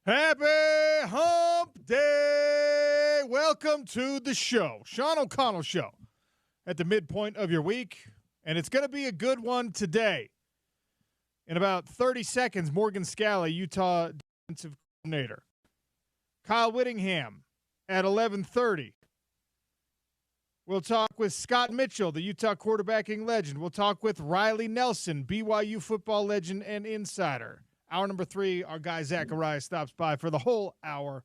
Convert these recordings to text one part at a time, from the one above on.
Happy Hump Day! Welcome to the show, Sean O'Connell Show, at the midpoint of your week, and it's going to be a good one today. In about 30 seconds, Morgan Scalley, Utah defensive coordinator. Kyle Whittingham at 11:30. We'll talk with Scott Mitchell, the Utah quarterbacking legend. We'll talk with Riley Nelson, BYU football legend and insider. Hour number 3, our guy Zachariah stops by for the whole hour.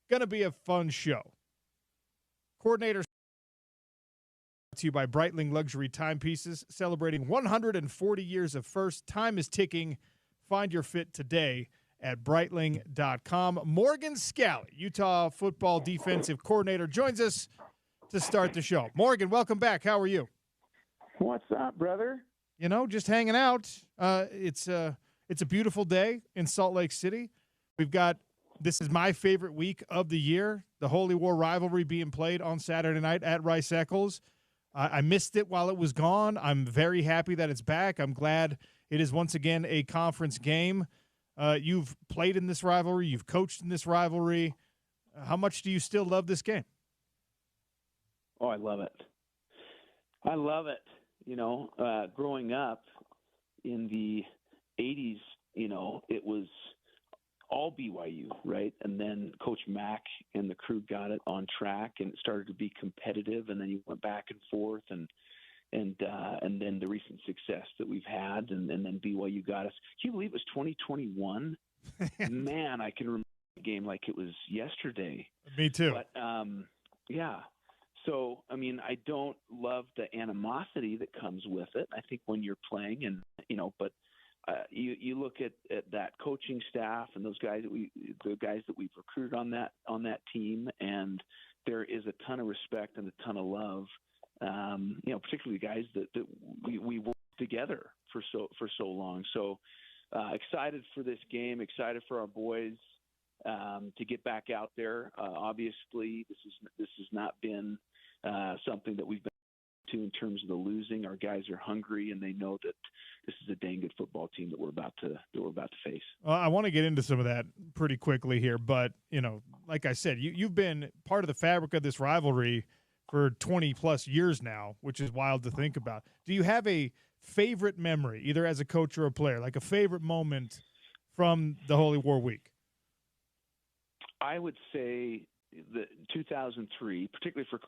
Going to be a fun show. Coordinator brought to you by Breitling Luxury Timepieces, celebrating 140 years of first. Time is ticking. Find your fit today at Breitling.com. Morgan Scalley, Utah football defensive coordinator, joins us to start the show. Morgan, welcome back. How are you? What's up, brother? You know, just hanging out. It's a beautiful day in Salt Lake City. This is my favorite week of the year, the Holy War rivalry being played on Saturday night at Rice Eccles. I missed it while it was gone. I'm very happy that it's back. I'm glad it is once again a conference game. You've played in this rivalry. You've coached in this rivalry. How much do you still love this game? Oh, I love it. I love it. You know, growing up in the 80s, you know, it was all BYU, right? And then Coach Mack and the crew got it on track, and it started to be competitive. And then you went back and forth, and then the recent success that we've had, and then BYU got us. Can you believe it was 2021? Man, I can remember the game like it was yesterday. Me too. But yeah. So, I mean, I don't love the animosity that comes with it. I think when you're playing, and but you look at that coaching staff and those guys the guys that we've recruited on that team, and there is a ton of respect and a ton of love. Particularly guys that we worked together for so long. So excited for this game. Excited for our boys to get back out there. Obviously, this has not been something that we've been to in terms of the losing. Our guys are hungry, and they know that this is a dang good football team that we're about to face. Well, I want to get into some of that pretty quickly here, but like I said, you've been part of the fabric of this rivalry for 20 plus years now, which is wild to think about. Do you have a favorite memory, either as a coach or a player, like a favorite moment from the Holy War week? I would say the 2003, particularly for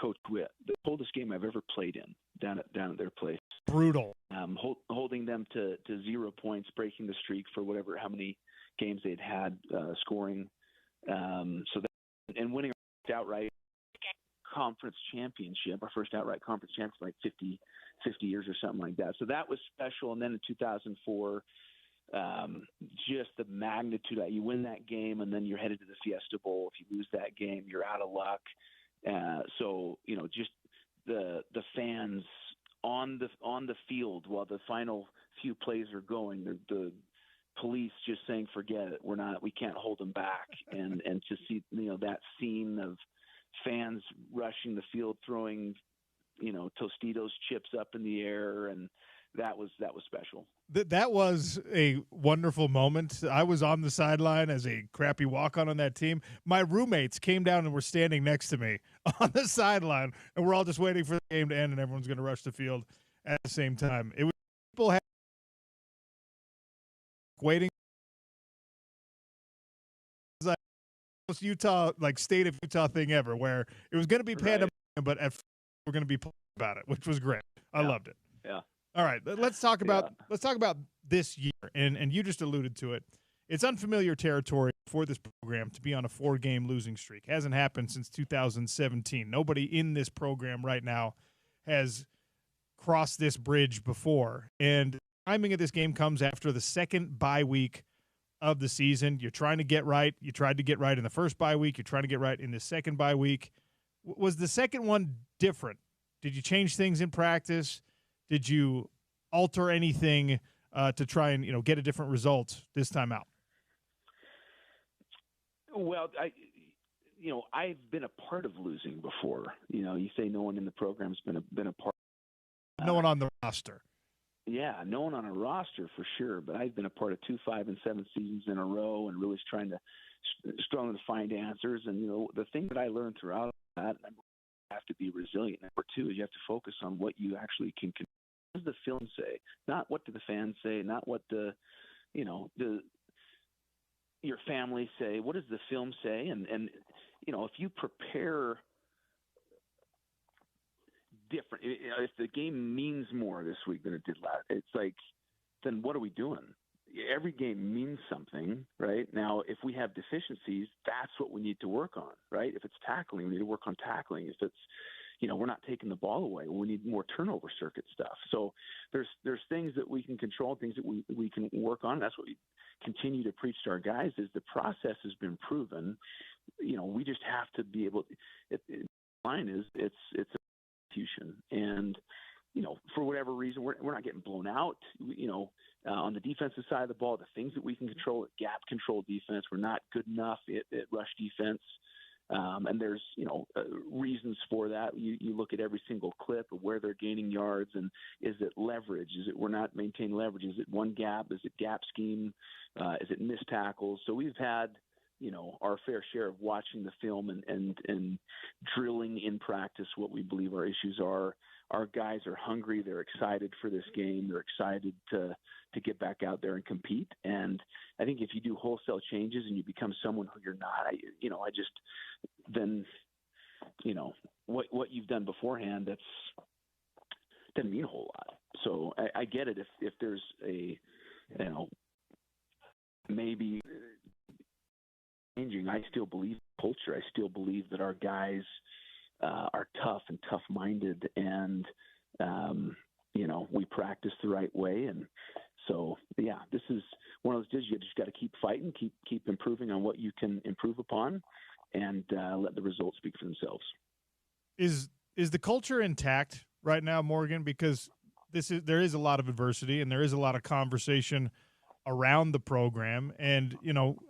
Coach Witt, the coldest game I've ever played in down at their place. Brutal. Holding them to 0 points, breaking the streak for how many games they'd had scoring. And winning our outright conference championship, our first outright conference championship, like 50 years or something like that. So that was special. And then in 2004. Just the magnitude that you win that game, and then you're headed to the Fiesta Bowl. If you lose that game, you're out of luck. So just the fans on the field while the final few plays are going, the police just saying, "Forget it, we can't hold them back." And to see that scene of fans rushing the field, throwing Tostitos chips up in the air, and that was special. That was a wonderful moment. I was on the sideline as a crappy walk-on on that team. My roommates came down and were standing next to me on the sideline, and we're all just waiting for the game to end, and everyone's going to rush the field at the same time. It was people waiting. It was like the most Utah, state of Utah thing ever, where it was going to be pandemonium, but at first we're going to be about it, which was great. I loved it. Yeah. All right, let's talk about this year, and you just alluded to it. It's unfamiliar territory for this program to be on a 4-game losing streak. Hasn't happened since 2017. Nobody in this program right now has crossed this bridge before. And the timing of this game comes after the second bye week of the season. You're trying to get right. You tried to get right in the first bye week. You're trying to get right in the second bye week. Was the second one different? Did you change things in practice? Did you alter anything to try and get a different result this time out? Well, I've been a part of losing before. You say no one in the program's been a part. No one on the roster. Yeah, no one on a roster for sure, but I've been a part of 2, 5, and 7 seasons in a row, and really trying to struggle to find answers. And the thing that I learned throughout that, you have to be resilient. Number two is you have to focus on what you actually can. What does the film say? Not what do the fans say, not what the your family say. What does the film say? And if you prepare different, if the game means more this week than it did last, it's like, then what are we doing? Every game means something, right? Now, if we have deficiencies, that's what we need to work on, right? If it's tackling, we need to work on tackling. If it's, we're not taking the ball away, we need more turnover circuit stuff. So there's things that we can control, things that we can work on. That's what we continue to preach to our guys is the process has been proven. We just have to be able to, line is it's execution. And, for whatever reason, we're not getting blown out. On the defensive side of the ball, the things that we can control, gap control defense, we're not good enough at rush defense. And there's, reasons for that. You look at every single clip of where they're gaining yards, and is it leverage? Is it we're not maintaining leverage? Is it one gap? Is it gap scheme? Is it missed tackles? So we've had, our fair share of watching the film and drilling in practice what we believe our issues are. Our guys are hungry. They're excited for this game. They're excited to get back out there and compete. And I think if you do wholesale changes and you become someone who you're not, what you've done beforehand, doesn't mean a whole lot. So I get it. If there's a, maybe changing, I still believe culture. I still believe that our guys are tough and tough-minded, and we practice the right way. And so, yeah, this is one of those days you just got to keep fighting, keep improving on what you can improve upon, and let the results speak for themselves. Is the culture intact right now, Morgan? Because there is a lot of adversity and there is a lot of conversation around the program. And,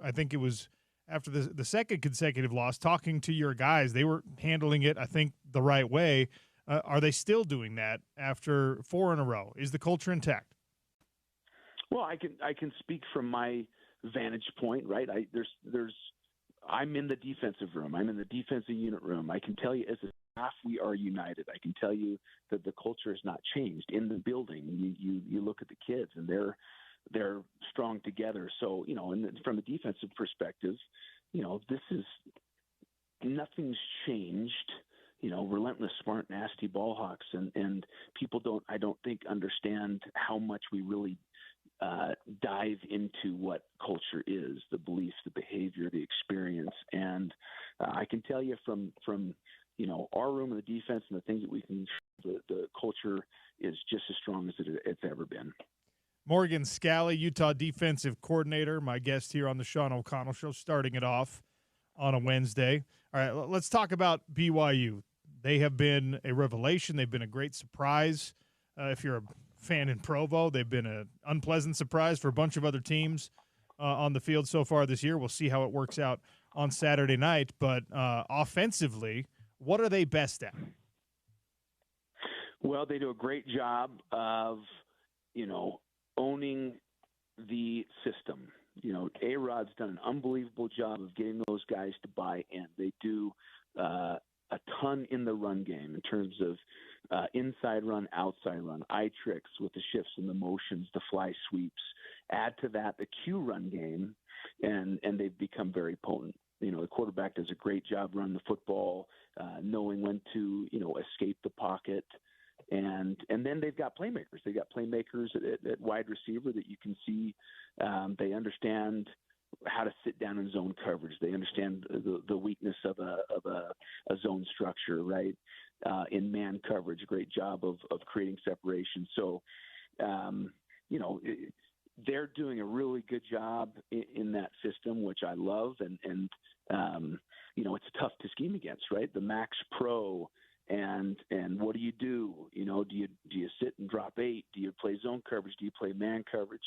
I think it was after the second consecutive loss, talking to your guys, they were handling it, I think, the right way. Are they still doing that after 4 in a row? Is the culture intact? Well, I can speak from my vantage point, right? I'm in the defensive room. I'm in the defensive unit room. I can tell you as a staff, we are united. I can tell you that the culture has not changed in the building. You look at the kids, and they're strong together. So, and from a defensive perspective, this is nothing's changed. Relentless, smart, nasty ball hawks, and people I don't think understand how much we really dive into what culture is, the beliefs, the behavior, the experience. And I can tell you from our room of the defense and the things that we can, the culture is just as strong as it's ever been. Morgan Scally, Utah defensive coordinator, my guest here on the Sean O'Connell Show, starting it off on a Wednesday. All right, let's talk about BYU. They have been a revelation. They've been a great surprise. If you're a fan in Provo, they've been an unpleasant surprise for a bunch of other teams on the field so far this year. We'll see how it works out on Saturday night. But offensively, what are they best at? Well, they do a great job of, owning the system. A-Rod's done an unbelievable job of getting those guys to buy in. They do a ton in the run game in terms of inside run, outside run, eye tricks with the shifts and the motions, the fly sweeps. Add to that the Q run game, and they've become very potent. The quarterback does a great job running the football, knowing when to, escape the pocket. And then they've got playmakers. They've got playmakers at wide receiver that you can see. They understand how to sit down in zone coverage. They understand the weakness of a zone structure, right? In man coverage, great job of creating separation. So, they're doing a really good job in that system, which I love. And it's tough to scheme against, right? The Max Pro. And what do? Do you sit and drop 8? Do you play zone coverage? Do you play man coverage?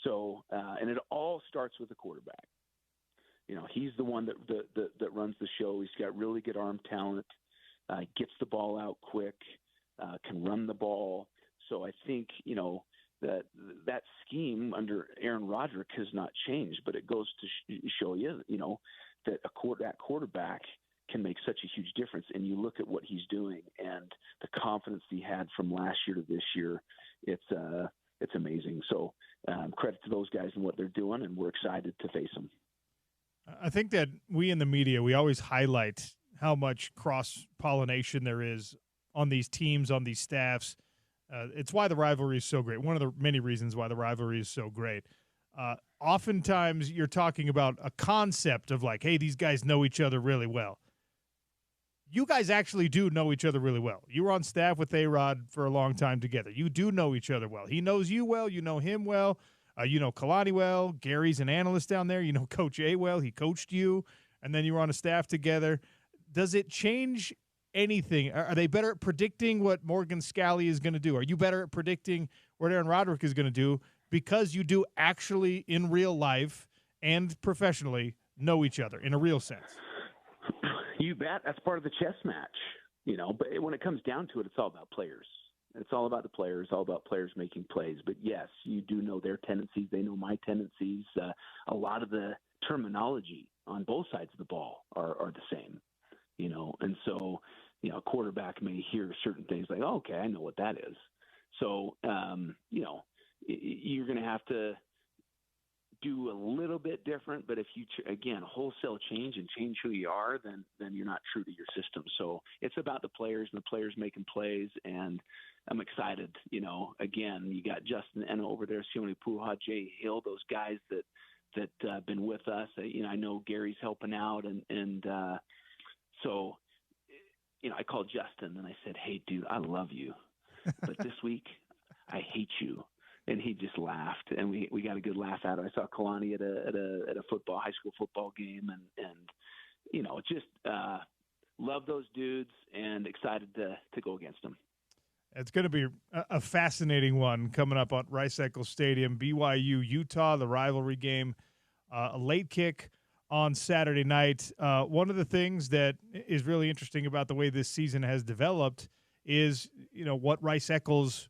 So, and it all starts with the quarterback. He's the one that runs the show. He's got really good arm talent, gets the ball out quick, can run the ball. So I think, that scheme under Aaron Roderick has not changed, but it goes to show you, that that quarterback can make such a huge difference. And you look at what he's doing and the confidence he had from last year to this year, it's amazing. So credit to those guys and what they're doing, and we're excited to face them. I think that we in the media, we always highlight how much cross-pollination there is on these teams, on these staffs. It's why the rivalry is so great. One of the many reasons why the rivalry is so great. Oftentimes you're talking about a concept of like, hey, these guys know each other really well. You guys actually do know each other really well. You were on staff with A-Rod for a long time together. You do know each other well. He knows you well. You know him well. You know Kalani well. Gary's an analyst down there. You know Coach A well. He coached you, and then you were on a staff together. Does it change anything? Are they better at predicting what Morgan Scalley is going to do? Are you better at predicting what Aaron Roderick is going to do because you do actually in real life and professionally know each other in a real sense? You bet. That's part of the chess match, but when it comes down to it, it's all about players. It's all about the players, all about players making plays. But yes, you do know their tendencies. They know my tendencies. A lot of the terminology on both sides of the ball are the same, and so, a quarterback may hear certain things like, oh, okay, I know what that is. So, you're going to have to do a little bit different, but if you, again, wholesale change and change who you are, then you're not true to your system. So it's about the players and the players making plays, and I'm excited. Again, you got Justin Eno over there, Sione Puha, Jay Hill, those guys that been with us. I know Gary's helping out, and so, I called Justin and I said, hey, dude, I love you, but this week I hate you. And he just laughed, and we got a good laugh out of it. I saw Kalani at a high school football game, and just love those dudes and excited to go against them. It's going to be a fascinating one coming up at Rice-Eccles Stadium. BYU, Utah, the rivalry game, a late kick on Saturday night. One of the things that is really interesting about the way this season has developed is, what Rice-Eccles,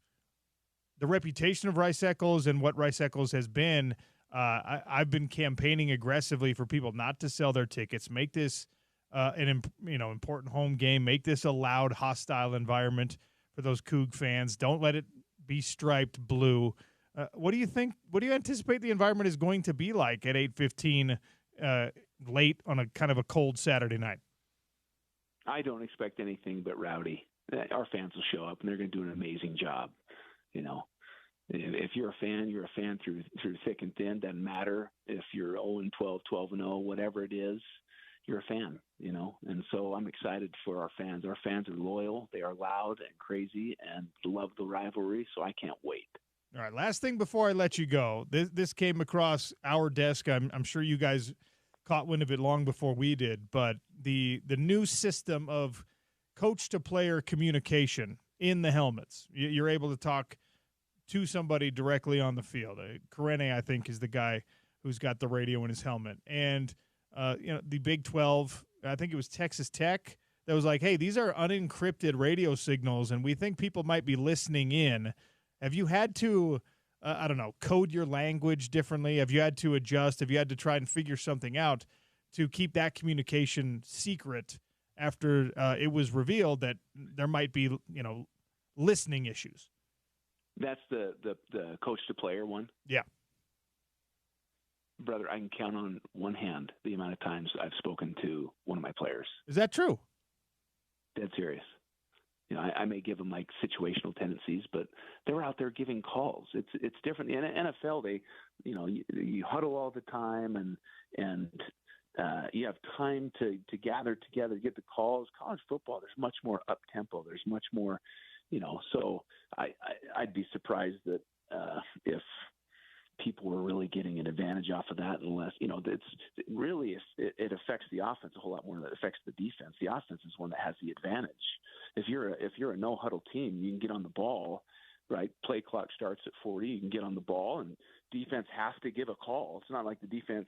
the reputation of Rice-Eccles and what Rice-Eccles has been. I've been campaigning aggressively for people not to sell their tickets, make this an important home game, make this a loud, hostile environment for those Coug fans. Don't let it be striped blue. What do you think? What do you anticipate the environment is going to be like at 8:15 late on a kind of a cold Saturday night? I don't expect anything but rowdy. Our fans will show up, and they're going to do an amazing job. If you're a fan, you're a fan through thick and thin. Doesn't matter if you're 0-12, 12-0, whatever it is, you're a fan, And so I'm excited for our fans. Our fans are loyal. They are loud and crazy and love the rivalry, so I can't wait. All right, last thing before I let you go. This came across our desk. I'm sure you guys caught wind of it long before we did, but the new system of coach-to-player communication in the helmets. You're able to talk to somebody directly on the field. Karene, I think, is the guy who's got the radio in his helmet. And, the Big 12, I think it was Texas Tech, that was like, hey, these are unencrypted radio signals, and we think people might be listening in. Have you had to, code your language differently? Have you had to adjust? Have you had to try and figure something out to keep that communication secret after it was revealed that there might be, listening issues? That's the coach to player one? Yeah. Brother, I can count on one hand the amount of times I've spoken to one of my players. Is that true? Dead serious. I may give them like situational tendencies, but they're out there giving calls. It's different. In the NFL, they, you huddle all the time and you have time to gather together, get the calls. College football, there's much more up tempo. There's much more, so I'd be surprised that if people were really getting an advantage off of that, unless, it affects the offense a whole lot more than it affects the defense. The offense is one that has the advantage. If you're a no huddle team, you can get on the ball, right? Play clock starts at 40. You can get on the ball, and defense has to give a call. It's not like the defense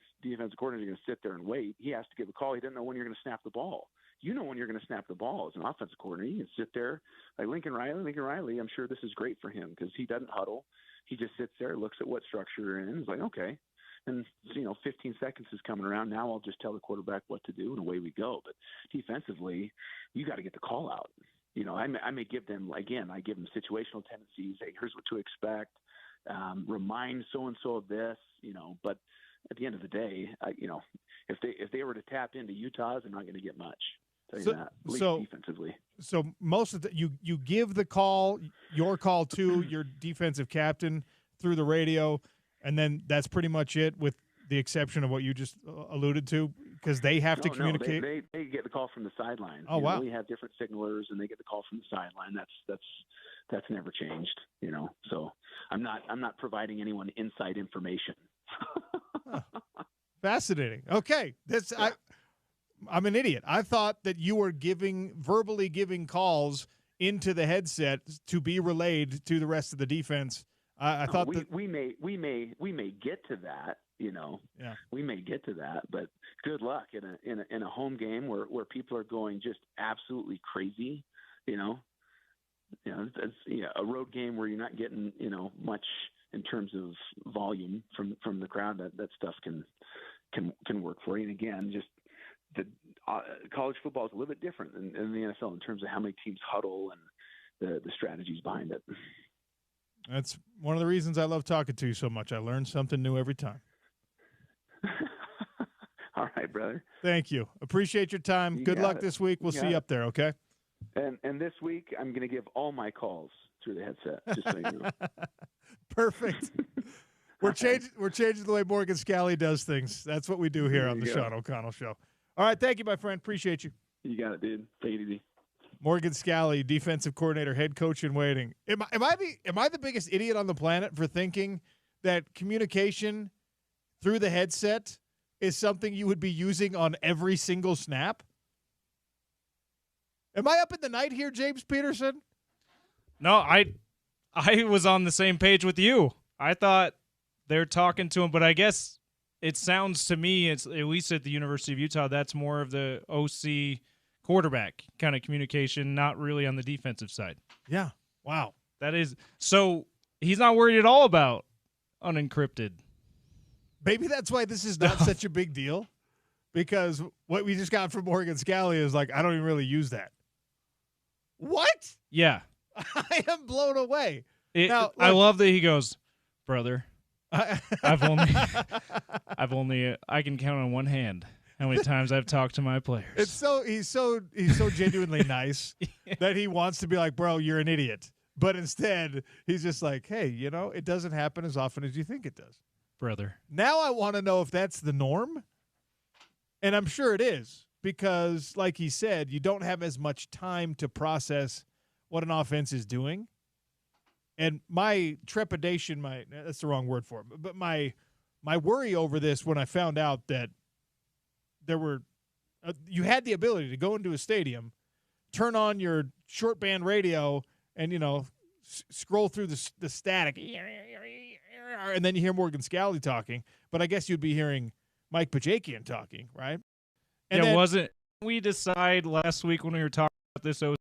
coordinator is going to sit there and wait. He has to give a call. He doesn't know when you're going to snap the ball. You know when you're going to snap the ball as an offensive coordinator. You can sit there like Lincoln Riley. I'm sure this is great for him because he doesn't huddle. he just sits there, looks at what structure you're in, and is like, okay. And, 15 seconds is coming around. Now I'll just tell the quarterback what to do, and away we go. But defensively, you got to get the call out. I may give them, again, I give them situational tendencies. Hey, here's what to expect. Remind so-and-so of this, but at the end of the day, if they were to tap into Utah, they're not going to get much. Tell you that, at least defensively. So most of you give the call, your call to your defensive captain through the radio, and then that's pretty much it, with the exception of what you just alluded to, because they have to communicate. No, they get the call from the sideline. Oh, wow. We have different signalers, and they get the call from the sideline. That's never changed. So I'm not providing anyone inside information. Huh. Fascinating. Okay, I'm an idiot. I thought that you were verbally giving calls into the headset to be relayed to the rest of the defense. I thought we may get to that, Yeah. We may get to that, but good luck in a home game where people are going just absolutely crazy. It's a road game where you're not getting much in terms of volume from the crowd. That stuff can work for you. And again, just the college football is a little bit different than the NFL in terms of how many teams huddle and the strategies behind it. That's one of the reasons I love talking to you so much. I learn something new every time. All right, brother. Thank you. Appreciate your time. Good luck this week. We'll see you up there, okay? And this week, I'm going to give all my calls through the headset, just so you know. Perfect. We're changing the way Morgan Scalley does things. That's what we do here on the Sean O'Connell Show. All right, thank you, my friend. Appreciate you. You got it, dude. Take it easy. Morgan Scalley, defensive coordinator, head coach in waiting. Am I the biggest idiot on the planet for thinking that communication through the headset is something you would be using on every single snap? Am I up in the night here, James Peterson? No, I was on the same page with you. I thought they're talking to him, but I guess it sounds to me, it's at least at the University of Utah, that's more of the OC quarterback kind of communication, not really on the defensive side. Yeah. Wow. That is so he's not worried at all about unencrypted. Maybe that's why this is not such a big deal, because what we just got from Morgan Scalley is like, I don't even really use that. What? Yeah. I am blown away. I love that he goes, brother, I can count on one hand how many times I've talked to my players. He's so genuinely nice that he wants to be like, bro, you're an idiot. But instead, he's just like, hey, it doesn't happen as often as you think it does. Brother. Now I want to know if that's the norm. And I'm sure it is, because like he said, you don't have as much time to process what an offense is doing. And my trepidation, that's the wrong word for it, but my worry over this when I found out that you had the ability to go into a stadium, turn on your short band radio, and scroll through the static, and then you hear Morgan Scalley talking. But I guess you'd be hearing Mike Pajakian talking, right? And wasn't we decide last week when we were talking about this? It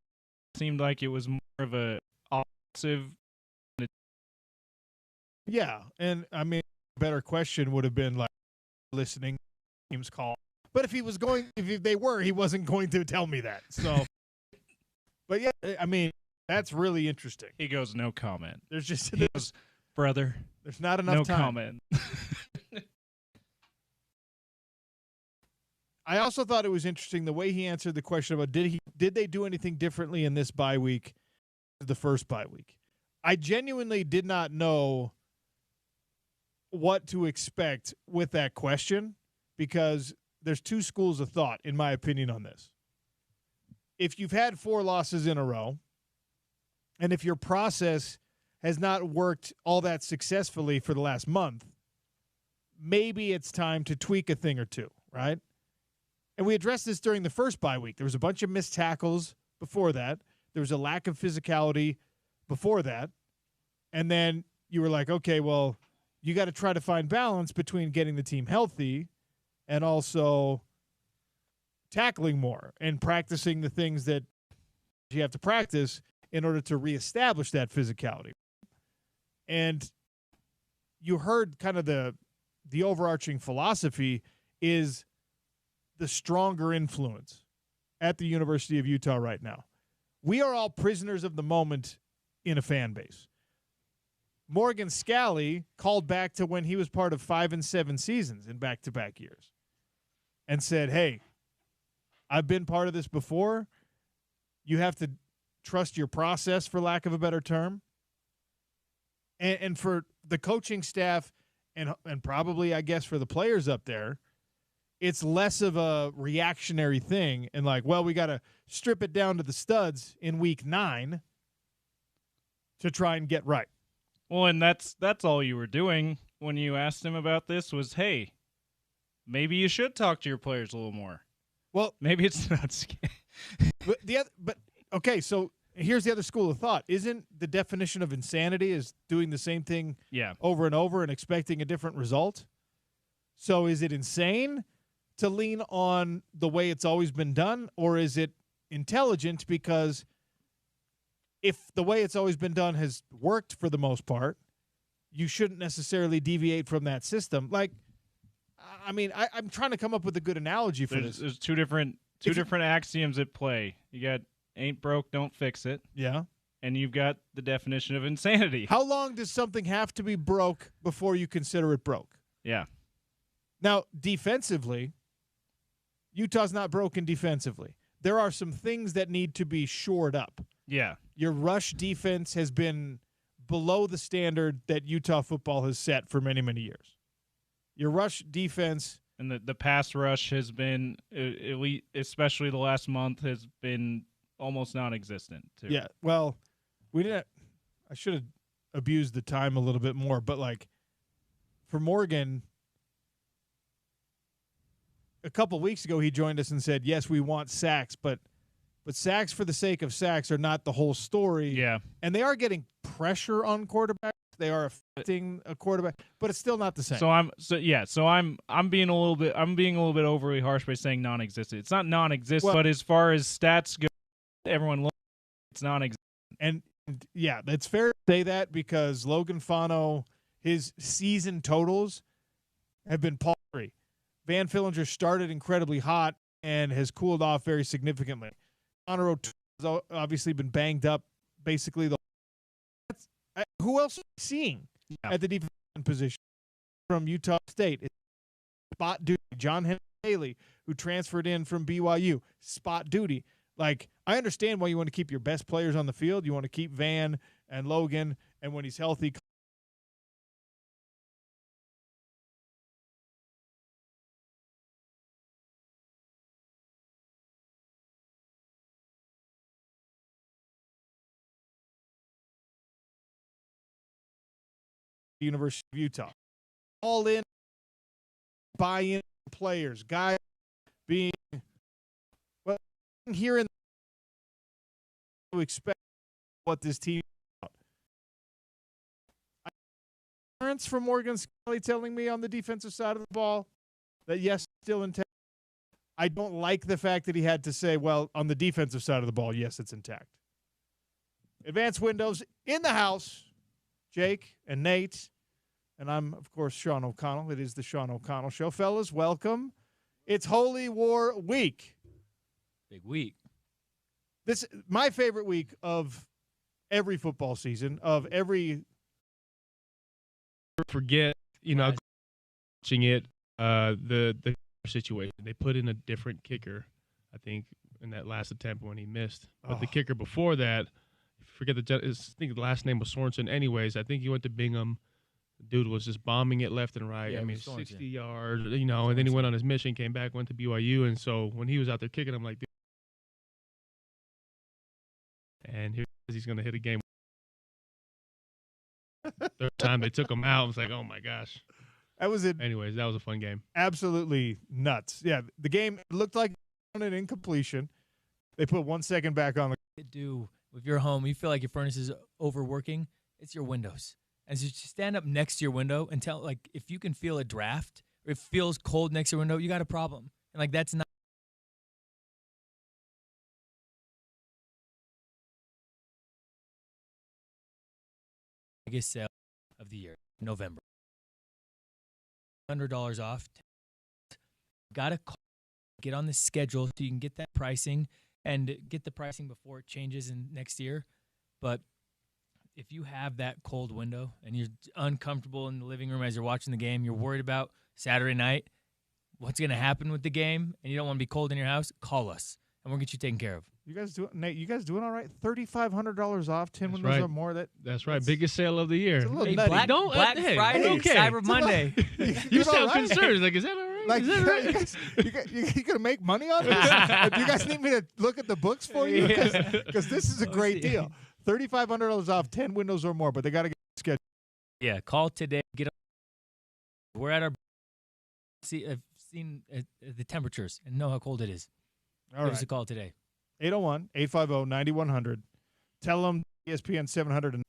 seemed like it was more of a offensive. Yeah, and I mean, a better question would have been like listening team's call. But if they were, he wasn't going to tell me that. So, but yeah, I mean, that's really interesting. He goes, no comment. He goes, brother, there's not enough time. No comment. I also thought it was interesting the way he answered the question about did they do anything differently in this bye week, the first bye week. I genuinely did not know what to expect with that question, because there's two schools of thought, in my opinion, on this. If you've had 4 losses in a row, and if your process has not worked all that successfully for the last month, maybe it's time to tweak a thing or two, right? And we addressed this during the first bye week. There was a bunch of missed tackles before that. There was a lack of physicality before that. And then you were like, okay, well, you got to try to find balance between getting the team healthy and also tackling more and practicing the things that you have to practice in order to reestablish that physicality. And you heard kind of the overarching philosophy is the stronger influence at the University of Utah right now. We are all prisoners of the moment in a fan base. Morgan Scally called back to when he was part of 5 and 7 seasons in back-to-back years and said, hey, I've been part of this before. You have to trust your process, for lack of a better term. And for the coaching staff and probably, I guess, for the players up there, it's less of a reactionary thing and like, well, we got to strip it down to the studs in week 9 to try and get right. Well, and that's all you were doing when you asked him about this was, hey, maybe you should talk to your players a little more. Well, maybe it's not. but okay, so here's the other school of thought. Isn't the definition of insanity is doing the same thing over and over and expecting a different result? So is it insane to lean on the way it's always been done, or is it intelligent because if the way it's always been done has worked for the most part, you shouldn't necessarily deviate from that system? Like, I mean, I'm trying to come up with a good analogy for this. There's two different axioms at play. You got ain't broke, don't fix it. Yeah. And you've got the definition of insanity. How long does something have to be broke before you consider it broke? Yeah. Now, defensively, Utah's not broken defensively. There are some things that need to be shored up. Yeah. Your rush defense has been below the standard that Utah football has set for many, many years. Your rush defense. And the pass rush has been, especially the last month, has been almost non-existent, too. Yeah, well, I should have abused the time a little bit more, but, like, for Morgan, a couple weeks ago he joined us and said, yes, we want sacks, but sacks for the sake of sacks are not the whole story. Yeah. And they are getting pressure on quarterbacks. They are affecting a quarterback, but it's still not the same. So I'm being a little bit overly harsh by saying non-existent. It's not non-existent, but as far as stats go, everyone looks, it's non-existent. And yeah, it's fair to say that because Logan Fano, his season totals have been paltry. Van Fillinger started incredibly hot and has cooled off very significantly. Connor O'Toole has obviously been banged up basically the who else are we seeing at the defensive position from Utah State? It's spot duty. John Henry Haley, who transferred in from BYU, spot duty. Like, I understand why you want to keep your best players on the field. You want to keep Van and Logan, and when he's healthy, University of Utah. All in, buy-in players, guys being here in to expect what this team is about. Parents from Morgan Scally telling me on the defensive side of the ball that yes, still intact. I don't like the fact that he had to say, well, on the defensive side of the ball, yes, it's intact. Advanced Windows in the house. Jake and Nate, and I'm, of course, Sean O'Connell. It is the Sean O'Connell Show. Fellas, welcome. It's Holy War Week. Big week. This my favorite week of every football season, of every. Forget, watching it, the situation. They put in a different kicker, I think, in that last attempt when he missed. But the kicker before that, forget I think the last name was Sorensen. Anyways, I think he went to Bingham. The dude was just bombing it left and right. Yeah, 60 yards, and then he went on his mission, came back, went to BYU. And so when he was out there kicking, I'm like, dude. And he's going to hit a game. Third time they took him out, I was like, oh, my gosh. That was it. Anyways, that was a fun game. Absolutely nuts. Yeah, the game looked like an incompletion. They put 1 second back on the. Do if you're home, you feel like your furnace is overworking, it's your windows. And so just stand up next to your window and tell, like, if you can feel a draft or it feels cold next to your window, you got a problem. And, like, that's not. Biggest sale of the year, November. $100 off. Got to get on the schedule so you can get that pricing and get the pricing before it changes in next year. But if you have that cold window and you're uncomfortable in the living room as you're watching the game, you're worried about Saturday night, what's going to happen with the game, and you don't want to be cold in your house, call us, and we'll get you taken care of. You guys Nate, you guys doing all right? $3,500 off, 10 windows or more. That's right. Biggest sale of the year. It's a little Hey, nutty. Black Friday, okay. Cyber Monday. You sound all right? concerned. Like, is that all right? Like, Is that right? you gonna make money on this? Do you guys need me to look at the books for you? Because this is a great deal. $3,500 off, 10 windows or more, but they got to get scheduled. Yeah, call today. Get up. We're at our I've seen the temperatures and know how cold it is. All Give us right. a call today. 801-850-9100. Tell them ESPN 700.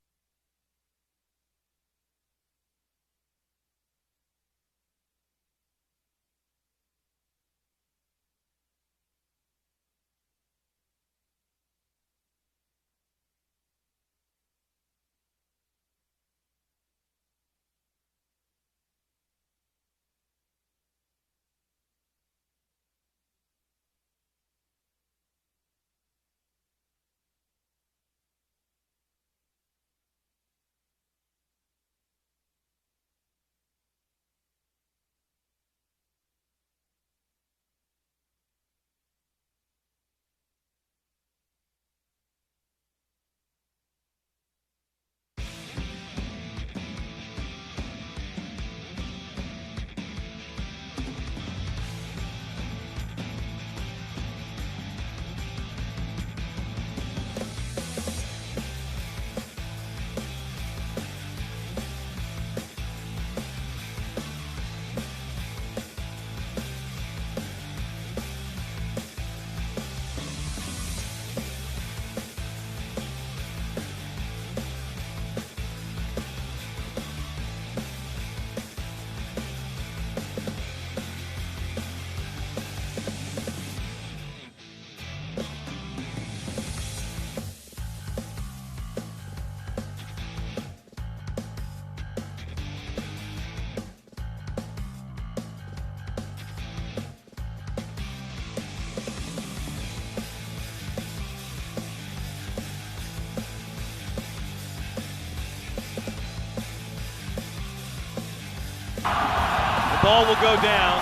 Ball will go down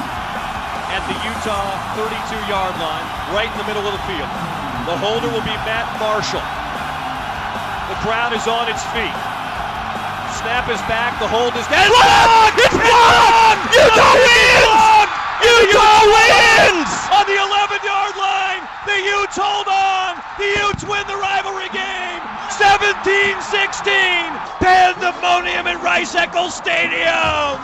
at the Utah 32-yard line, right in the middle of the field. The holder will be Matt Marshall. The crowd is on its feet. Snap is back, the hold is down. It's blocked! Utah wins! Utah wins! On the 11-yard line, the Utes hold on. The Utes win the rivalry game. 17-16, pandemonium in Rice-Eccles Stadium.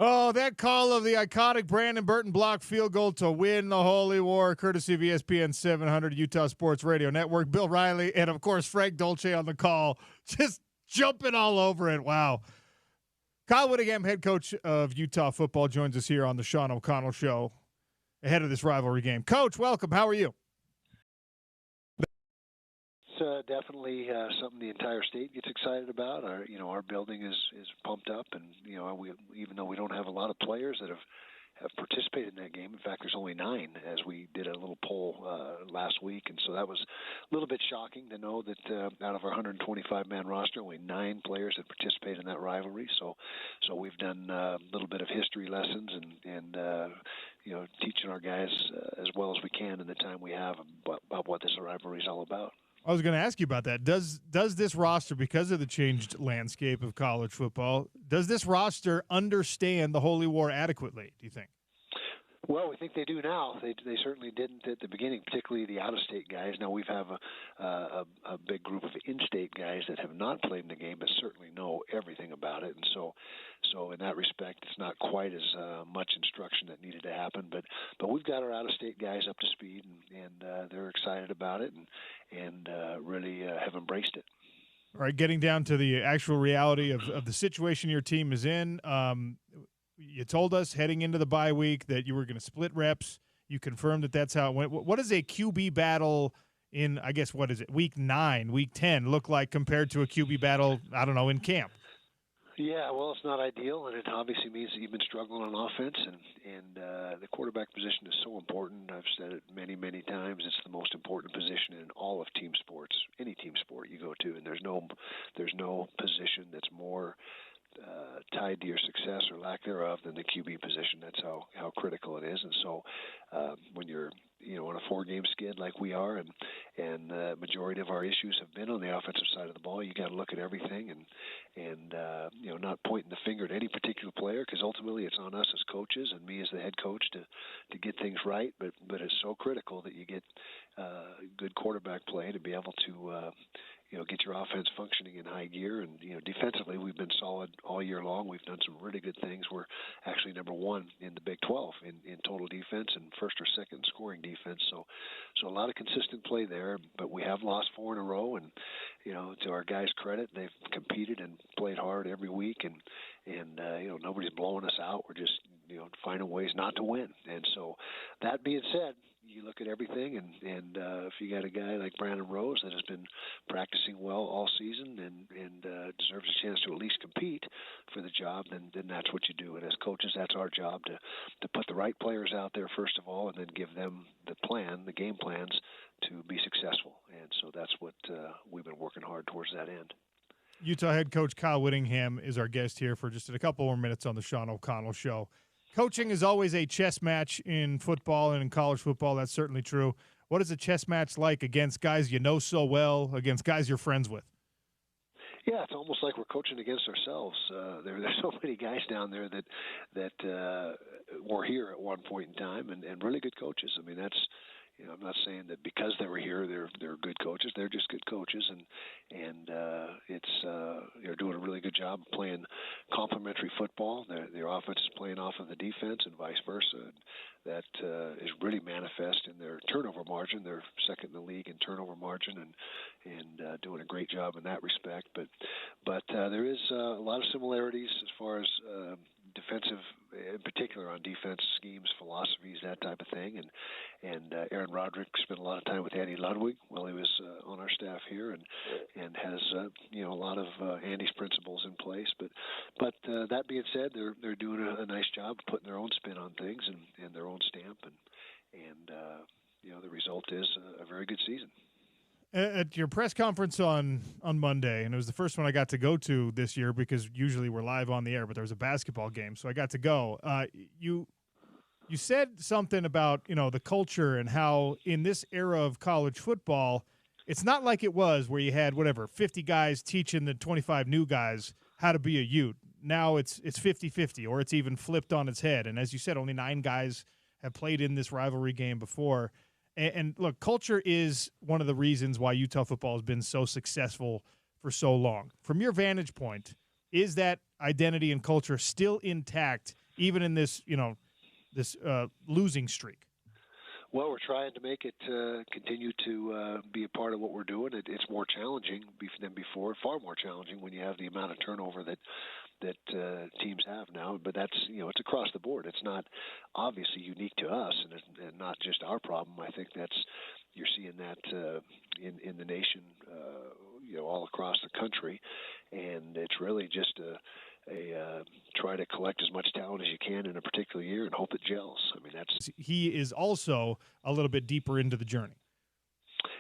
Oh, that call of the iconic Brandon Burton block field goal to win the Holy War, courtesy of ESPN 700 Utah Sports Radio Network. Bill Riley and, of course, Frank Dolce on the call, just jumping all over it. Wow. Kyle Whittingham, head coach of Utah football, joins us here on the Sean O'Connell Show ahead of this rivalry game. Coach, welcome. How are you? It's definitely something the entire state gets excited about. Our building is pumped up, and we, even though we don't have a lot of players that have participated in that game. In fact, there's only 9, as we did a little poll last week, and so that was a little bit shocking to know that out of our 125-man roster, only 9 players had participated in that rivalry. So we've done a little bit of history lessons and teaching our guys as well as we can in the time we have about what this rivalry is all about. I was going to ask you about that. Does this roster, because of the changed landscape of college football, does this roster understand the Holy War adequately, do you think? Well, we think they do now. They certainly didn't at the beginning, particularly the out-of-state guys. Now we have a big group of in-state guys that have not played in the game, but certainly know everything about it. And so in that respect, it's not quite as much instruction that needed to happen. But we've got our out-of-state guys up to speed, and they're excited about it and really have embraced it. All right, getting down to the actual reality of the situation your team is in. You told us heading into the bye week that you were going to split reps. You confirmed that that's how it went. What does a QB battle in, I guess, what is it, week 9, week 10 look like compared to a QB battle, I don't know, in camp? Yeah, well, it's not ideal, and it obviously means that you've been struggling on offense, and the quarterback position is so important. I've said it many, many times. It's the most important position in all of team sports, any team sport you go to, and there's no position that's more tied to your success or lack thereof than the QB position. That's how critical it is. And so when you're on a 4-game skid like we are, and the majority of our issues have been on the offensive side of the ball, you got to look at everything and not pointing the finger at any particular player, because ultimately it's on us as coaches and me as the head coach to get things right. But it's so critical that you get good quarterback play to be able to get your offense functioning in high gear. And, defensively, we've been solid all year long. We've done some really good things. We're actually number 1 in the Big 12 in total defense and first or second in scoring defense. So a lot of consistent play there, but we have lost 4 in a row. And, to our guys' credit, they've competed and played hard every week. And nobody's blowing us out. We're just, finding ways not to win. And so that being said, you look at everything, and if you got a guy like Brandon Rose that has been practicing well all season and deserves a chance to at least compete for the job, then that's what you do. And as coaches, that's our job to put the right players out there first of all, and then give them the game plans to be successful. And so that's what we've been working hard towards that end. Utah head coach Kyle Whittingham is our guest here for just a couple more minutes on the Sean O'Connell Show. Coaching is always a chess match in football and in college football. That's certainly true. What is a chess match like against guys you know so well, against guys you're friends with? Yeah, it's almost like we're coaching against ourselves. There's so many guys down there that were here at one point in time, and really good coaches. I mean, that's. I'm not saying that because they were here, they're good coaches. They're just good coaches, and they're doing a really good job of playing complementary football. Their offense is playing off of the defense, and vice versa. That is really manifest in their turnover margin. They're second in the league in turnover margin, and doing a great job in that respect. But there is a lot of similarities as far as defensive, in particular on defense schemes, philosophies, that type of thing. And Aaron Roderick spent a lot of time with Andy Ludwig while he was on our staff here, and has a lot of Andy's principles in place. But that being said, they're doing a nice job of putting their own spin on things and their own stamp, and the result is a very good season. At your press conference on Monday, and it was the first one I got to go to this year because usually we're live on the air, but there was a basketball game, so I got to go. You said something about the culture and how in this era of college football, it's not like it was where you had 50 guys teaching the 25 new guys how to be a Ute. Now it's 50-50, or it's even flipped on its head. And as you said, only 9 guys have played in this rivalry game before. And look, culture is one of the reasons why Utah football has been so successful for so long. From your vantage point, is that identity and culture still intact, even in this, this losing streak? Well, we're trying to make it continue to be a part of what we're doing. It's more challenging than before, far more challenging when you have the amount of turnover that teams have now. But that's it's across the board. It's not obviously unique to us, and not just our problem. I think you're seeing that in the nation, all across the country, and it's really just a try to collect as much talent as you can in a particular year and hope it gels. I mean, he is also a little bit deeper into the journey.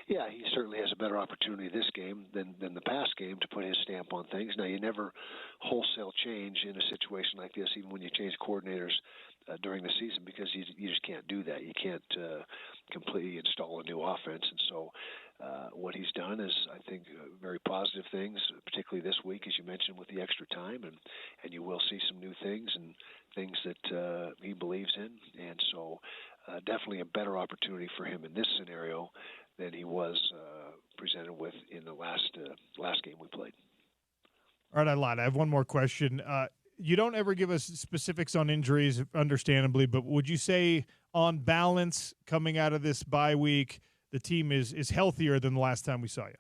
Yeah, he certainly has a better opportunity this game than the past game to put his stamp on things. Now, you never wholesale change in a situation like this, even when you change coordinators during the season, because you just can't do that. You can't completely install a new offense. And so what he's done is, I think, very positive things, particularly this week, as you mentioned, with the extra time. And you will see some new things and things that he believes in. And so definitely a better opportunity for him in this scenario than he was presented with in the last game we played. All right, I lied. I have one more question. You don't ever give us specifics on injuries, understandably, but would you say on balance, coming out of this bye week, the team is healthier than the last time we saw you?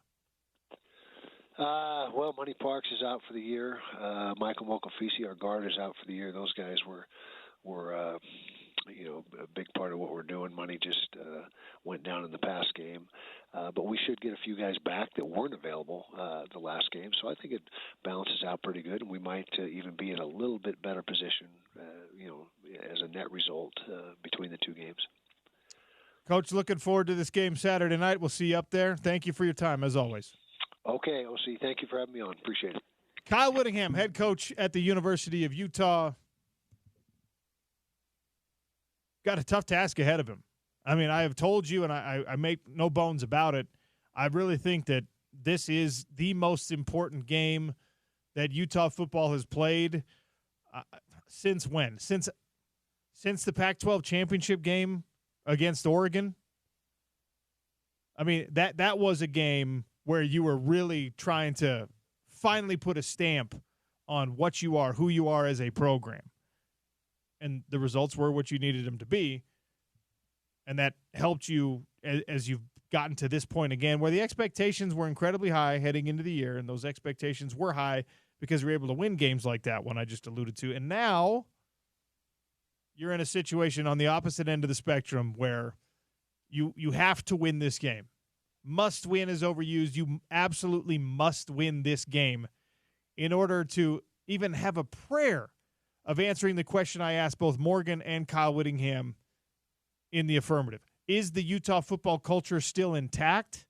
Well, Money Parks is out for the year. Michael Mokofisi, our guard, is out for the year. Those guys were a big part of what we're doing. Money just went down in the past game. But we should get a few guys back that weren't available the last game. So I think it balances out pretty good, and we might even be in a little bit better position, as a net result between the two games. Coach, looking forward to this game Saturday night. We'll see you up there. Thank you for your time, as always. Okay, OC, thank you for having me on. Appreciate it. Kyle Whittingham, head coach at the University of Utah. Got a tough task ahead of him. I mean, I have told you, and I make no bones about it, I really think that this is the most important game that Utah football has played since when? Since the Pac-12 championship game against Oregon. I mean, that was a game where you were really trying to finally put a stamp on what you are, who you are as a program. And the results were what you needed them to be. And that helped you as you've gotten to this point again, where the expectations were incredibly high heading into the year, and those expectations were high because we were able to win games like that one I just alluded to. And now you're in a situation on the opposite end of the spectrum where you have to win this game. Must win is overused. You absolutely must win this game in order to even have a prayer of answering the question I asked both Morgan and Kyle Whittingham in the affirmative. Is the Utah football culture still intact?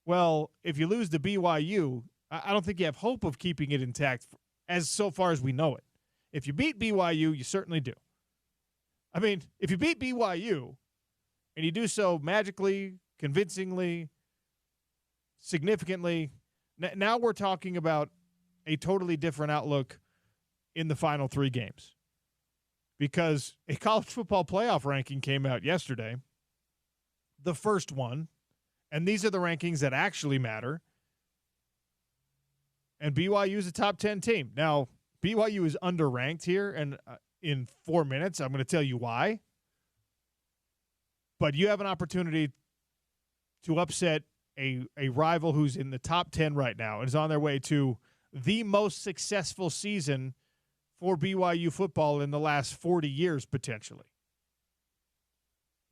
Well, if you lose to BYU, I don't think you have hope of keeping it intact as so far as we know it. If you beat BYU, you certainly do. I mean, if you beat BYU and you do so magically, convincingly, significantly, now we're talking about a totally different outlook in the final three games. Because a college football playoff ranking came out yesterday, the first one, and these are the rankings that actually matter. And BYU is a top 10 team. Now, BYU is underranked here, and in 4 minutes, I'm going to tell you why. But you have an opportunity to upset a rival who's in the top 10 right now and is on their way to the most successful season for BYU football in the last 40 years, potentially.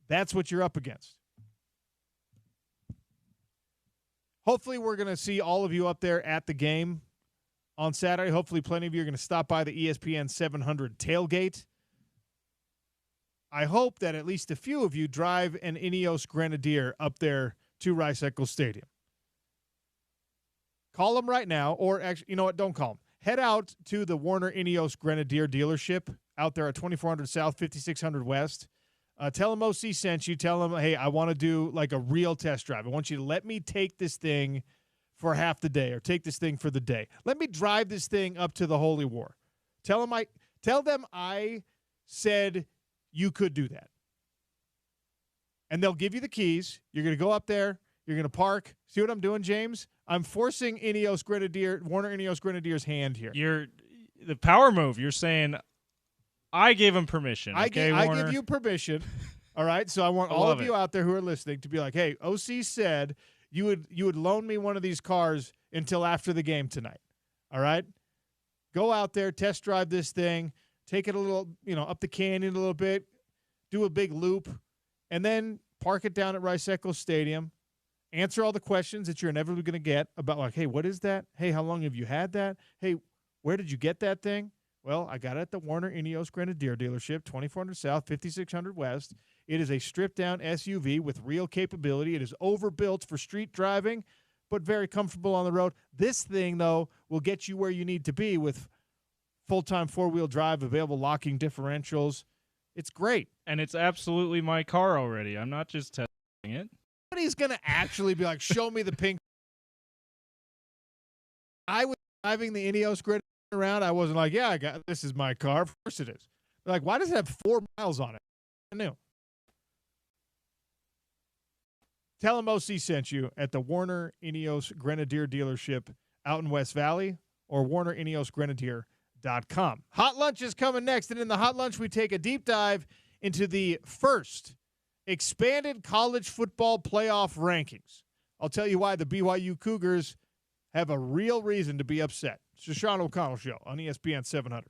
That's what you're up against. Hopefully we're going to see all of you up there at the game on Saturday. Hopefully plenty of you are going to stop by the ESPN 700 tailgate. I hope that at least a few of you drive an Ineos Grenadier up there to Rice-Eccles Stadium. Call them right now, or actually, you know what, don't call them. Head out to the Warner Ineos Grenadier dealership out there at 2400 South, 5600 West. Tell them OC sent you. Tell them, hey, I want to do like a real test drive. I want you to let me take this thing for half the day or take this thing for the day. Let me drive this thing up to the Holy War. Tell them I said you could do that. And they'll give you the keys. You're going to go up there. You're going to park. See what I'm doing, James? I'm forcing Warner Ineos Grenadier's hand here. You're the power move. You're saying I gave him permission. I Warner? give you permission. All right. So I want all of you out there who are listening to be like, hey, OC said you would loan me one of these cars until after the game tonight. All right. Go out there, test drive this thing, take it a little, up the canyon a little bit, do a big loop, and then park it down at Rice-Eccles Stadium. Answer all the questions that you're inevitably going to get about, like, hey, what is that? Hey, how long have you had that? Hey, where did you get that thing? Well, I got it at the Warner Ineos Grenadier dealership, 2400 South, 5600 West. It is a stripped-down SUV with real capability. It is overbuilt for street driving, but very comfortable on the road. This thing, though, will get you where you need to be with full-time four-wheel drive, available locking differentials. It's great. And it's absolutely my car already. I'm not just testing it. Nobody's going to actually be like, show me the pink. I was driving the Ineos Grenadier around. I wasn't like, yeah, this is my car. Of course it is. They're like, why does it have 4 miles on it? I knew. Tell them OC sent you at the Warner Ineos Grenadier dealership out in West Valley or WarnerIneosGrenadier.com. Hot Lunch is coming next, and in the Hot Lunch we take a deep dive into the first expanded college football playoff rankings. I'll tell you why the BYU Cougars have a real reason to be upset. It's the Sean O'Connell Show on ESPN 700.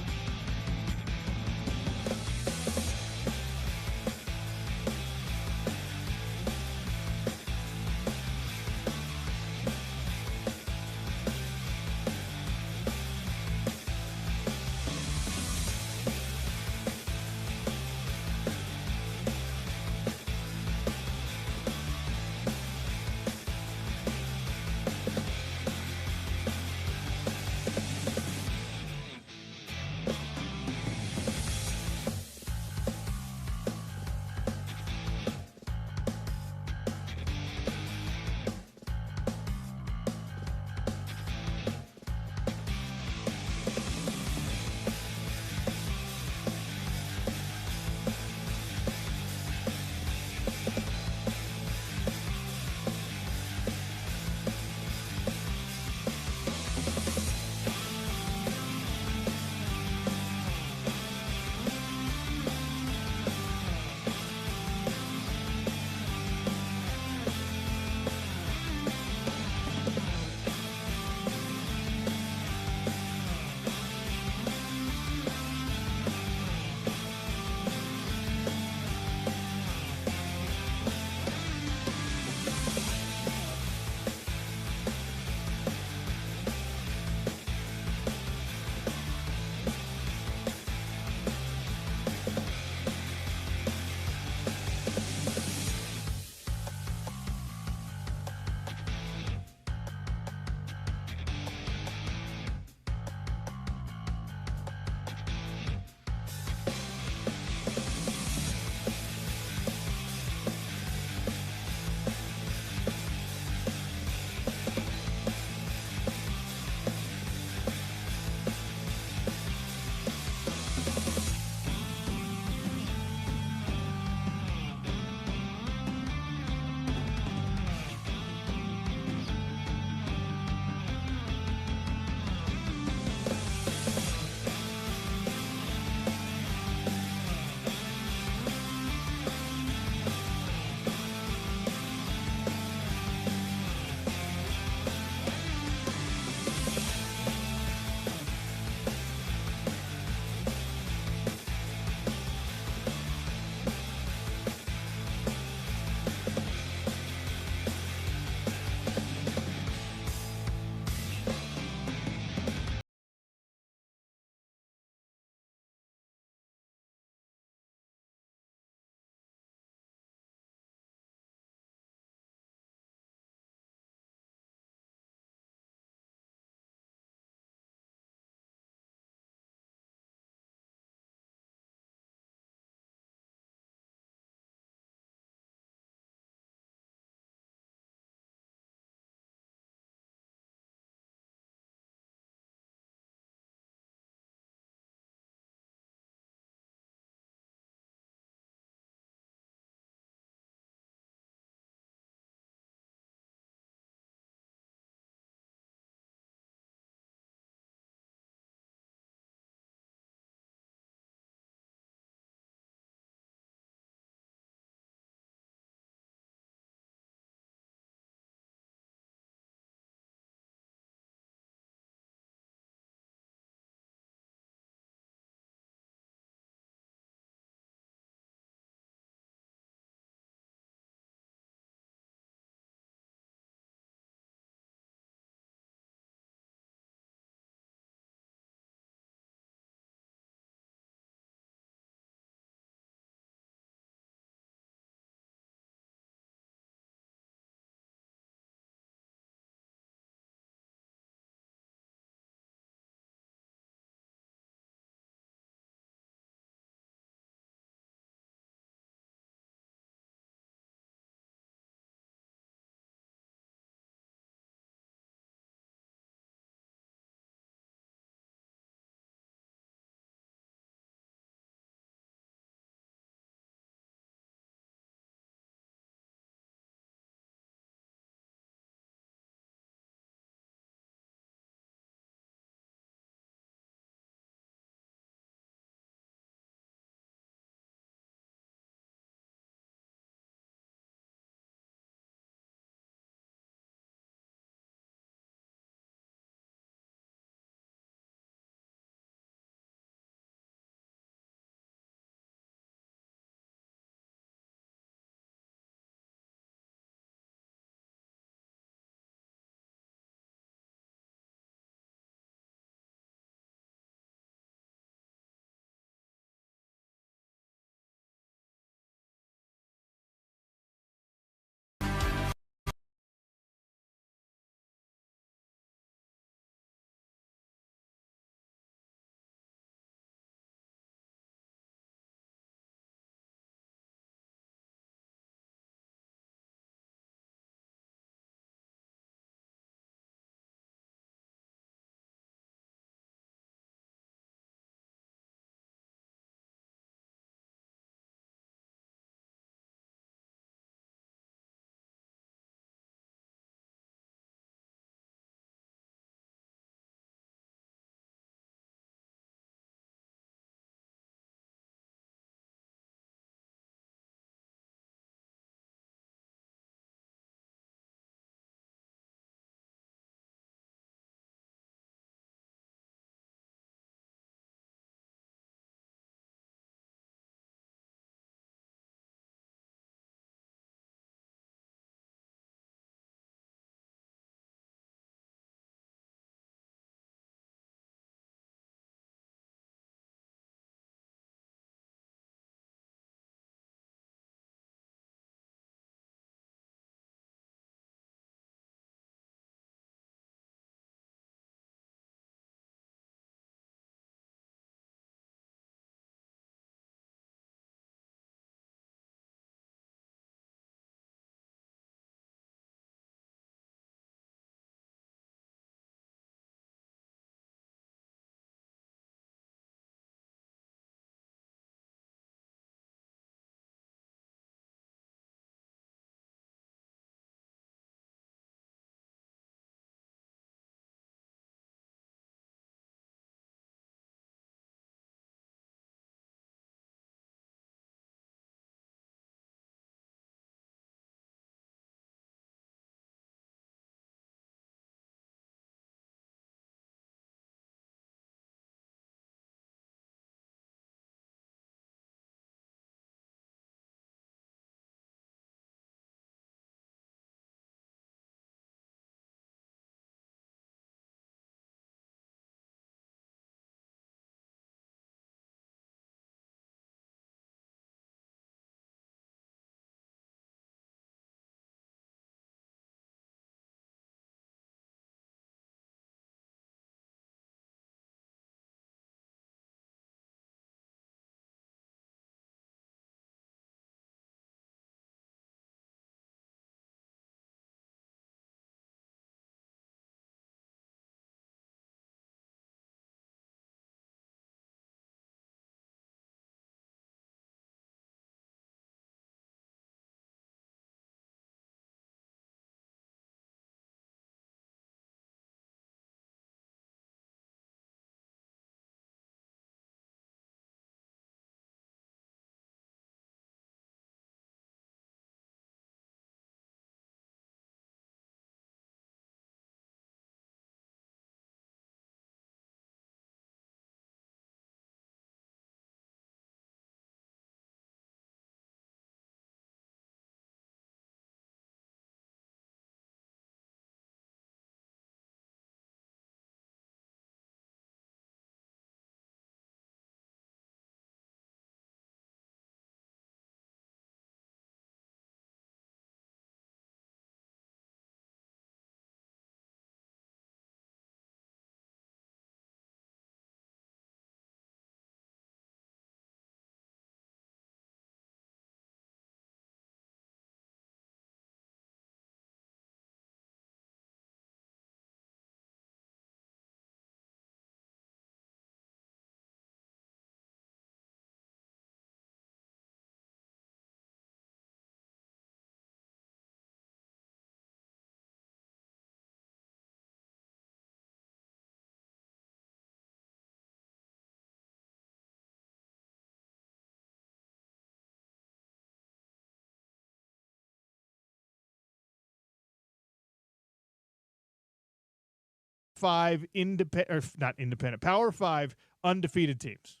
5 Power 5 undefeated teams.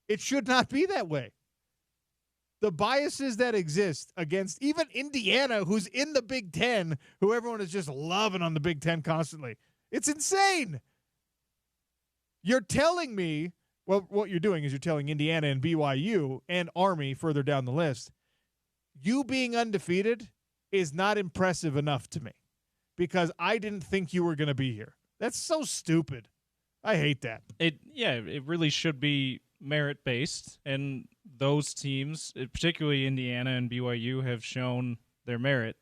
It should not be that way. The biases that exist against even Indiana, who's in the Big Ten, who everyone is just loving on the Big Ten constantly. It's insane. You're telling me, well, what you're doing is you're telling Indiana and BYU and Army further down the list, you being undefeated is not impressive enough to me because I didn't think you were going to be here. That's so stupid. I hate that. It really should be merit-based, and those teams, particularly Indiana and BYU, have shown their merit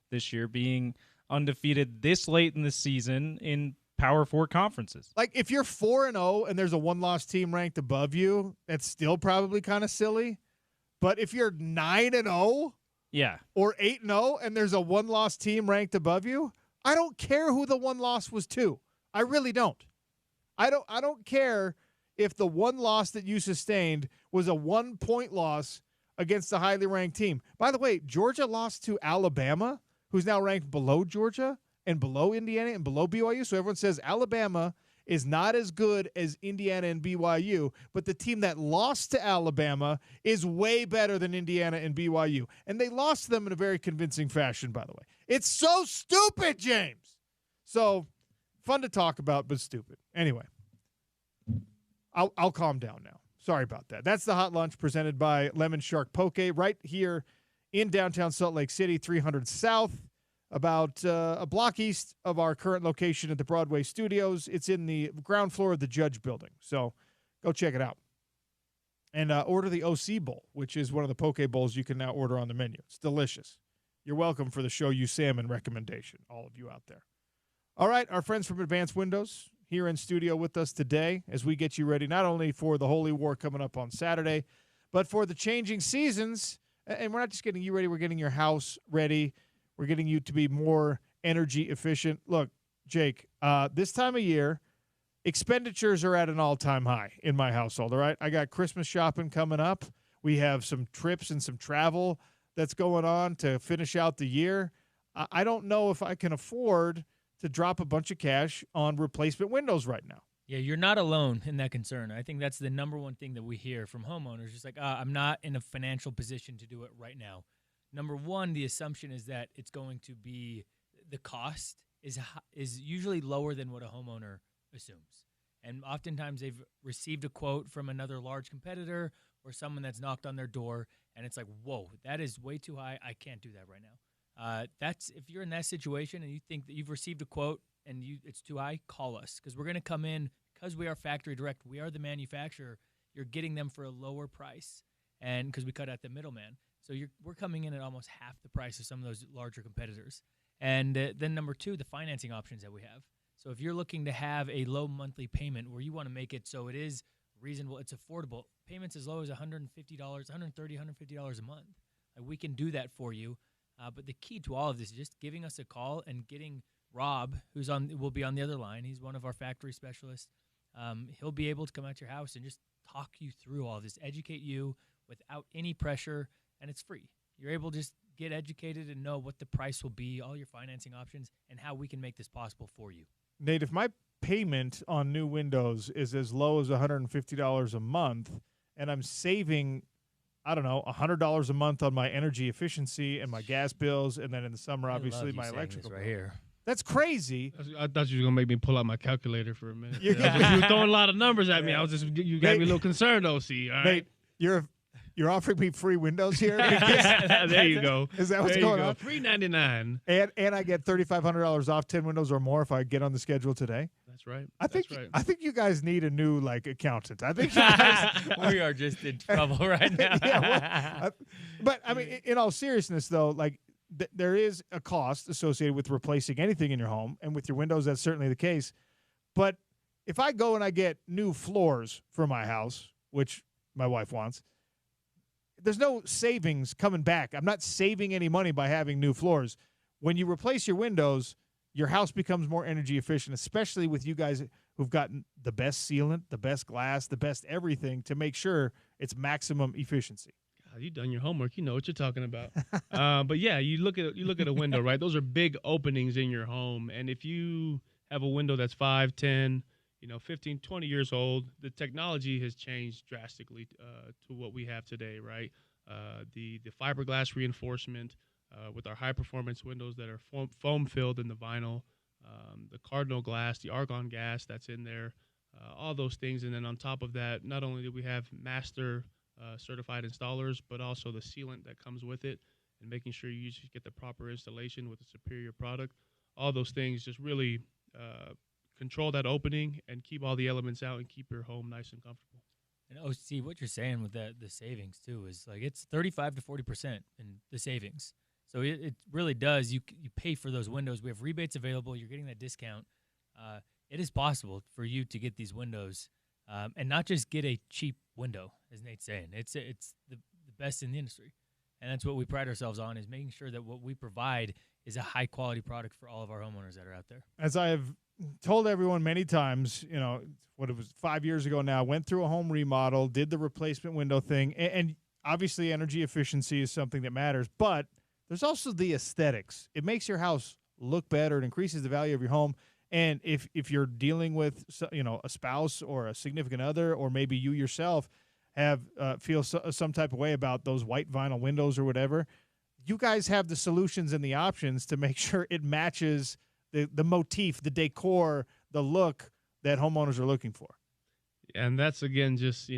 this year, being undefeated this late in the season in Power 4 conferences. Like, if you're 4-0 and there's a one-loss team ranked above you, that's still probably kind of silly. But if you're 9-0 or 8-0 and there's a one-loss team ranked above you, I don't care who the one loss was to. I really don't. I don't care if the one loss that you sustained was a 1-point loss against a highly ranked team. By the way, Georgia lost to Alabama, who's now ranked below Georgia and below Indiana and below BYU. So everyone says Alabama is not as good as Indiana and BYU, but the team that lost to Alabama is way better than Indiana and BYU. And they lost to them in a very convincing fashion, by the way. It's so stupid, James. So fun to talk about, but stupid. Anyway. I'll calm down now. Sorry about that. That's the Hot Lunch presented by Lemon Shark Poke right here in downtown Salt Lake City, 300 South, about a block east of our current location at the Broadway Studios. It's in the ground floor of the Judge Building, so go check it out. And order the OC Bowl, which is one of the poke bowls you can now order on the menu. It's delicious. You're welcome for the Show You Salmon recommendation, all of you out there. All right, our friends from Advanced Windows here in studio with us today as we get you ready not only for the Holy War coming up on Saturday, but for the changing seasons. And we're not just getting you ready, we're getting your house ready. We're getting you to be more energy efficient. Look, Jake, this time of year, expenditures are at an all-time high in my household, all right? I got Christmas shopping coming up. We have some trips and some travel that's going on to finish out the year. I don't know if I can afford to drop a bunch of cash on replacement windows right now. Yeah, you're not alone in that concern. I think that's the number one thing that we hear from homeowners. Just like, I'm not in a financial position to do it right now. Number one, the assumption is that it's going to be the cost is usually lower than what a homeowner assumes. And oftentimes they've received a quote from another large competitor or someone that's knocked on their door, and it's like, whoa, that is way too high. I can't do that right now. That's if you're in that situation and you think that you've received a quote and it's too high, call us because we're going to come in because we are factory direct. We are the manufacturer. You're getting them for a lower price, and because we cut out the middleman, so we're coming in at almost half the price of some of those larger competitors. And then number two, the financing options that we have. So if you're looking to have a low monthly payment where you want to make it so it is reasonable, it's affordable, payments as low as $150, $130, $150 a month. We can do that for you. But the key to all of this is just giving us a call and getting Rob, will be on the other line. He's one of our factory specialists. He'll be able to come out your house and just talk you through all this, educate you without any pressure, and it's free. You're able to just get educated and know what the price will be, all your financing options, and how we can make this possible for you. Nate, if my payment on new windows is as low as $150 a month, and I'm saving, I don't know, $100 a month on my energy efficiency and my gas bills, and then in the summer, obviously, my electrical bill. Right here. That's crazy. I thought you were going to make me pull out my calculator for a minute. You were throwing a lot of numbers at me. You got me a little concerned, OC. All right? Nate, you're offering me free windows here? There you go. Is that what's going on? $3.99. And I get $3,500 off 10 windows or more if I get on the schedule today? That's right. I think you guys need a new accountant. I think you guys, we are just in trouble right now. But I mean, in all seriousness, though, there is a cost associated with replacing anything in your home, and with your windows, that's certainly the case. But if I go and I get new floors for my house, which my wife wants, there's no savings coming back. I'm not saving any money by having new floors. When you replace your windows, your house becomes more energy efficient, especially with you guys who've gotten the best sealant, the best glass, the best everything to make sure it's maximum efficiency. You've done your homework. You know what you're talking about. But yeah, you look at a window, right? Those are big openings in your home, and if you have a window that's 5, 10, 15, 20 years old, the technology has changed drastically to what we have today, right? The fiberglass reinforcement with our high-performance windows that are foam-filled in the vinyl, the cardinal glass, the argon gas that's in there, all those things. And then on top of that, not only do we have master certified installers, but also the sealant that comes with it and making sure you just get the proper installation with a superior product. All those things just really control that opening and keep all the elements out and keep your home nice and comfortable. And OC, what you're saying with the savings too is like it's 35 to 40% in the savings. So it really does. You pay for those windows. We have rebates available. You're getting that discount. It is possible for you to get these windows and not just get a cheap window, as Nate's saying. It's the best in the industry. And that's what we pride ourselves on, is making sure that what we provide is a high-quality product for all of our homeowners that are out there. As I have told everyone many times, what it was 5 years ago now, went through a home remodel, did the replacement window thing, and obviously energy efficiency is something that matters, but there's also the aesthetics. It makes your house look better. It increases the value of your home. And if you're dealing with a spouse or a significant other, or maybe you yourself have feel some type of way about those white vinyl windows or whatever, you guys have the solutions and the options to make sure it matches the motif, the decor, the look that homeowners are looking for. And that's, again, just,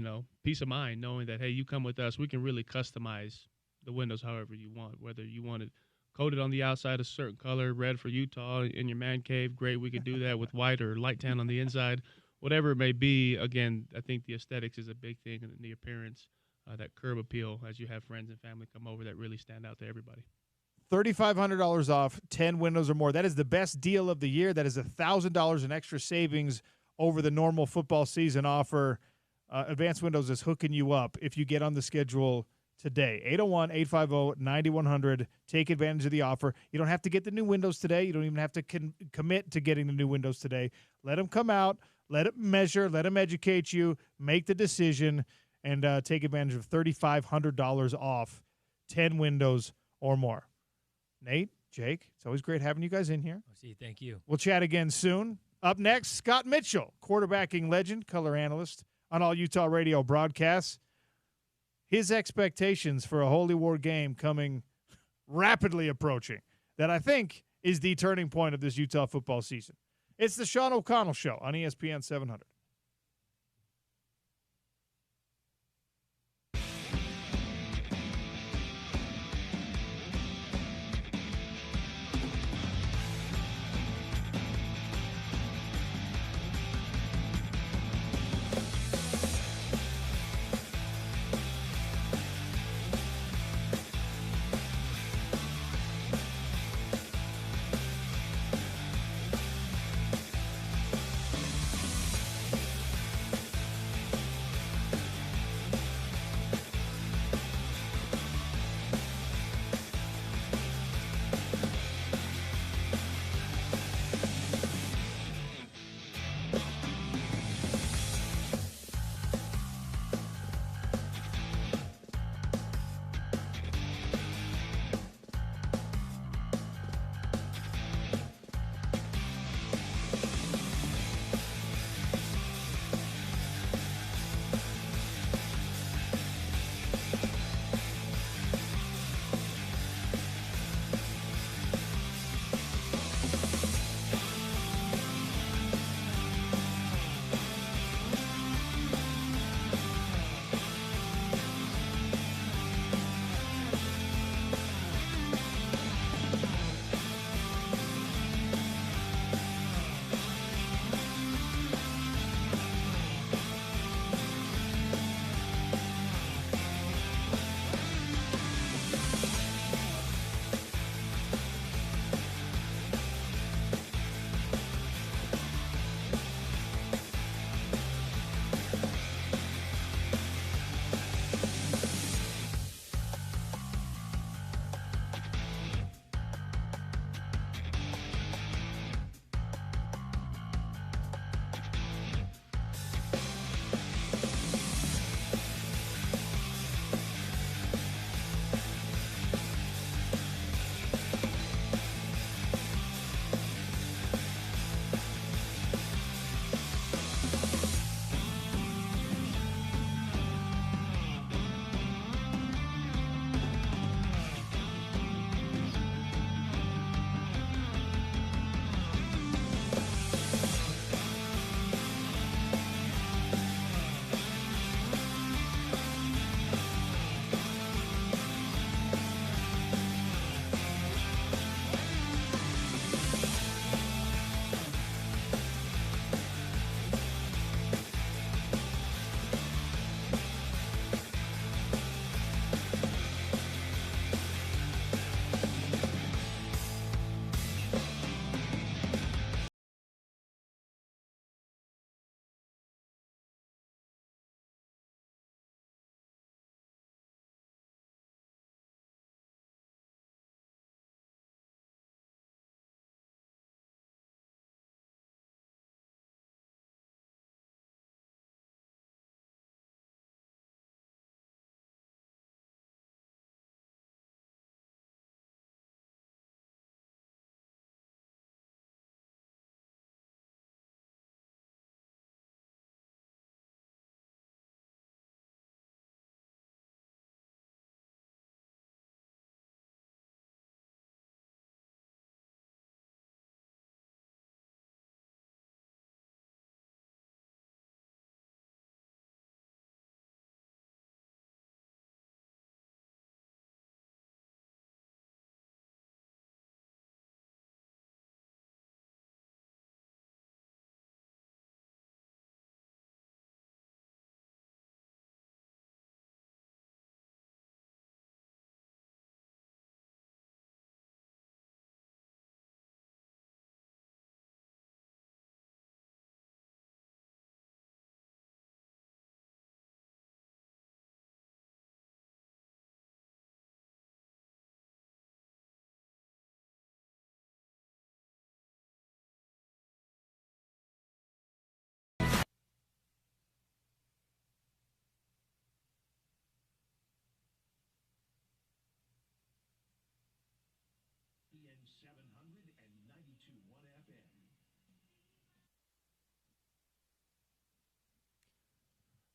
peace of mind, knowing that, hey, you come with us, we can really customize the windows however you want, whether you want it coated on the outside a certain color, red for Utah in your man cave, great, we could do that with white or light tan on the inside, whatever it may be. Again, I think the aesthetics is a big thing, and the appearance, that curb appeal as you have friends and family come over that really stand out to everybody. $3,500 off, 10 windows or more. That is the best deal of the year. That is $1,000 in extra savings over the normal football season offer. Advanced Windows is hooking you up if you get on the schedule today. 801-850-9100. Take advantage of the offer. You don't have to get the new windows today. You don't even have to commit to getting the new windows today. Let them come out. Let it measure. Let them educate you. Make the decision and take advantage of $3,500 off 10 windows or more. Nate, Jake, it's always great having you guys in here. OC, thank you. We'll chat again soon. Up next, Scott Mitchell, quarterbacking legend, color analyst on all Utah radio broadcasts. His expectations for a Holy War game coming rapidly approaching, that I think is the turning point of this Utah football season. It's the Sean O'Connell Show on ESPN 700.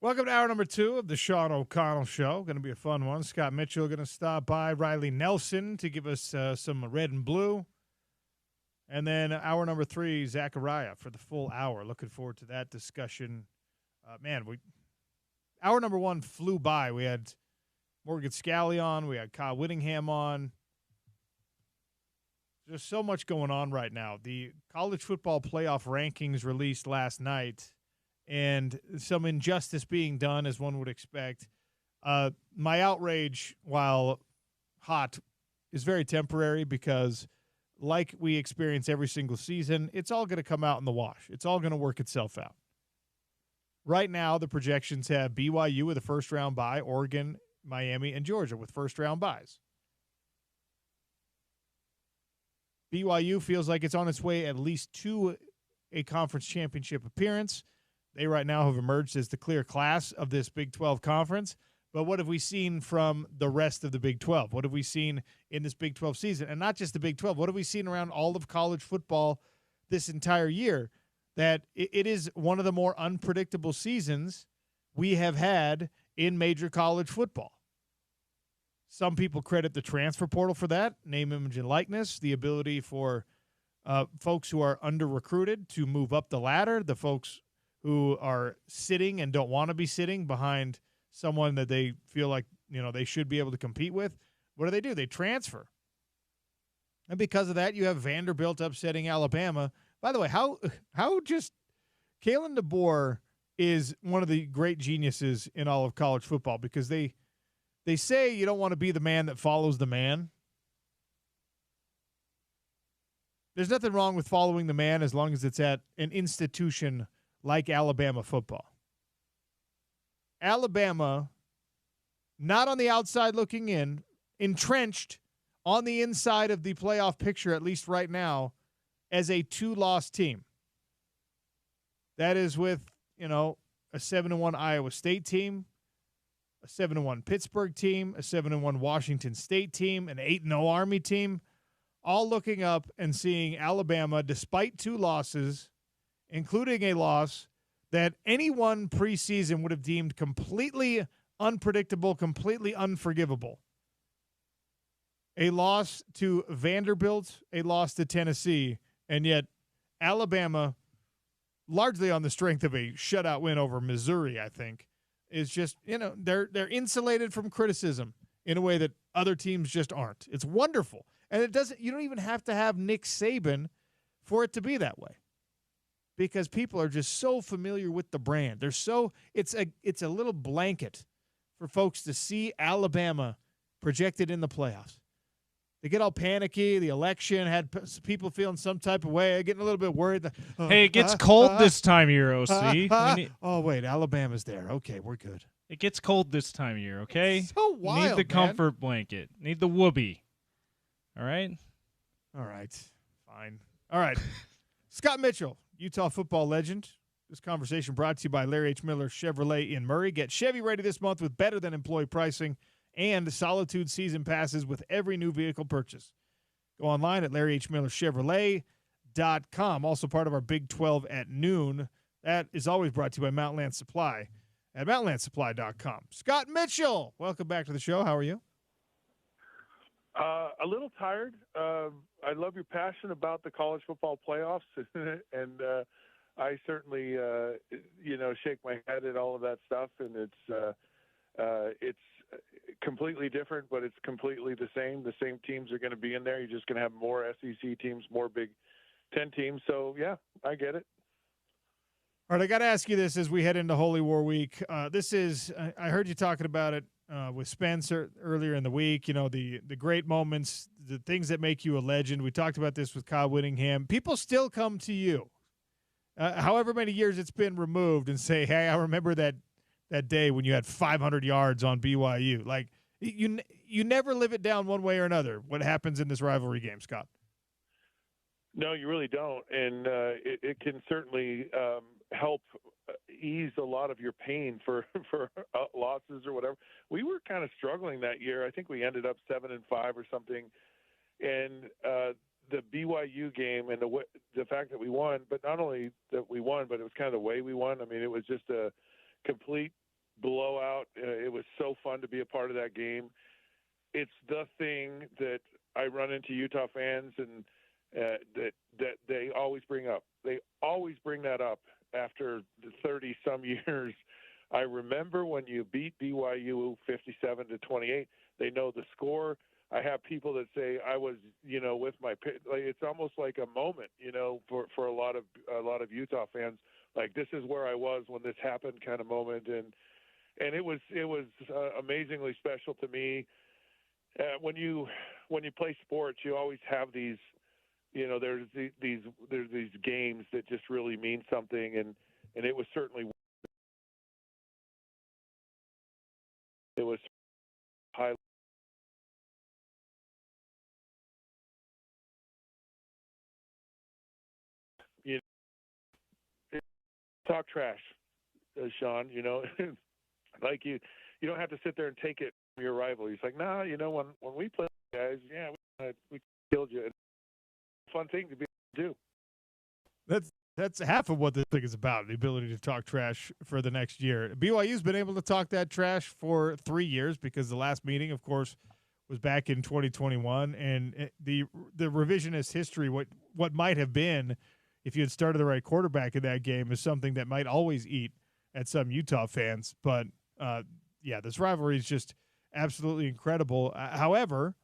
Welcome to hour number 2 of the Sean O'Connell Show. Going to be a fun one. Scott Mitchell going to stop by. Riley Nelson to give us some red and blue. And then hour number 3, Zachariah for the full hour. Looking forward to that discussion. Hour number 1 flew by. We had Morgan Scally on. We had Kyle Whittingham on. There's so much going on right now. The college football playoff rankings released last night, and some injustice being done, as one would expect. My outrage, while hot, is very temporary because, like we experience every single season, it's all going to come out in the wash. It's all going to work itself out. Right now, the projections have BYU with a first-round bye, Oregon, Miami, and Georgia with first-round byes. BYU feels like it's on its way at least to a conference championship appearance. They right now have emerged as the clear class of this Big 12 conference. But what have we seen from the rest of the Big 12? What have we seen in this Big 12 season? And not just the Big 12. What have we seen around all of college football this entire year? That it is one of the more unpredictable seasons we have had in major college football. Some people credit the transfer portal for that, name, image, and likeness, the ability for folks who are under-recruited to move up the ladder, the folks who are sitting and don't want to be sitting behind someone that they feel like, they should be able to compete with. What do? They transfer. And because of that, you have Vanderbilt upsetting Alabama. By the way, how just Kalen DeBoer is one of the great geniuses in all of college football, because they say you don't want to be the man that follows the man. There's nothing wrong with following the man as long as it's at an institution like Alabama football. Alabama, not on the outside looking in, entrenched on the inside of the playoff picture, at least right now, as a 2-loss team. That is with, a 7-1 Iowa State team, a 7-1 Pittsburgh team, a 7-1 Washington State team, an 8-0 Army team, all looking up and seeing Alabama, despite 2 losses, including a loss that anyone preseason would have deemed completely unpredictable, completely unforgivable. A loss to Vanderbilt, a loss to Tennessee, and yet Alabama, largely on the strength of a shutout win over Missouri, I think, is just, they're insulated from criticism in a way that other teams just aren't. It's wonderful. And you don't even have to have Nick Saban for it to be that way, because people are just so familiar with the brand. It's a little blanket for folks to see Alabama projected in the playoffs. They get all panicky. The election had people feeling some type of way, getting a little bit worried. Hey, it gets cold this time of year, OC. Oh, wait, Alabama's there. Okay, we're good. It gets cold this time of year, okay? So wild, Need the man. comfort blanket. Need the whoopee. All right? All right. Fine. All right. Scott Mitchell, Utah football legend. This conversation brought to you by Larry H. Miller Chevrolet in Murray. Get Chevy ready this month with better than employee pricing and Solitude season passes with every new vehicle purchase. Go online at LarryHMillerChevrolet.com. Also part of our Big 12 at noon. That is always brought to you by Mountainland Supply at MountainlandSupply.com. Scott Mitchell, welcome back to the show. How are you? A little tired. I love your passion about the college football playoffs, and I certainly, shake my head at all of that stuff. And it's completely different, but it's completely the same. The same teams are going to be in there. You're just going to have more SEC teams, more Big Ten teams. So yeah, I get it. All right, I got to ask you this as we head into Holy War Week. This is I heard you talking about it with Spencer earlier in the week. The great moments, the things that make you a legend. We talked about this with Kyle Whittingham. People still come to you, however many years it's been removed, and say, "Hey, I remember that day when you had 500 yards on BYU." Like you never live it down one way or another. What happens in this rivalry game, Scott? No, you really don't, and it can certainly help ease a lot of your pain for losses or whatever. We were kind of struggling that year. I think we ended up 7-5 or something, and the BYU game and the fact that we won, but not only that we won, but it was kind of the way we won. I mean, it was just a complete blowout. It was so fun to be a part of that game. It's the thing that I run into Utah fans and that they always bring up. They always bring that up after the 30-some years. I remember when you beat BYU 57-28. They know the score. I have people that say I was, with my like, it's almost like a moment, for a lot of Utah fans. Like, this is where I was when this happened, kind of moment, and it was amazingly special to me. When you play sports, you always have these, there's these games that just really mean something, and it was certainly high. Talk trash, Sean. Like you don't have to sit there and take it from your rival. He's like, nah, when we play guys, yeah, we killed you. It's a fun thing to be able to do. That's half of what this thing is about, the ability to talk trash for the next year. BYU's been able to talk that trash for 3 years because the last meeting, of course, was back in 2021, and the revisionist history, what might have been if you had started the right quarterback in that game, is something that might always eat at some Utah fans. But, this rivalry is just absolutely incredible. However,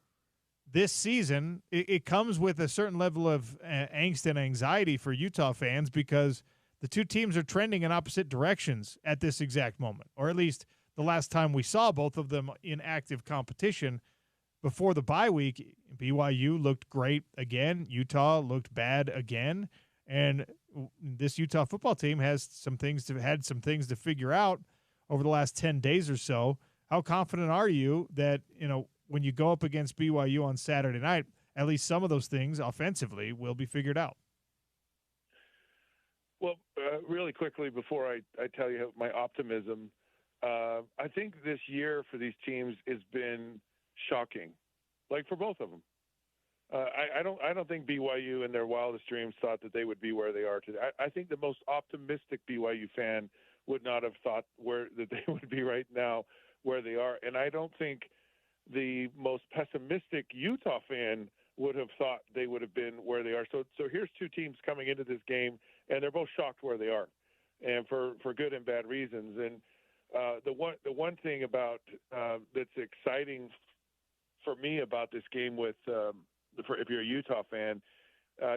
this season, it comes with a certain level of angst and anxiety for Utah fans because the two teams are trending in opposite directions at this exact moment, or at least the last time we saw both of them in active competition. Before the bye week, BYU looked great again. Utah looked bad again. And this Utah football team has had some things to figure out over the last 10 days or so. How confident are you that, when you go up against BYU on Saturday night, at least some of those things offensively will be figured out? Well, really quickly before I tell you my optimism, I think this year for these teams has been shocking, like for both of them. I don't think BYU in their wildest dreams thought that they would be where they are today. I think the most optimistic BYU fan would not have thought that they would be right now where they are, and I don't think the most pessimistic Utah fan would have thought they would have been where they are. So here's two teams coming into this game, and they're both shocked where they are, and for good and bad reasons. And the one thing about that's exciting for me about this game with if you're a Utah fan,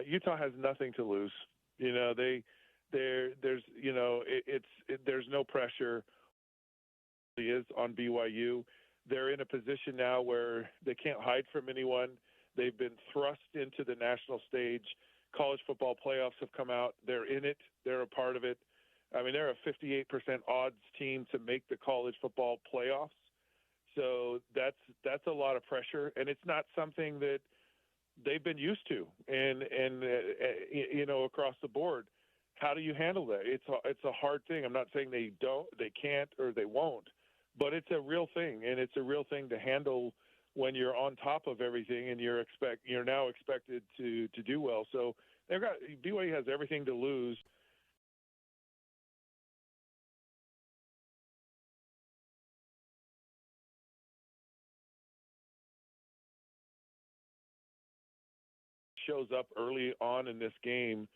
Utah has nothing to lose. There's no pressure. It is on BYU. They're in a position now where they can't hide from anyone. They've been thrust into the national stage. College football playoffs have come out. They're in it. They're a part of it. I mean, they're a 58% odds team to make the college football playoffs. So that's a lot of pressure, and it's not something that they've been used to. And across the board, how do you handle that? It's a hard thing. I'm not saying they can't, or they won't, but it's a real thing, and it's a real thing to handle when you're on top of everything and you're now expected to do well. So BYU has everything to lose. Shows up early on in this game,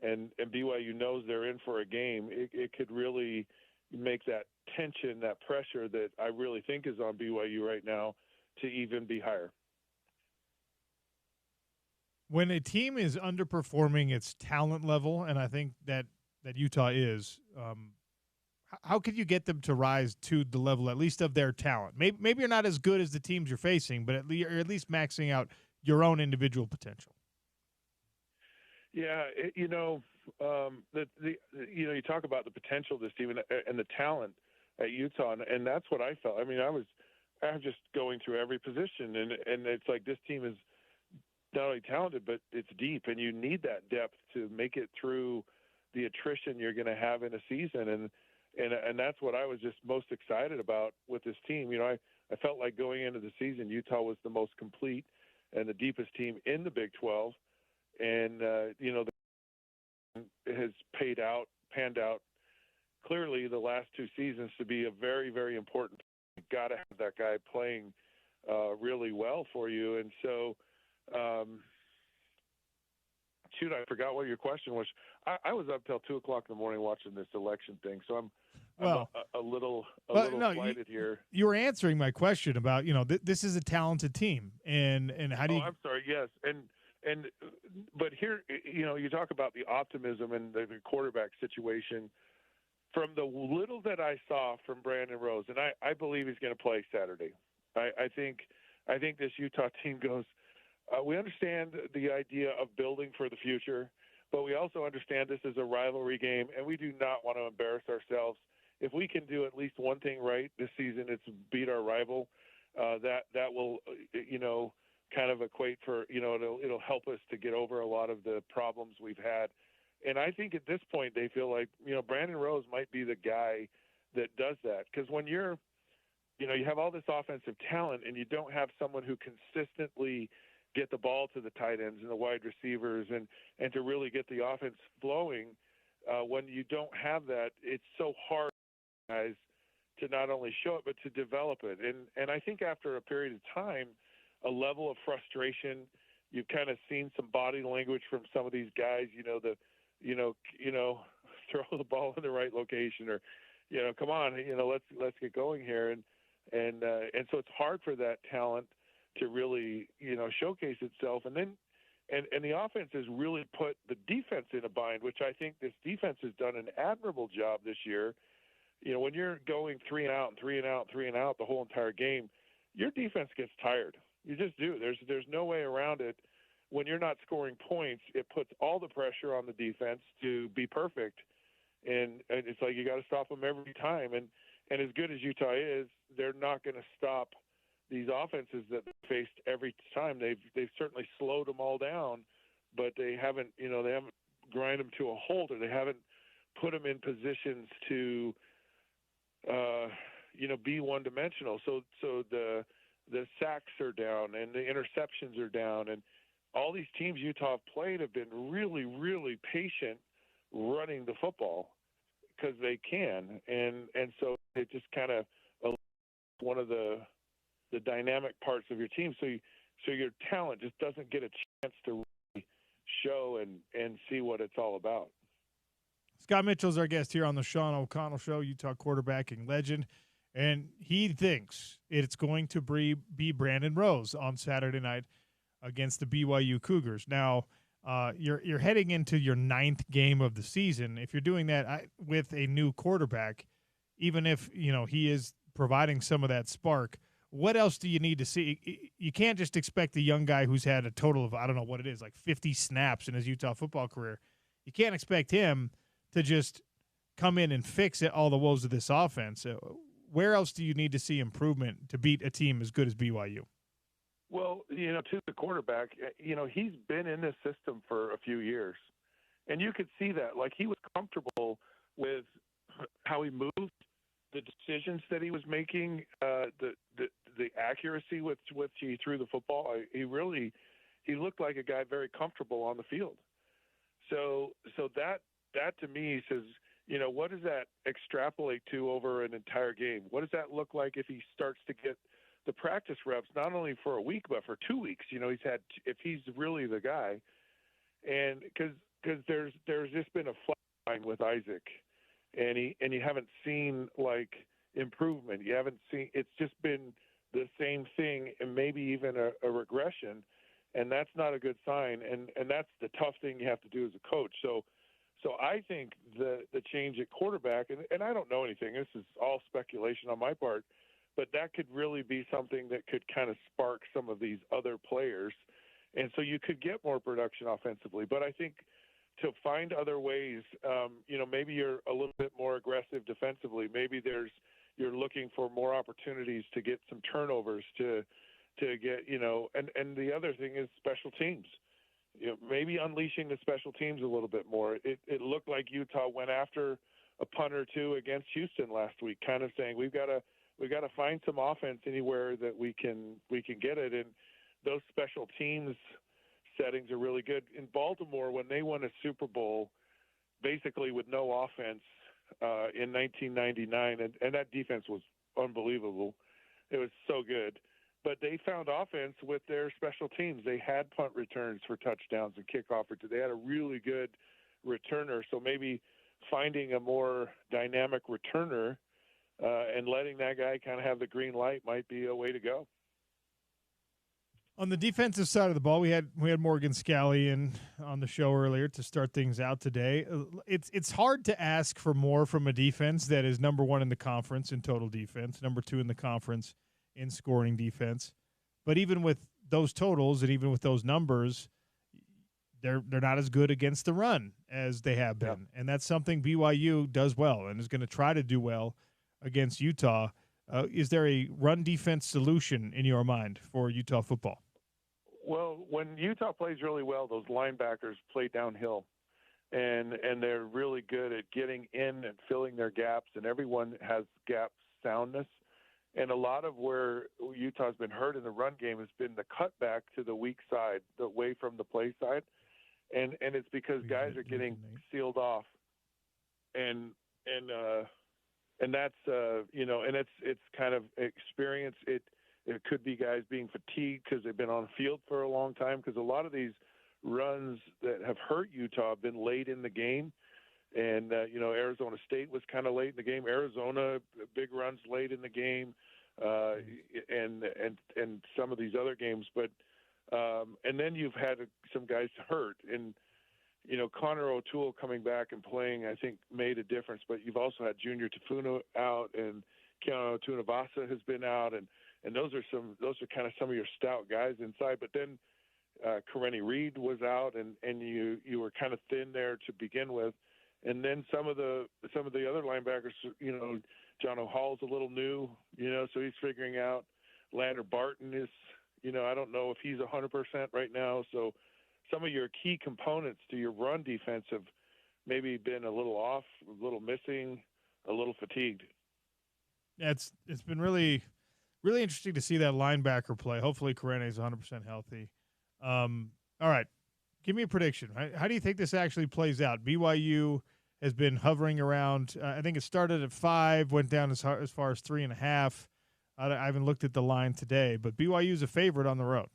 and BYU knows they're in for a game, it could really make that tension, that pressure that I really think is on BYU right now to even be higher. When a team is underperforming its talent level, and I think that Utah is, how could you get them to rise to the level at least of their talent? Maybe you're not as good as the teams you're facing, but you're at least maxing out your own individual potential. Yeah, you talk about the potential of this team and the talent at Utah, and that's what I felt. I mean, I'm just going through every position, and it's like this team is not only talented, but it's deep, and you need that depth to make it through the attrition you're going to have in a season, and that's what I was just most excited about with this team. I felt like going into the season, Utah was the most complete and the deepest team in the Big 12. And, it has panned out clearly the last two seasons to be a very, very important. You've got to have that guy playing really well for you. And so, I forgot what your question was. I was up till 2:00 in the morning watching this election thing, so I'm a little flighted here. You were answering my question about, this is a talented team, and how do you? Oh, I'm sorry. Yes, but here, you talk about the optimism and the quarterback situation. From the little that I saw from Brandon Rose, and I believe he's going to play Saturday. I think this Utah team goes. We understand the idea of building for the future, but we also understand this is a rivalry game, and we do not want to embarrass ourselves. If we can do at least one thing right this season, it's beat our rival. That will, kind of equate for, it'll help us to get over a lot of the problems we've had. And I think at this point they feel like, Brandon Rose might be the guy that does that. Because when you have all this offensive talent and you don't have someone who consistently get the ball to the tight ends and the wide receivers and to really get the offense flowing, when you don't have that, it's so hard, guys, to not only show it but to develop it. And I think after a period of time, a level of frustration, you've kind of seen some body language from some of these guys, throw the ball in the right location, or, come on, let's get going here. And so it's hard for that talent to really, showcase itself. And then, and the offense has really put the defense in a bind, which I think this defense has done an admirable job this year. When you're going 3 and out and 3 and out, 3 and out the whole entire game, your defense gets tired. You just do. There's no way around it. When you're not scoring points, it puts all the pressure on the defense to be perfect. And it's like you got to stop them every time. And as good as Utah is, they're not going to stop these offenses that they faced every time. They've certainly slowed them all down, but they haven't grind them to a halt, or they haven't put them in positions to be one-dimensional. So the sacks are down and the interceptions are down, and all these teams Utah have played have been really, really patient running the football because they can, and so it just kind of one of the dynamic parts of your team. So your talent just doesn't get a chance to really show and see what it's all about. Scott Mitchell's our guest here on the Sean O'Connell Show, Utah quarterbacking legend, and he thinks it's going to be Brandon Rose on Saturday night against the BYU Cougars. Now, you're heading into your 9th game of the season. If you're doing that with a new quarterback, even if he is providing some of that spark, what else do you need to see? You can't just expect a young guy who's had a total of, I don't know what it is, like 50 snaps in his Utah football career. You can't expect him to just come in and fix all the woes of this offense. Where else do you need to see improvement to beat a team as good as BYU? Well, to the quarterback, he's been in this system for a few years, and you could see that. Like, he was comfortable with how he moved, the decisions that he was making, the accuracy with which he threw the football. He looked like a guy very comfortable on the field. So that to me says, what does that extrapolate to over an entire game? What does that look like if he starts to get the practice reps, not only for a week, but for 2 weeks? If he's really the guy, and because there's just been a flat line with Isaac, and you haven't seen like improvement. You haven't seen, it's just been the same thing and maybe even a regression, and that's not a good sign. And that's the tough thing you have to do as a coach. So I think the change at quarterback, and I don't know anything, this is all speculation on my part, but that could really be something that could kind of spark some of these other players. And so you could get more production offensively. But I think to find other ways, maybe you're a little bit more aggressive defensively. Maybe you're looking for more opportunities to get some turnovers to get, and the other thing is special teams. Maybe unleashing the special teams a little bit more. It looked like Utah went after a punt or two against Houston last week, kind of saying we've got to find some offense anywhere that we can get it. And those special teams settings are really good. In Baltimore, when they won a Super Bowl, basically with no offense, in 1999, and that defense was unbelievable. It was so good. But they found offense with their special teams. They had punt returns for touchdowns and kickoff returns. They had a really good returner. So maybe finding a more dynamic returner and letting that guy kind of have the green light might be a way to go. On the defensive side of the ball, we had Morgan Scally on the show earlier to start things out today. It's hard to ask for more from a defense that is number one in the conference in total defense, number two in the conference in scoring defense. But even with those totals and even with those numbers, they're not as good against the run as they have been. Yep. And that's something BYU does well and is going to try to do well against Utah. Is there a run defense solution in your mind for Utah football? Well, when Utah plays really well, those linebackers play downhill, and they're really good at getting in and filling their gaps, and everyone has gap soundness. And a lot of where Utah's been hurt in the run game has been the cutback to the weak side, the away from the play side, and it's because guys are getting sealed off, and that's and it's kind of experience. It could be guys being fatigued because they've been on the field for a long time, because a lot of these runs that have hurt Utah have been late in the game. And, Arizona State was kind of late in the game. Arizona, big runs late in the game, and some of these other games. But and then you've had some guys hurt. And, Connor O'Toole coming back and playing, I think, made a difference. But you've also had Junior Tafuna out, and Keanu Tunavasa has been out. And those are kind of some of your stout guys inside. But then Kareni Reed was out, and you were kind of thin there to begin with. And then some of the other linebackers, John O'Hall's a little new, so he's figuring out. Lander Barton is, I don't know if he's 100% right now. So some of your key components to your run defense have maybe been a little off, a little missing, a little fatigued. Yeah, it's been really, really interesting to see that linebacker play. Hopefully Karene is 100% healthy. All right. Give me a prediction. How do you think this actually plays out? BYU has been hovering around. I think it started at 5, went down as far as 3.5. I haven't looked at the line today, but BYU is a favorite on the road.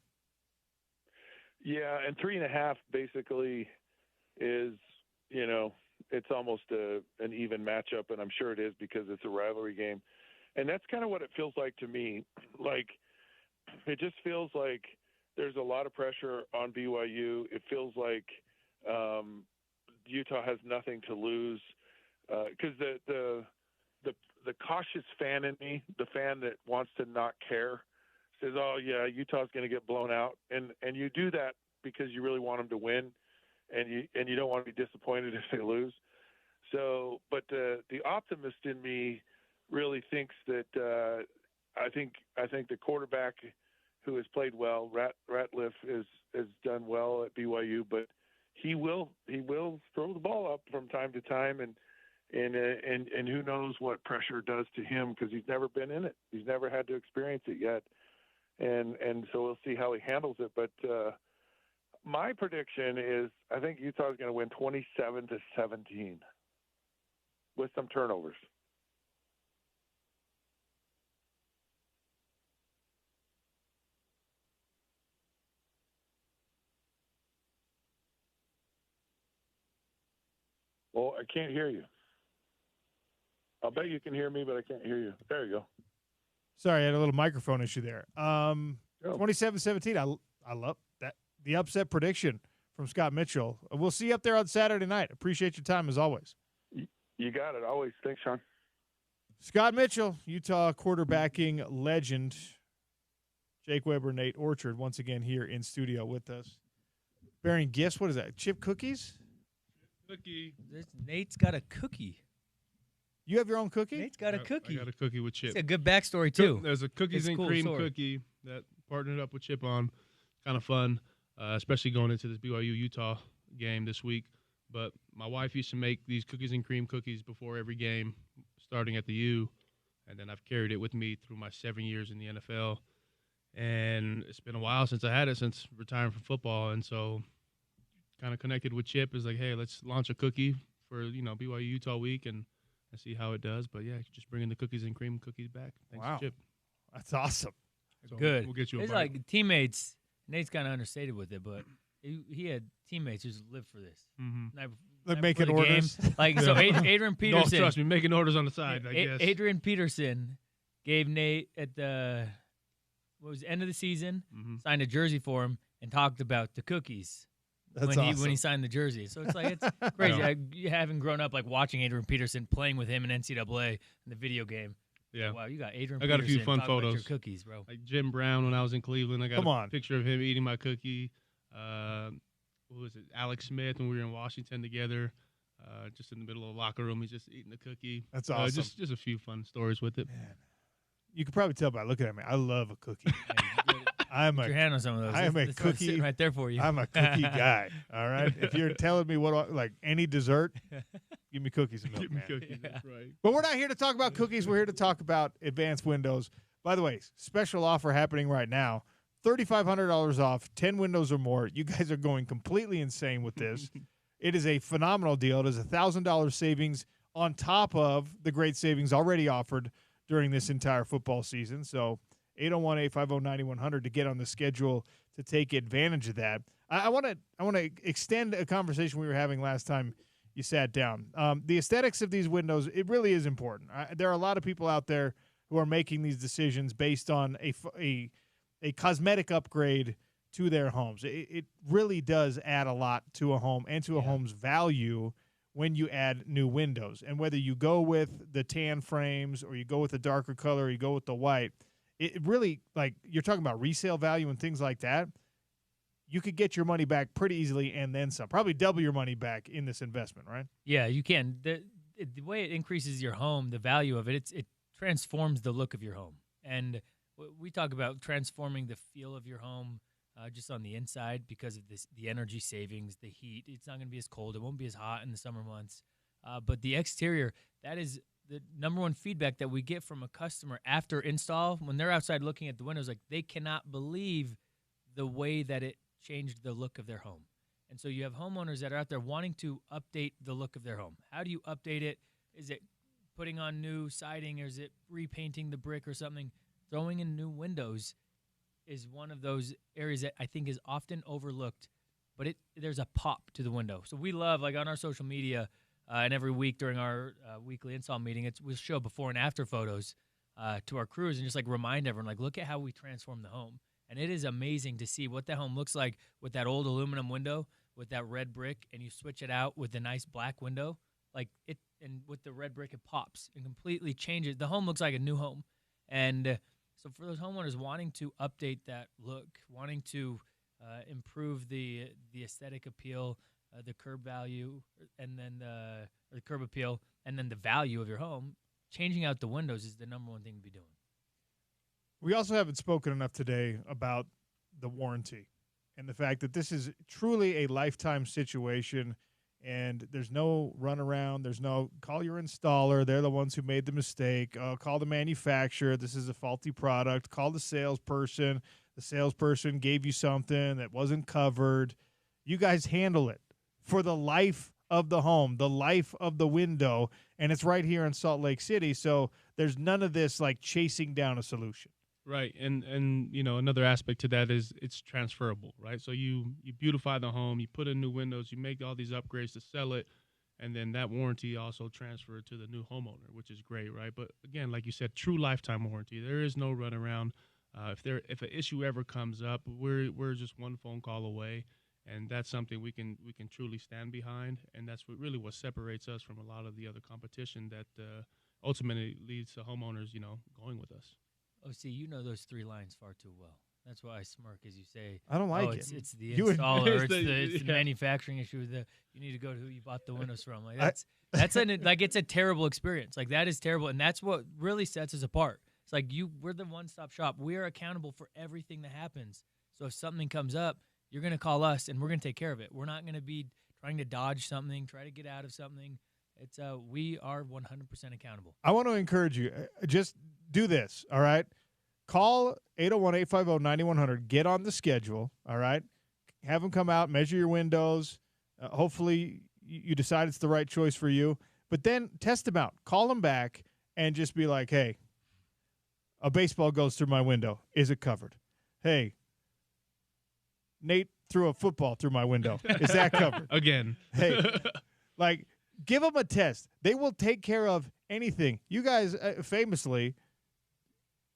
Yeah, and 3.5 basically is, it's almost an even matchup, and I'm sure it is because it's a rivalry game. And that's kind of what it feels like to me. Like, it just feels like there's a lot of pressure on BYU. It feels like Utah has nothing to lose because the cautious fan in me, the fan that wants to not care, says, "Oh yeah, Utah's going to get blown out," and you do that because you really want them to win, and you don't want to be disappointed if they lose. So, but the optimist in me really thinks that I think the quarterback who has played well, Ratliff, has done well at BYU, but he will throw the ball up from time to time, and who knows what pressure does to him because he's never been in it. He's never had to experience it yet, and so we'll see how he handles it. But my prediction is I think Utah is going to win 27-17 with some turnovers. Well, I can't hear you. I'll bet you can hear me, but I can't hear you. There you go. Sorry, I had a little microphone issue there. 27-17. I love that. The upset prediction from Scott Mitchell. We'll see you up there on Saturday night. Appreciate your time as always. You got it. Always. Thanks, Sean. Scott Mitchell, Utah quarterbacking legend. Jake Weber, Nate Orchard, once again here in studio with us. Bearing gifts. What is that? Chip cookies? Cookie. Nate's got a cookie. You have your own cookie? Nate's got a cookie. I got a cookie with Chip. It's a good backstory, too. There's a cookies and cream cookie that partnered up with Chip on. Kind of fun, especially going into this BYU-Utah game this week. But my wife used to make these cookies and cream cookies before every game, starting at the U. And then I've carried it with me through my 7 years in the NFL. And it's been a while since I had it, since retiring from football. And so kind of connected with Chip is like, hey, let's launch a cookie for, BYU Utah week. And and see how it does. But, yeah, just bringing the cookies and cream cookies back. Thanks, Wow. Chip. That's awesome. So Good. We'll get you a It's bite. like teammates. Nate's kind of understated with it, but he had teammates who lived for this. Night Like before making the game, orders. Like so, Adrian No, Peterson. trust me, making orders on the side, I guess. Adrian Peterson gave Nate at the end of the season, signed a jersey for him, and talked about the cookies That's when awesome. he signed the jersey. So it's like it's crazy. Having grown up like watching Adrian Peterson playing with him in NCAA in the video game. Yeah. Wow, you got Adrian. I got a few Peterson fun talking about your photos. cookies, bro. Like Jim Brown when I was in Cleveland. I got Come a on. picture of him eating my cookie. What was it? Alex Smith when we were in Washington together. Just in the middle of the locker room, he's just eating the cookie. That's awesome. Just a few fun stories with it. Man. You can probably tell by looking at me. I love a cookie. I'm Put your hand on some of those. I am a That's what's sitting cookie- right there for you. I'm a cookie guy. All right. If you're telling me like any dessert, give me cookies and milk, Give me man. cookies, that's right. But we're not here to talk about cookies. We're here to talk about advanced windows. By the way, special offer happening right now. $3,500 off, 10 windows or more. You guys are going completely insane with this. It is a phenomenal deal. It is $1,000 savings on top of the great savings already offered during this entire football season. So 801-850-9100 to get on the schedule to take advantage of that. I want to extend a conversation we were having last time you sat down. The aesthetics of these windows, it really is important. There are a lot of people out there who are making these decisions based on a cosmetic upgrade to their homes. It really does add a lot to a home and to a home's value when you add new windows. And whether you go with the tan frames or you go with a darker color or you go with the white, it really, like, you're talking about resale value and things like that. You could get your money back pretty easily and then some. Probably double your money back in this investment, right? Yeah, you can. The way it increases your home, the value of it, it transforms the look of your home. And we talk about transforming the feel of your home just on the inside because of the energy savings, the heat. It's not going to be as cold. It won't be as hot in the summer months. But the exterior, that is the number one feedback that we get from a customer after install. When they're outside looking at the windows, like, they cannot believe the way that it changed the look of their home. And so you have homeowners that are out there wanting to update the look of their home. How do you update it? Is it putting on new siding, or is it repainting the brick or something? Throwing in new windows is one of those areas that I think is often overlooked, but there's a pop to the window. So we love, like, on our social media and every week during our weekly install meeting, we'll show before and after photos to our crews and just, like, remind everyone, like, look at how we transform the home. And it is amazing to see what that home looks like with that old aluminum window, with that red brick, and you switch it out with the nice black window. Like, and with the red brick, it pops and completely changes. The home looks like a new home. And so for those homeowners wanting to update that look, wanting to improve the aesthetic appeal, the curb value, and then the curb appeal, and then the value of your home, changing out the windows is the number one thing to be doing. We also haven't spoken enough today about the warranty and the fact that this is truly a lifetime situation, and there's no runaround. There's no call your installer. They're the ones who made the mistake. Call the manufacturer. This is a faulty product. Call the salesperson. The salesperson gave you something that wasn't covered. You guys handle it for the life of the home, the life of the window, and it's right here in Salt Lake City. So there's none of this, like, chasing down a solution. Right, and you know, another aspect to that is it's transferable, right? So you beautify the home, you put in new windows, you make all these upgrades to sell it, and then that warranty also transferred to the new homeowner, which is great, right? But again, like you said, true lifetime warranty. There is no runaround. If an issue ever comes up, we're just one phone call away, and that's something we can truly stand behind, and that's what separates us from a lot of the other competition that ultimately leads to homeowners, going with us. Oh, see, you know those three lines far too well. That's why I smirk as you say, I don't like it. It's the You would- installer, it's the the manufacturing issue. You need to go to who you bought the windows from. Like it's a terrible experience. Like, that is terrible, and that's what really sets us apart. It's like we're the one-stop shop. We're accountable for everything that happens. So if something comes up, you're going to call us, and we're going to take care of it. We're not going to be trying to dodge something, try to get out of something. It's we are 100% accountable. I want to encourage you. Just do this, all right? Call 801-850-9100. Get on the schedule, all right? Have them come out, measure your windows. Hopefully you decide it's the right choice for you. But then test them out. Call them back and just be like, hey, a baseball goes through my window. Is it covered? Hey, Nate threw a football through my window. Is that covered? Again. Hey, like, give them a test. They will take care of anything. You guys, famously,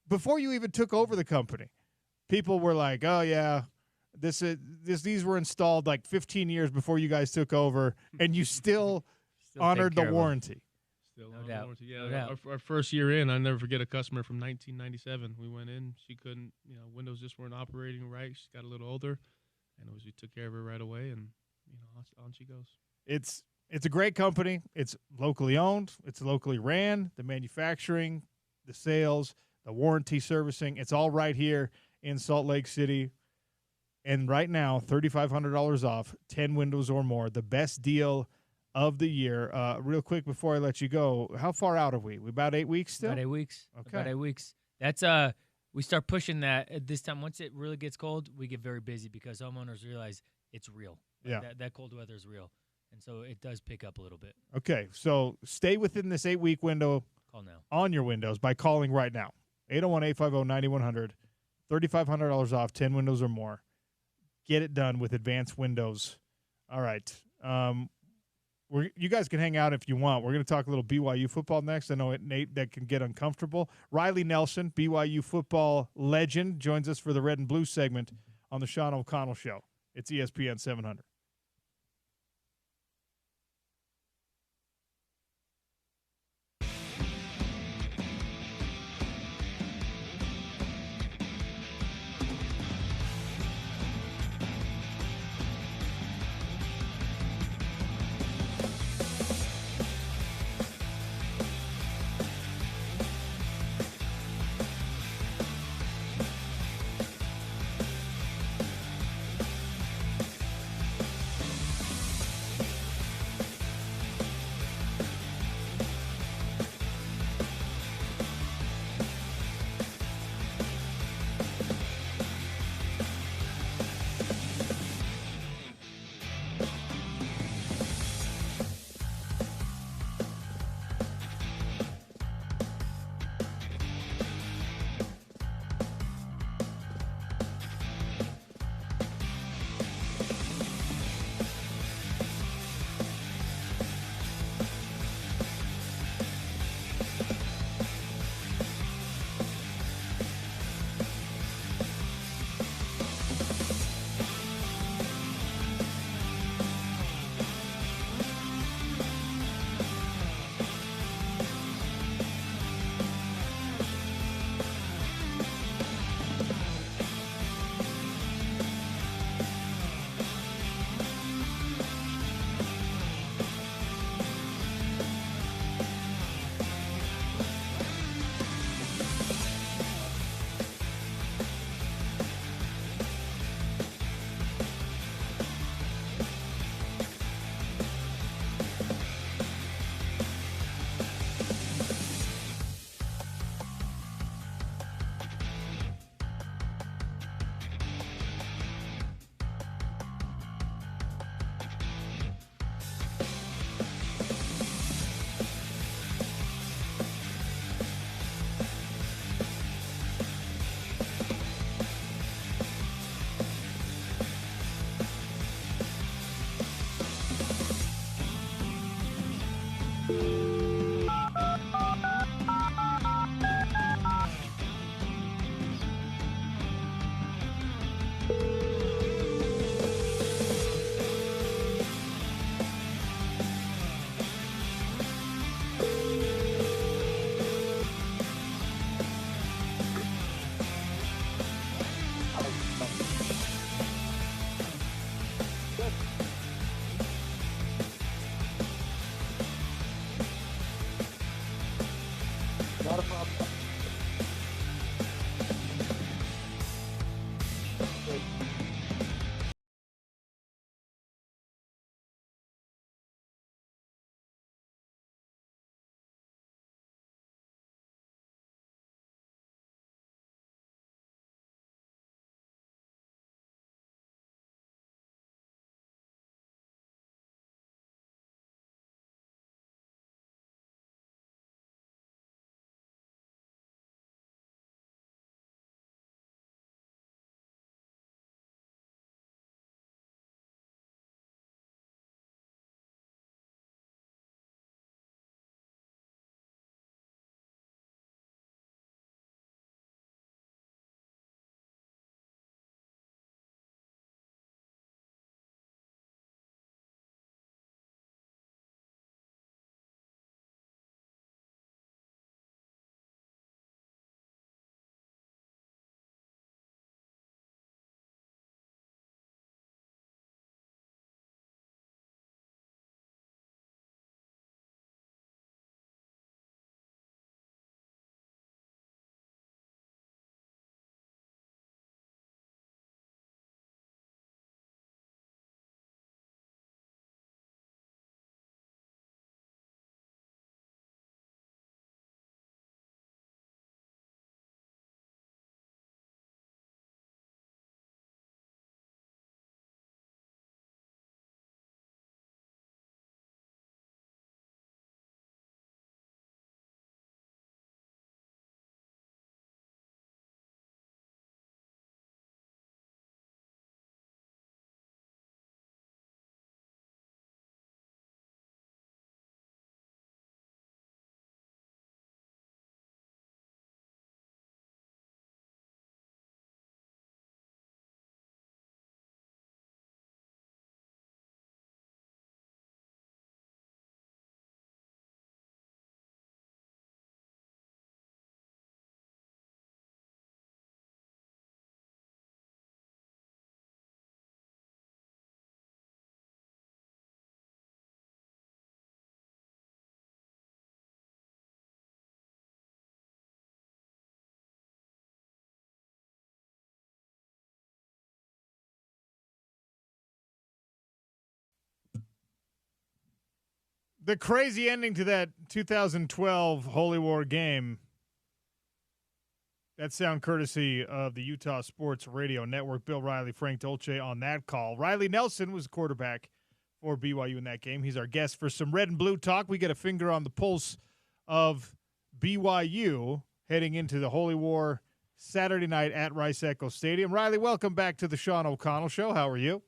before you even took over the company, people were like, oh, yeah, these were installed like 15 years before you guys took over, and you still honored the warranty. Still No doubt. warranty. No Yeah, doubt. our first year in, I never forget a customer from 1997. We went in, she couldn't, windows just weren't operating right. She got a little older, and we took care of her right away, and on she goes. It's a great company. It's locally owned. It's locally ran. The manufacturing, the sales, the warranty servicing, it's all right here in Salt Lake City. And right now, $3,500 off, 10 windows or more, the best deal of the year. Real quick before I let you go, how far out are we? We about 8 weeks still? About 8 weeks. Okay. About 8 weeks. That's we start pushing that at this time. Once it really gets cold, we get very busy because homeowners realize it's real. Yeah. That cold weather is real. And so it does pick up a little bit. Okay, so stay within this 8-week window Call now. on your windows by calling right now. 801-850-9100. $3,500 off, 10 windows or more. Get it done with Advanced Windows. All right. You guys can hang out if you want. We're going to talk a little BYU football next. I know, Nate, that can get uncomfortable. Riley Nelson, BYU football legend, joins us for the Red and Blue segment on the Sean O'Connell Show. It's ESPN 700. the crazy ending to that 2012 Holy War game. That sound courtesy of the Utah Sports Radio Network. Bill Riley, Frank Dolce on that call. Riley Nelson was quarterback for BYU in that game. He's our guest for some red and blue talk. We get a finger on the pulse of BYU heading into the Holy War Saturday night at Rice Echo Stadium. Riley, welcome back to the Sean O'Connell Show. How are you?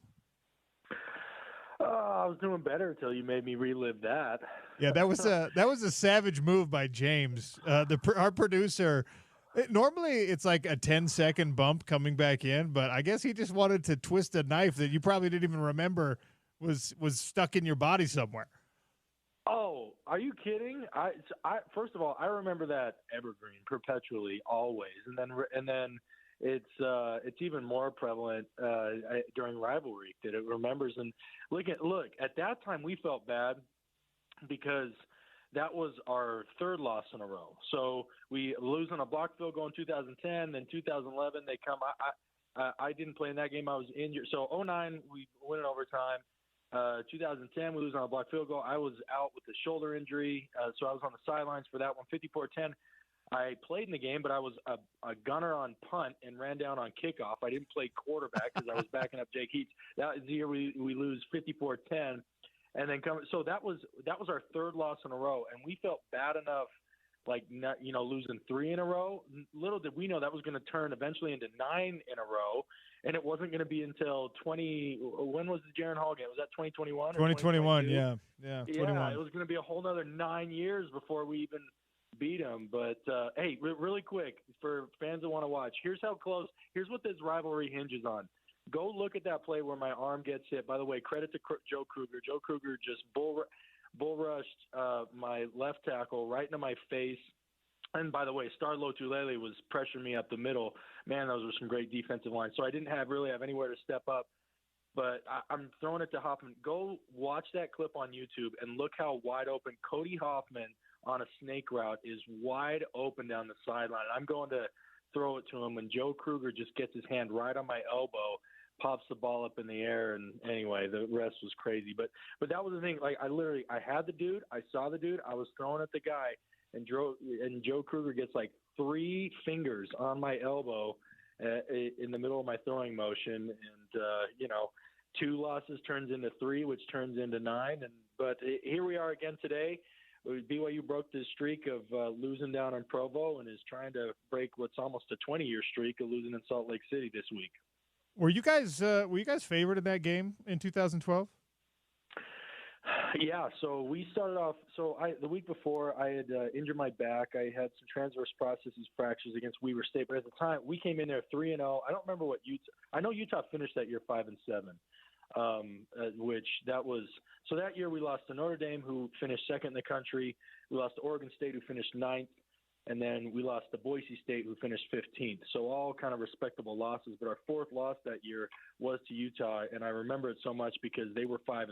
I was doing better until you made me relive that. Yeah, that was a savage move by James, our producer. Normally, it's like a 10-second bump coming back in, but I guess he just wanted to twist a knife that you probably didn't even remember was stuck in your body somewhere. Oh, are you kidding? I first of all, I remember that evergreen perpetually, always, and then it's even more prevalent during rivalry that it remembers. And look at that time we felt bad because that was our third loss in a row. So we lose on a blocked field goal in 2010, then 2011 they come. I didn't play in that game. I was injured. So 2009 we win in overtime. 2010 we lose on a blocked field goal. I was out with a shoulder injury, so I was on the sidelines for that one. 54-10. I played in the game, but I was a gunner on punt and ran down on kickoff. I didn't play quarterback because I was backing up Jake Heats. That was the year we lose 54-10. And then so that was our third loss in a row, and we felt bad enough, like losing 3 in a row. Little did we know that was going to turn eventually into 9 in a row, and it wasn't going to be until 20. When was the Jaron Hall game? Was that 2021? 2021, yeah, 21. Yeah, it was going to be a whole nother 9 years before we even beat them. But hey, really quick for fans that want to watch, here's how close. Here's what this rivalry hinges on. Go look at that play where my arm gets hit. By the way, credit to Joe Kruger. Joe Kruger just bull rushed my left tackle right into my face. And by the way, Star Lotulele was pressuring me up the middle. Man, those were some great defensive lines. So I didn't really have anywhere to step up. But I'm throwing it to Hoffman. Go watch that clip on YouTube and look how wide open Cody Hoffman on a snake route is wide open down the sideline. I'm going to throw it to him when Joe Kruger just gets his hand right on my elbow, pops the ball up in the air, and anyway, the rest was crazy. But that was the thing. Like I had the dude, I saw the dude, I was throwing at the guy, and Joe Kruger gets like 3 fingers on my elbow in the middle of my throwing motion, and 2 losses turns into 3, which turns into 9. But here we are again today. BYU broke this streak of losing down in Provo and is trying to break what's almost a 20-year streak of losing in Salt Lake City this week. Were you guys favored in that game in 2012? Yeah, so we started off. So the week before, I had injured my back. I had some transverse processes fractures against Weber State, but at the time we came in there 3-0. I don't remember what Utah. I know Utah finished that year 5-7. Which that was so that year we lost to Notre Dame, who finished second in the country. We lost to Oregon State, who finished 9th, and then we lost to Boise State, who finished 15th. So all kind of respectable losses. But our 4th loss that year was to Utah, and I remember it so much because they were 5-7.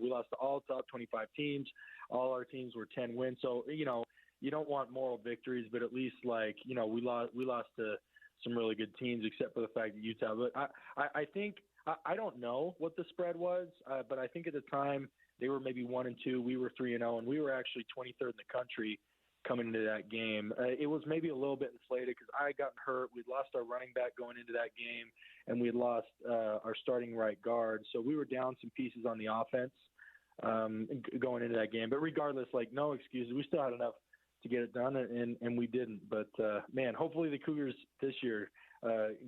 We lost to all top 25 teams. All our teams were 10 wins. So you don't want moral victories, but at least we lost to some really good teams, except for the fact that Utah. But I think. I don't know what the spread was, but I think at the time they were maybe 1-2. We were 3-0, and we were actually 23rd in the country coming into that game. It was maybe a little bit inflated because I had gotten hurt. We'd lost our running back going into that game, and we'd lost our starting right guard. So we were down some pieces on the offense going into that game. But regardless, no excuses. We still had enough to get it done, and we didn't. But, man, hopefully the Cougars this year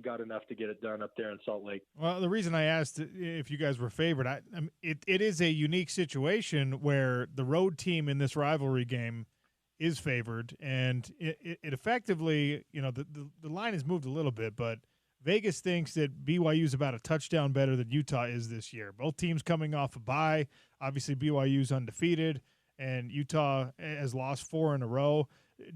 got enough to get it done up there in Salt Lake. Well, the reason I asked if you guys were favored, it is a unique situation where the road team in this rivalry game is favored, and it effectively, the line has moved a little bit, but Vegas thinks that BYU is about a touchdown better than Utah is this year. Both teams coming off a bye. Obviously, BYU's undefeated, and Utah has lost 4 in a row.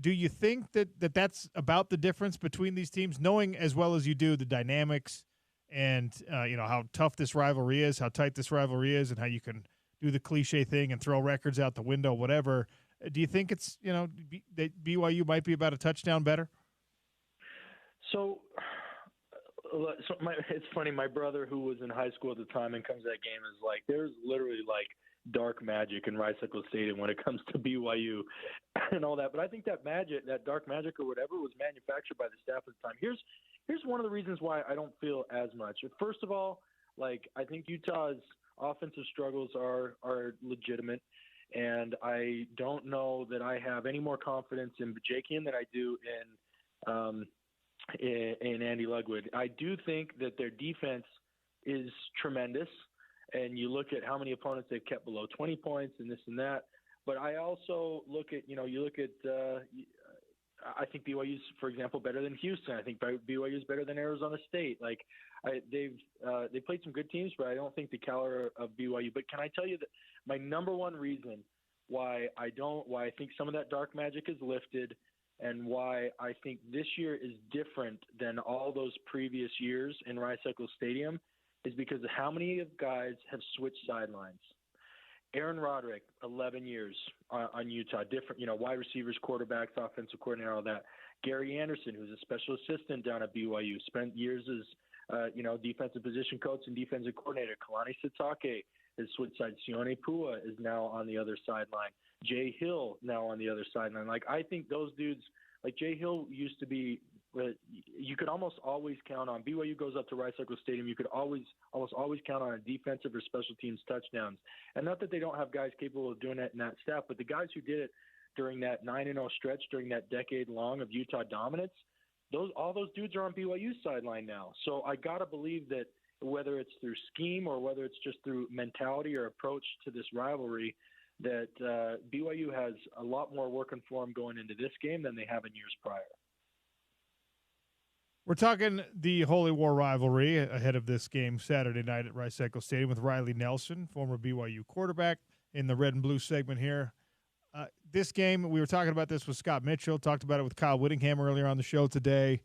Do you think that's about the difference between these teams, knowing as well as you do the dynamics and how tough this rivalry is, how tight this rivalry is, and how you can do the cliche thing and throw records out the window, whatever? Do you think it's that BYU might be about a touchdown better? So it's funny. My brother, who was in high school at the time and comes to that game, is like, there's literally dark magic in Rice-Eccles Stadium when it comes to BYU and all that. But I think that magic, that dark magic or whatever, was manufactured by the staff at the time. Here's one of the reasons why I don't feel as much. First of all, like, I think Utah's offensive struggles are legitimate, and I don't know that I have any more confidence in Bajakian than I do in Andy Ludwig. I do think that their defense is tremendous, and you look at how many opponents they've kept below 20 points and this and that. But I also look at, I think BYU's, for example, better than Houston. I think BYU's better than Arizona State. Like, they played some good teams, but I don't think the caliber of BYU. But can I tell you that my number one reason why I think some of that dark magic is lifted, and why I think this year is different than all those previous years in Rice-Eccles Stadium, is because of how many of guys have switched sidelines. Aaron Roderick, 11 years on Utah, different, wide receivers, quarterbacks, offensive coordinator, all that. Gary Anderson, who's a special assistant down at BYU, spent years as, defensive position coach and defensive coordinator. Kalani Sitake has switched sides. Sione Pua is now on the other sideline. Jay Hill now on the other sideline. Like, I think those dudes, like Jay Hill used to be, you could almost always count on. BYU goes up to Rice-Eccles Stadium. You could almost always count on a defensive or special teams touchdowns. And not that they don't have guys capable of doing that in that staff, but the guys who did it during that 9-0 stretch, during that decade long of Utah dominance, all those dudes are on BYU's sideline now. So I gotta believe that whether it's through scheme or whether it's just through mentality or approach to this rivalry, that BYU has a lot more working for them going into this game than they have in years prior. We're talking the Holy War rivalry ahead of this game Saturday night at Rice-Eccles Stadium with Riley Nelson, former BYU quarterback, in the red and blue segment here. This game, we were talking about this with Scott Mitchell, talked about it with Kyle Whittingham earlier on the show today.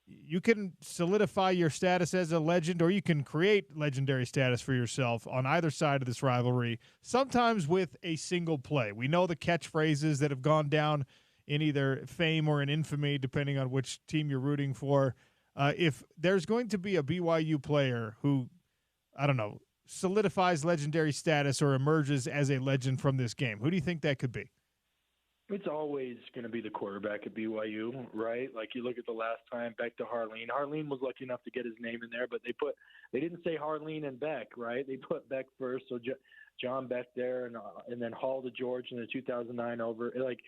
You can solidify your status as a legend, or you can create legendary status for yourself on either side of this rivalry, sometimes with a single play. We know the catchphrases that have gone down in either fame or in infamy, depending on which team you're rooting for. If there's going to be a BYU player who, I don't know, solidifies legendary status or emerges as a legend from this game, who do you think that could be? It's always going to be the quarterback at BYU, right? Like, you look at the last time, Beck to Harleen. Harleen was lucky enough to get his name in there, but they didn't say Harleen and Beck, right? They put Beck first, so John Beck there, and then Hall to George in the 2009 over. Like,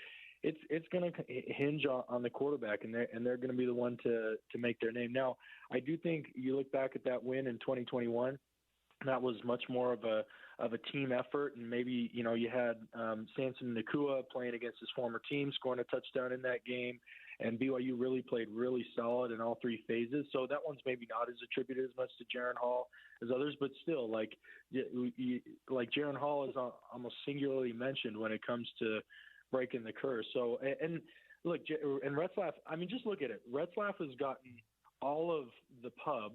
it's going to hinge on the quarterback, and they're going to be the one to make their name. Now, I do think you look back at that win in 2021, that was much more of a team effort, and maybe you had Samson Nakua playing against his former team, scoring a touchdown in that game, and BYU really played really solid in all three phases. So that one's maybe not as attributed as much to Jaron Hall as others, but still, like Jaron Hall is almost singularly mentioned when it comes to breaking the curse. So, and look, and Retzlaff, I mean, just look at it. Retzlaff has gotten all of the pub,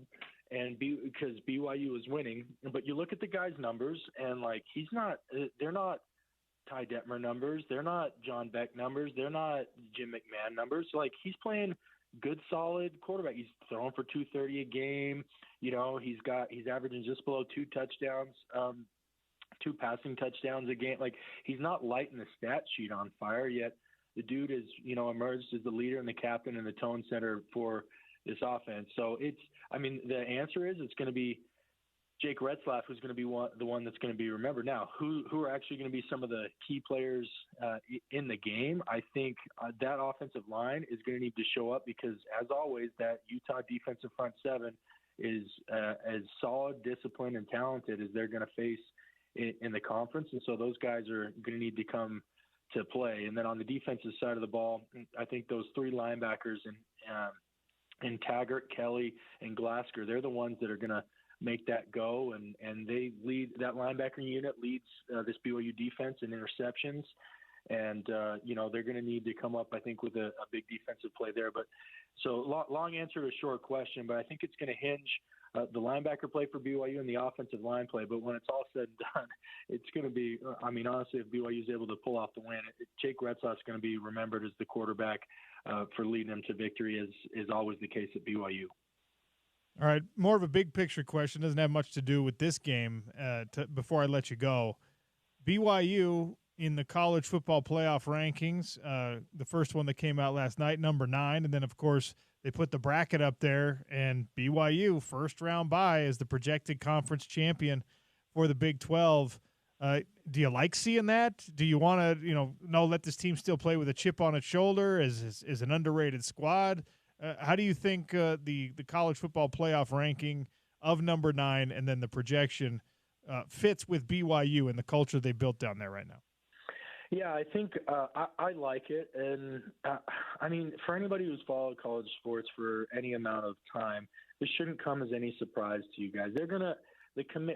and because BYU is winning, but you look at the guy's numbers, and like, they're not Ty Detmer numbers, they're not John Beck numbers, they're not Jim McMahon numbers. Like, he's playing good, solid quarterback. He's throwing for 230 a game. He's averaging just below 2 touchdowns, 2 passing touchdowns a game. Like, he's not lighting the stat sheet on fire yet. The dude is, emerged as the leader and the captain and the tone setter for this offense. So the answer is it's going to be Jake Retzlaff, who's going to be the one that's going to be remembered. Now, who are actually going to be some of the key players in the game? I think that offensive line is going to need to show up, because, as always, that Utah defensive front seven is as solid, disciplined, and talented as they're going to face in the conference. And so those guys are going to need to come to play. And then on the defensive side of the ball, I think those 3 linebackers and Taggart, Kelly, and Glasker, they're the ones that are going to make that go, and they lead. That linebacker unit leads this BYU defense in interceptions, and they're going to need to come up, I think, with a big defensive play there. But so long answer to a short question, but I think it's going to hinge the linebacker play for BYU and the offensive line play. But when it's all said and done, it's going to be, honestly, if BYU is able to pull off the win, Jake Retzlaff is going to be remembered as the quarterback for leading them to victory, as is always the case at BYU. All right, more of a big picture question. Doesn't have much to do with this game. Before I let you go, BYU in the college football playoff rankings, the first one that came out last night, number 9. And then, of course, they put the bracket up there, and BYU, first round bye, as the projected conference champion for the Big 12. Do you like seeing that? Do you want to, no, let this team still play with a chip on its shoulder as an underrated squad? How do you think the college football playoff ranking of number 9 and then the projection fits with BYU and the culture they built down there right now? Yeah, I think I like it, and I mean, for anybody who's followed college sports for any amount of time, this shouldn't come as any surprise to you guys. They're gonna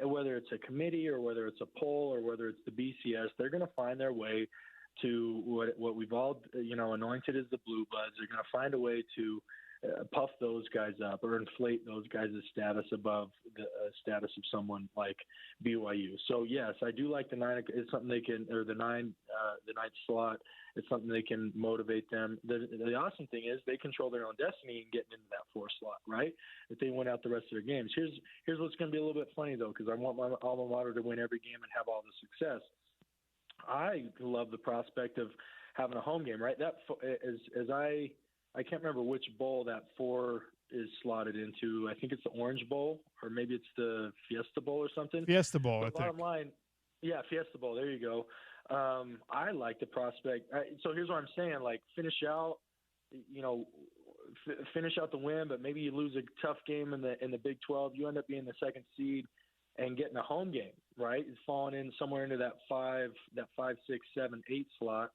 whether it's a committee or whether it's a poll or whether it's the BCS, they're gonna find their way to what we've all anointed as the blue bloods. They're gonna find a way to puff those guys up or inflate those guys' status above the status of someone like BYU. So yes, I do like the 9. It's something they can, or the 9, the 9th slot. It's something they can motivate them. The awesome thing is they control their own destiny in getting into that 4 slot, right? If they win out the rest of their games. Here's what's going to be a little bit funny though, because I want my alma mater to win every game and have all the success. I love the prospect of having a home game, right? That as I can't remember which bowl that 4 is slotted into. I think it's the Orange Bowl, or maybe it's the Fiesta Bowl or something. Fiesta Bowl, I think. Bottom line, yeah, Fiesta Bowl. There you go. I like the prospect. So here's what I'm saying: like finish out the win, but maybe you lose a tough game in the Big 12. You end up being the 2nd seed and getting a home game, right? It's falling in somewhere into that 5, 6, 7, 8 slot.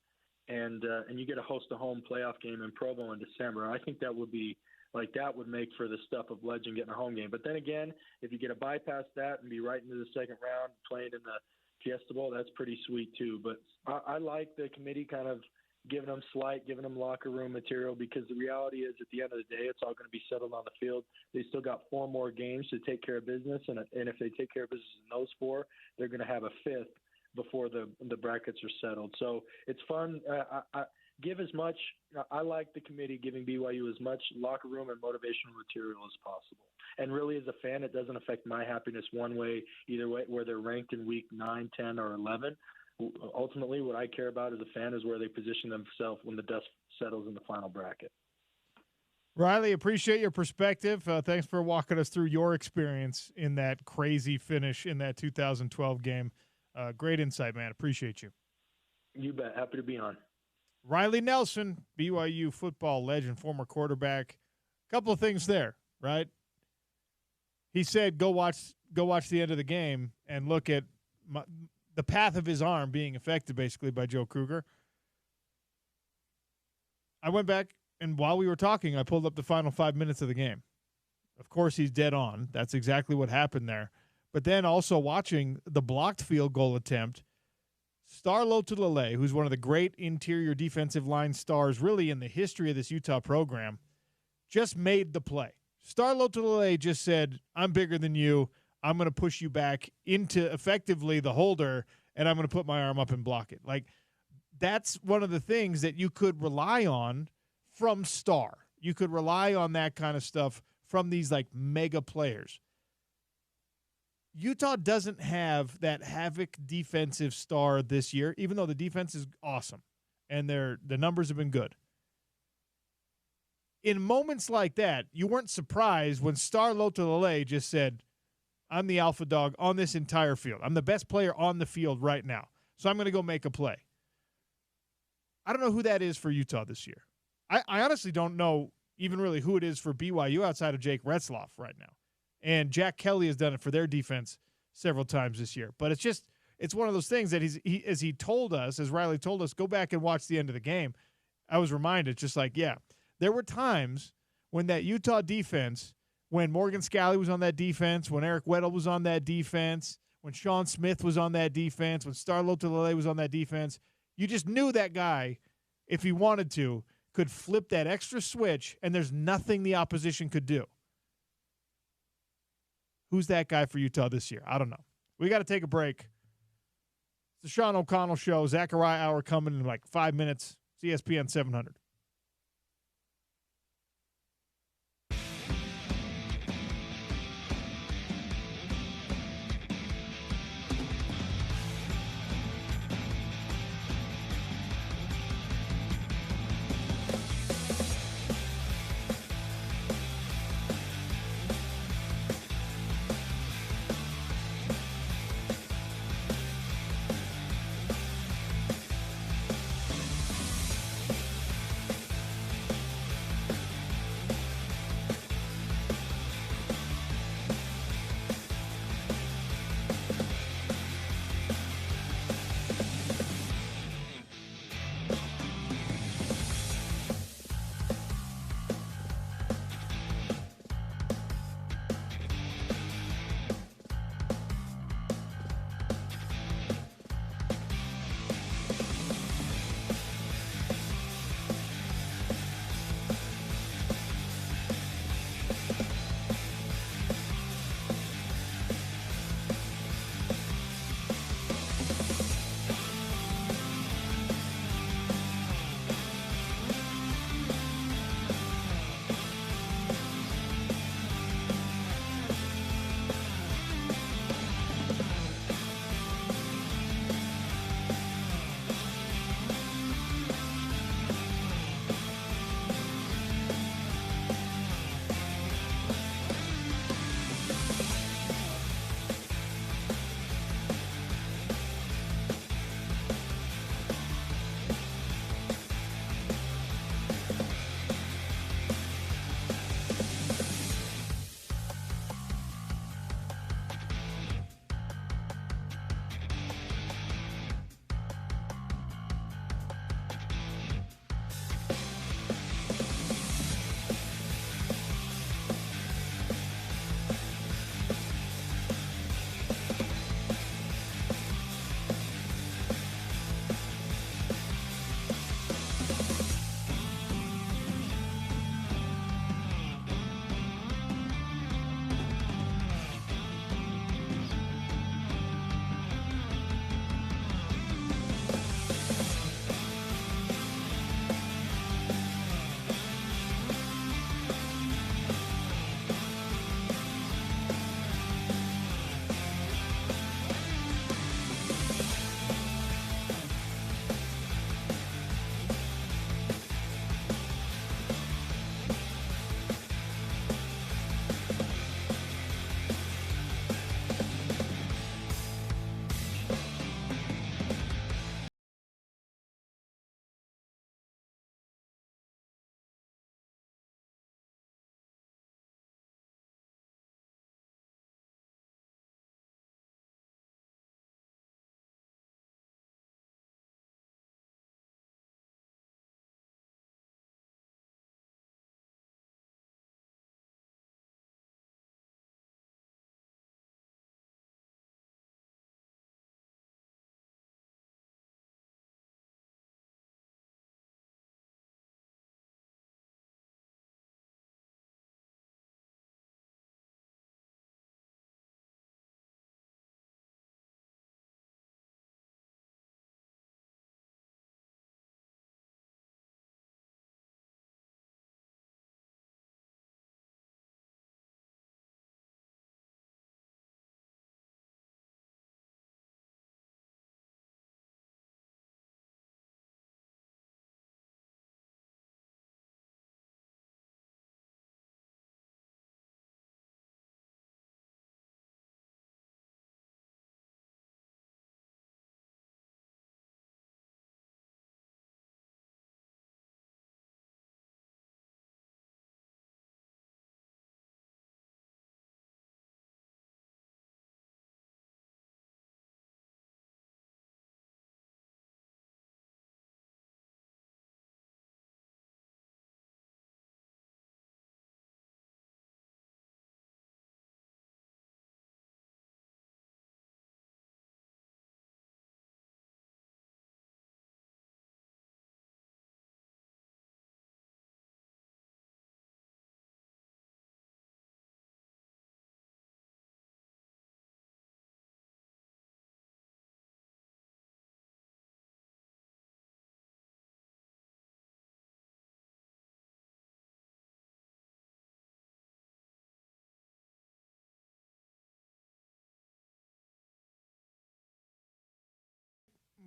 And you get to host a home playoff game in Provo in December. I think that would make for the stuff of legend getting a home game. But then again, if you get to bypass that and be right into the second round playing in the Fiesta Bowl, that's pretty sweet too. But I like the committee kind of giving them locker room material, because the reality is at the end of the day, it's all going to be settled on the field. They still got 4 more games to take care of business, and if they take care of business in those 4, they're going to have a 5th before the brackets are settled. So it's fun. I like the committee giving BYU as much locker room and motivational material as possible. And really, as a fan, it doesn't affect my happiness one way, either way, where they're ranked in week 9, 10, or 11. Ultimately, what I care about as a fan is where they position themselves when the dust settles in the final bracket. Riley, appreciate your perspective. Thanks for walking us through your experience in that crazy finish in that 2012 game. Great insight, man. Appreciate you. You bet. Happy to be on. Riley Nelson, BYU football legend, former quarterback. A couple of things there, right? He said, go watch the end of the game and look at the path of his arm being affected basically by Joe Kruger. I went back, and while we were talking, I pulled up the final 5 minutes of the game. Of course, he's dead on. That's exactly what happened there. But then also watching the blocked field goal attempt, Star Lotulelei, who's one of the great interior defensive line stars really in the history of this Utah program, just made the play. Star Lotulelei just said, I'm bigger than you. I'm going to push you back into effectively the holder, and I'm going to put my arm up and block it. Like, that's one of the things that you could rely on from Star. You could rely on that kind of stuff from these, like, mega players. Utah doesn't have that havoc defensive star this year, even though the defense is awesome and the numbers have been good. In moments like that, you weren't surprised when Star Lotulelei just said, I'm the alpha dog on this entire field. I'm the best player on the field right now, so I'm going to go make a play. I don't know who that is for Utah this year. I honestly don't know even really who it is for BYU outside of Jake Retzloff right now. And Jack Kelly has done it for their defense several times this year. But it's one of those things that as Riley told us, go back and watch the end of the game. I was reminded, just like, yeah, there were times when that Utah defense, when Morgan Scalley was on that defense, when Eric Weddle was on that defense, when Sean Smith was on that defense, when Star Lotulelei was on that defense, you just knew that guy, if he wanted to, could flip that extra switch, and there's nothing the opposition could do. Who's that guy for Utah this year? I don't know. We got to take a break. It's the Sean O'Connell Show. Zachariah Hour coming in like 5 minutes. ESPN 700.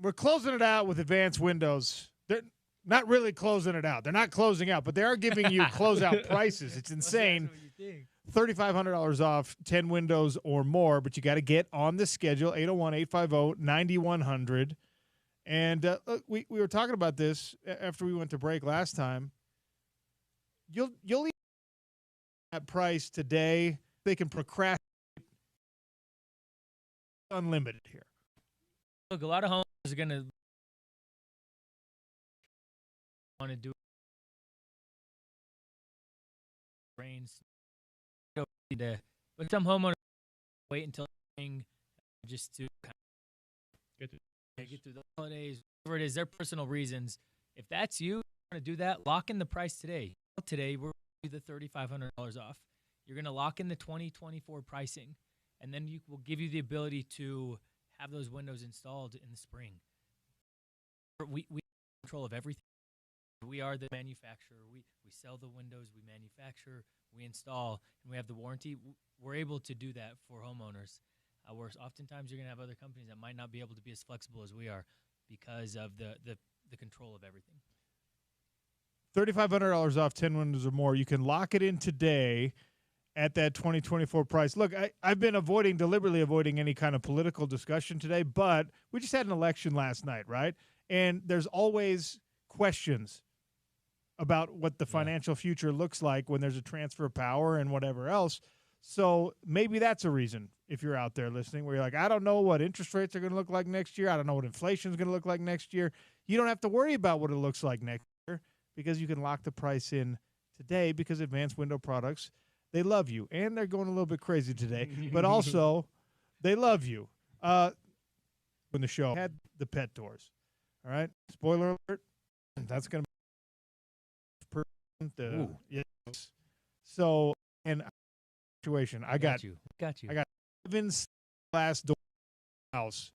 we're closing it out with Advanced Windows. They're not really closing it out. They're not closing out, but they are giving you closeout prices. It's insane. $3,500 off 10 windows or more, but you got to get on the schedule, 801-850-9100. And we were talking about this after we went to break last time. You'll even that price today. They can procrastinate unlimited here. Look, a lot of homes are going to want to do rains. But some homeowners wait until spring just to kind of get through the holidays, whatever it is, their personal reasons. If that's you want to do that, lock in the price today. Today, we're going to do the $3,500 off. You're going to lock in the 2024 pricing, and then will give you the ability to have those windows installed in the spring. We have control of everything. We are the manufacturer. We sell the windows, we manufacture, we install, and we have the warranty. We're able to do that for homeowners. Where oftentimes you're going to have other companies that might not be able to be as flexible as we are because of the control of everything. $3,500 off 10 windows or more. You can lock it in today at that 2024 price. Look, I've been deliberately avoiding any kind of political discussion today, but we just had an election last night, right? And there's always questions about what the financial future looks like when there's a transfer of power and whatever else. So maybe that's a reason, if you're out there listening, where you're like, I don't know what interest rates are going to look like next year. I don't know what inflation is going to look like next year. You don't have to worry about what it looks like next year because you can lock the price in today because Advanced Window Products, they love you. And they're going a little bit crazy today, but also they love you. When the show had the pet doors, all right? Spoiler alert, that's going to be yes. So, and situation. I got you. I got 7 glass door house.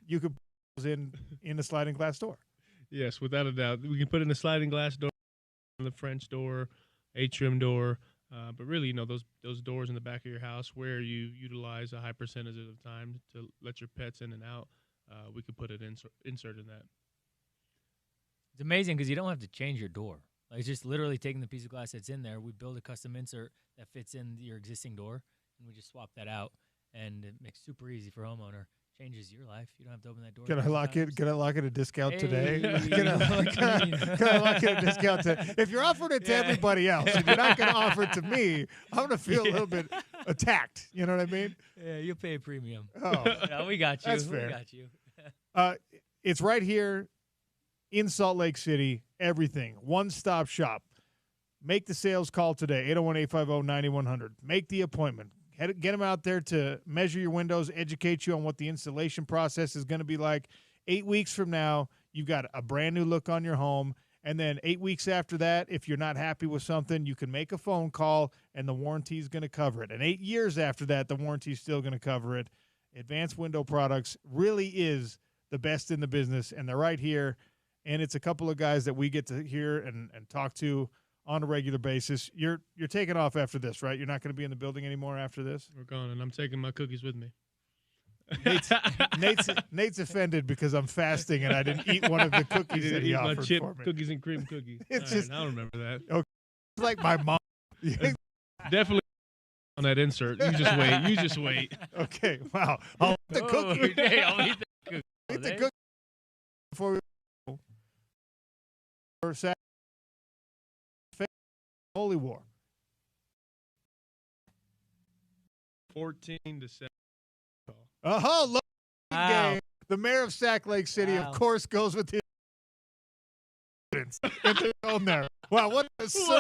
You could put in a sliding glass door. Yes, without a doubt. We can put in a sliding glass door, the French door, atrium door, but really, those doors in the back of your house where you utilize a high percentage of the time to let your pets in and out, we could put it insert in that. It's amazing because you don't have to change your door. Like, it's just literally taking the piece of glass that's in there. We build a custom insert that fits in your existing door, and we just swap that out, and it makes it super easy for homeowner. Changes your life. You don't have to open that door. Can I lock it? Can I lock it a discount today? Hey. Can I lock it a discount today? If you're offering it to everybody else and you're not going to offer it to me, I'm going to feel a little bit attacked. You know what I mean? Yeah, you'll pay a premium. Oh, no, we got you. That's fair. We got you. It's right here in Salt Lake City. Everything. One-stop shop. Make the sales call today, 801-850-9100. Make the appointment. Get them out there to measure your windows, educate you on what the installation process is going to be like. 8 weeks from now, you've got a brand-new look on your home. And then 8 weeks after that, if you're not happy with something, you can make a phone call, and the warranty is going to cover it. And 8 years after that, the warranty is still going to cover it. Advanced Window Products really is the best in the business, and they're right here. And it's a couple of guys that we get to hear and talk to on a regular basis. You're taking off after this, right? You're not going to be in the building anymore after this? We're gone, and I'm taking my cookies with me. Nate's offended because I'm fasting and I didn't eat one of the cookies that he offered my chip for me. cookies and cream cookies. It's All just, right, I don't remember that. Okay, it's like my mom. Definitely on that insert. You just wait. Okay, wow. I'll eat the cookie. Okay, I'll eat the cookie. Eat the cookie before we go. Or Saturday. Holy War. 14 to 7. Love Wow. game. The mayor of Sac Lake City, Wow. of course, goes with his on there. Wow, what a son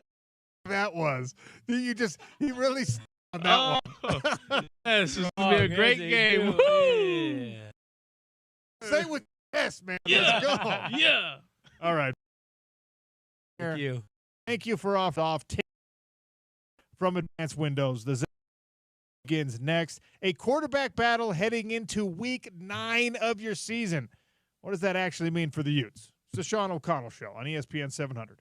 that was. He really on that one. Yes, this is going to be a great game. Yeah. Say it with yes, man. Yeah. Let's go. Yeah. All right. Thank you. Thank you for off from Advanced Windows. The begins next. A quarterback battle heading into week 9 of your season. What does that actually mean for the Utes? It's the Sean O'Connell Show on ESPN 700.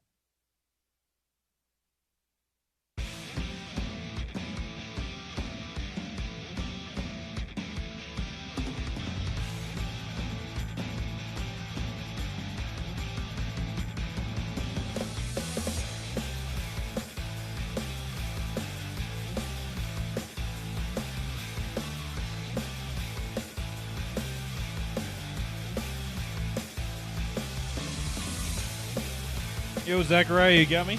Yo, Zachariah, you got me?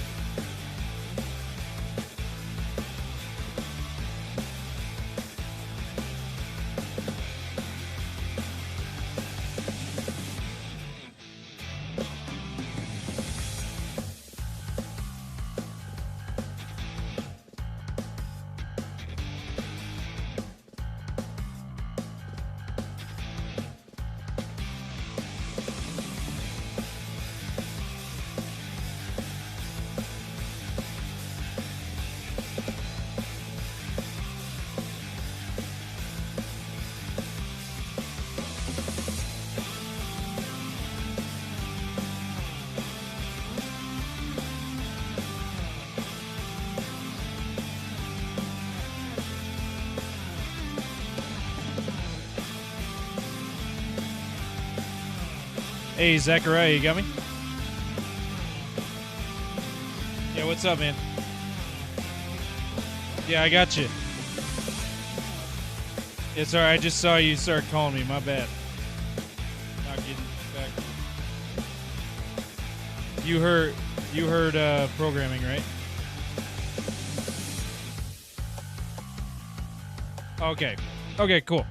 Hey, Zachariah, you got me? Yeah, what's up, man? Yeah, I got you. It's all right. I just saw you start calling me. My bad. Not getting back. You heard programming, right? Okay. Okay, cool.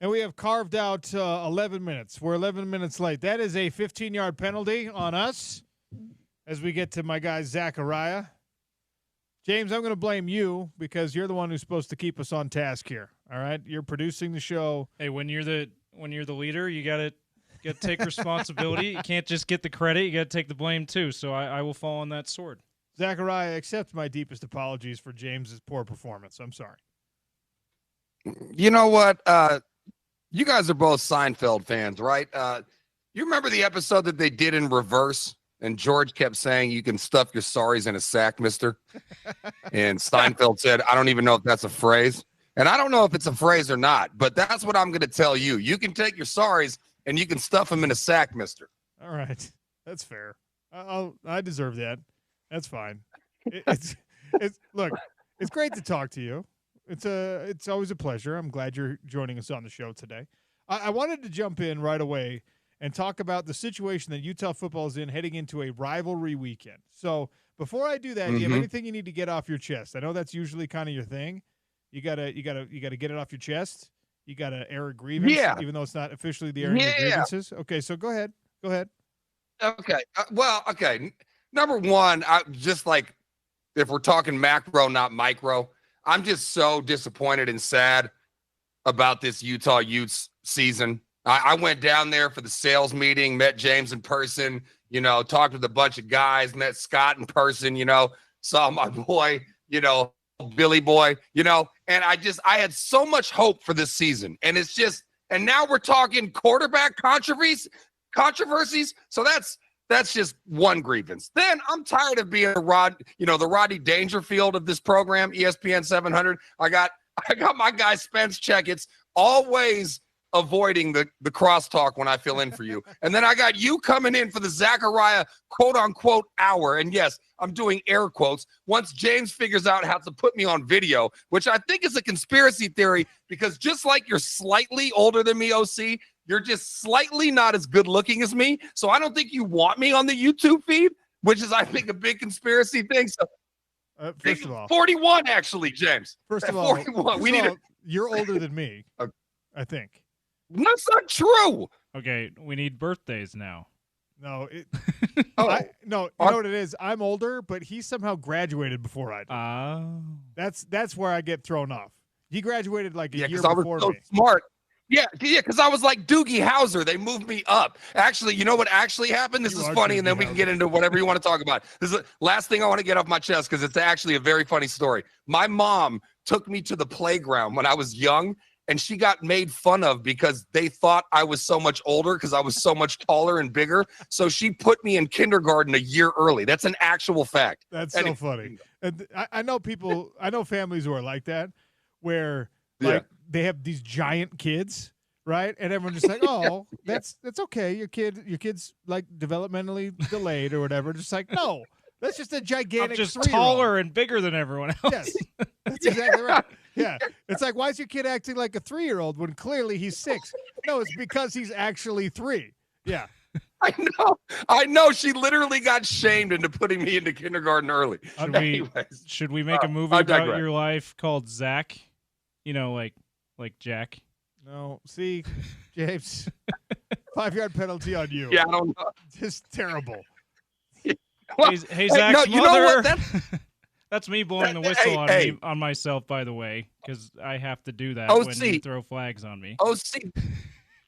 And we have carved out 11 minutes. We're 11 minutes late. That is a 15-yard penalty on us as we get to my guy, Zachariah. James, I'm going to blame you because you're the one who's supposed to keep us on task here. All right? You're producing the show. Hey, when you're the leader, you got to take responsibility. You can't just get the credit. You got to take the blame, too. So I will fall on that sword. Zachariah, accept my deepest apologies for James's poor performance. I'm sorry. You know what? You guys are both Seinfeld fans, right? You remember the episode that they did in reverse, and George kept saying, "You can stuff your sorries in a sack, mister." And Seinfeld said, "I don't even know if that's a phrase." And I don't know if it's a phrase or not, but that's what I'm going to tell you. You can take your sorries and you can stuff them in a sack, mister. All right. That's fair. I deserve that. That's fine. It's look, it's great to talk to you. It's always a pleasure. I'm glad you're joining us on the show today. I wanted to jump in right away and talk about the situation that Utah football is in heading into a rivalry weekend. So before I do that, do you have anything you need to get off your chest? I know that's usually kind of your thing. You gotta get it off your chest. You got to air a grievance, Yeah. even though it's not officially the airing of grievances. Okay, so go ahead. Go ahead. Okay. Okay. Number one, just like if we're talking macro, not micro, I'm just so disappointed and sad about this Utah Utes season. I went down there for the sales meeting, met James in person, talked with a bunch of guys, met Scott in person, saw my boy, Billy boy, and I had so much hope for this season. And and now we're talking quarterback controversies. So that's just one grievance. Then I'm tired of being the Rodney Dangerfield of this program, ESPN 700. I got my guy Spence Checketts always avoiding the crosstalk when I fill in for you. And then I got you coming in for the Zachariah quote unquote hour. And yes, I'm doing air quotes. Once James figures out how to put me on video, which I think is a conspiracy theory, because just like you're slightly older than me, OC, you're just slightly not as good looking as me. So I don't think you want me on the YouTube feed, which is, I think, a big conspiracy thing. So first of all, 41, actually, James. First of all, 41. You're older than me, I think. That's not true. Okay, we need birthdays now. No, you know what it is? I'm older, but he somehow graduated before I did. That's where I get thrown off. He graduated like a year before me. I was so smart. Yeah, because I was like Doogie Howser. They moved me up. Actually, you know what actually happened? This is funny, and then we can get into whatever you want to talk about. This is the last thing I want to get off my chest because it's actually a very funny story. My mom took me to the playground when I was young, and she got made fun of because they thought I was so much older because I was so much taller and bigger. So she put me in kindergarten a year early. That's an actual fact. That's so funny. And I know families who are like that, where they have these giant kids, right? And everyone's just like, oh, that's okay. Your kid's like developmentally delayed or whatever. Just like, no, that's just a gigantic. I'm just taller and bigger than everyone else. Yes, that's exactly right. Yeah, it's like, why is your kid acting like a 3-year-old when clearly he's 6? No, it's because he's actually 3. Yeah. I know. She literally got shamed into putting me into kindergarten early. Should we make a movie about your life called Zach? Like Jack. No, see, James, 5-yard penalty on you. Yeah, I don't know. Just terrible. Hey, Zach's mother. You know what? That's me blowing the whistle on myself, by the way, because I have to do that when you throw flags on me.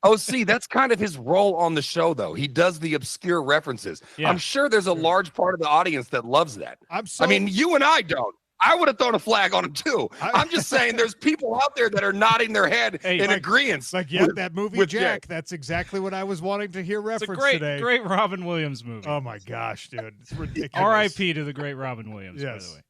OC, that's kind of his role on the show, though. He does the obscure references. Yeah. I'm sure there's a large part of the audience that loves that. I mean, you and I don't. I would have thrown a flag on him, too. I'm just saying there's people out there that are nodding their head in agreement. Like, that movie, Jack. That's exactly what I was wanting to hear reference today. It's a great Robin Williams movie. Oh, my gosh, dude. It's ridiculous. R.I.P. to the great Robin Williams, by the way.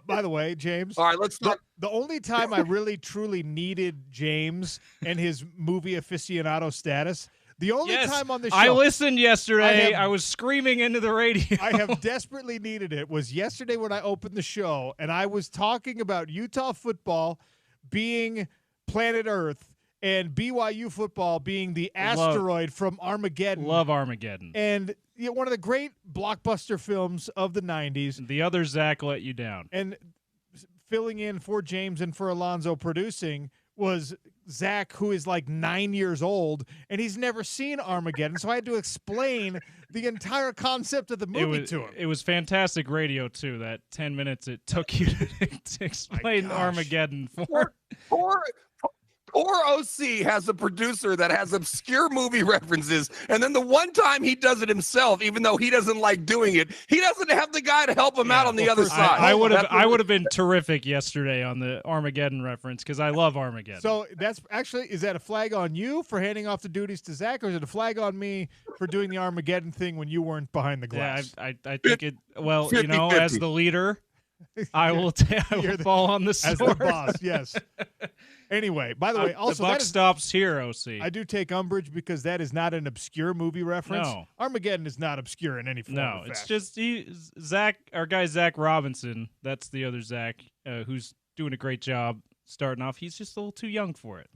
By the way, James. All right, let's talk. The only time I really, truly needed James and his movie aficionado status, the only time on the show. I listened yesterday. I was screaming into the radio. I have desperately needed it. Was yesterday when I opened the show, and I was talking about Utah football being planet Earth and BYU football being the asteroid from Armageddon. Love Armageddon. And one of the great blockbuster films of the 90s. The other Zach let you down. And filling in for James and for Alonzo producing was Zach, who is like 9 years old, and he's never seen Armageddon. So I had to explain the entire concept of the movie to him. It was fantastic radio, too, that 10 minutes it took you to explain Armageddon for. Poor OC has a producer that has obscure movie references, and then the one time he does it himself, even though he doesn't like doing it, he doesn't have the guy to help him out on the other side. I would have been terrific yesterday on the Armageddon reference because I love Armageddon. So is that a flag on you for handing off the duties to Zach, or is it a flag on me for doing the Armageddon thing when you weren't behind the glass? Yeah, I think it. Well, 50-50. As the leader, I will fall on the sword. As the boss, yes. Anyway, by the way, also the buck stops here, OC. I do take umbrage because that is not an obscure movie reference. No. Armageddon is not obscure in any form. No, it's just our guy Zach Robinson. That's the other Zach who's doing a great job starting off. He's just a little too young for it.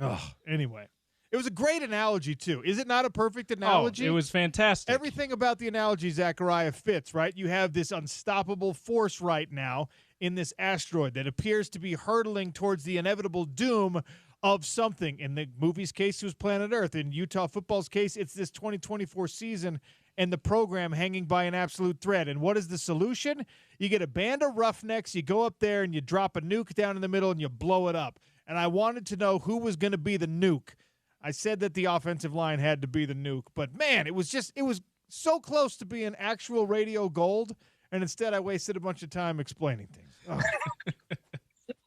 Anyway. It was a great analogy, too. Is it not a perfect analogy? It was fantastic. Everything about the analogy, Zachariah, fits, right? You have this unstoppable force right now in this asteroid that appears to be hurtling towards the inevitable doom of something. In the movie's case, it was Planet Earth. In Utah football's case, it's this 2024 season and the program hanging by an absolute thread. And what is the solution? You get a band of roughnecks, you go up there and you drop a nuke down in the middle and you blow it up. And I wanted to know who was going to be the nuke. I said that the offensive line had to be the nuke, but man, it was so close to being actual radio gold, and instead I wasted a bunch of time explaining things.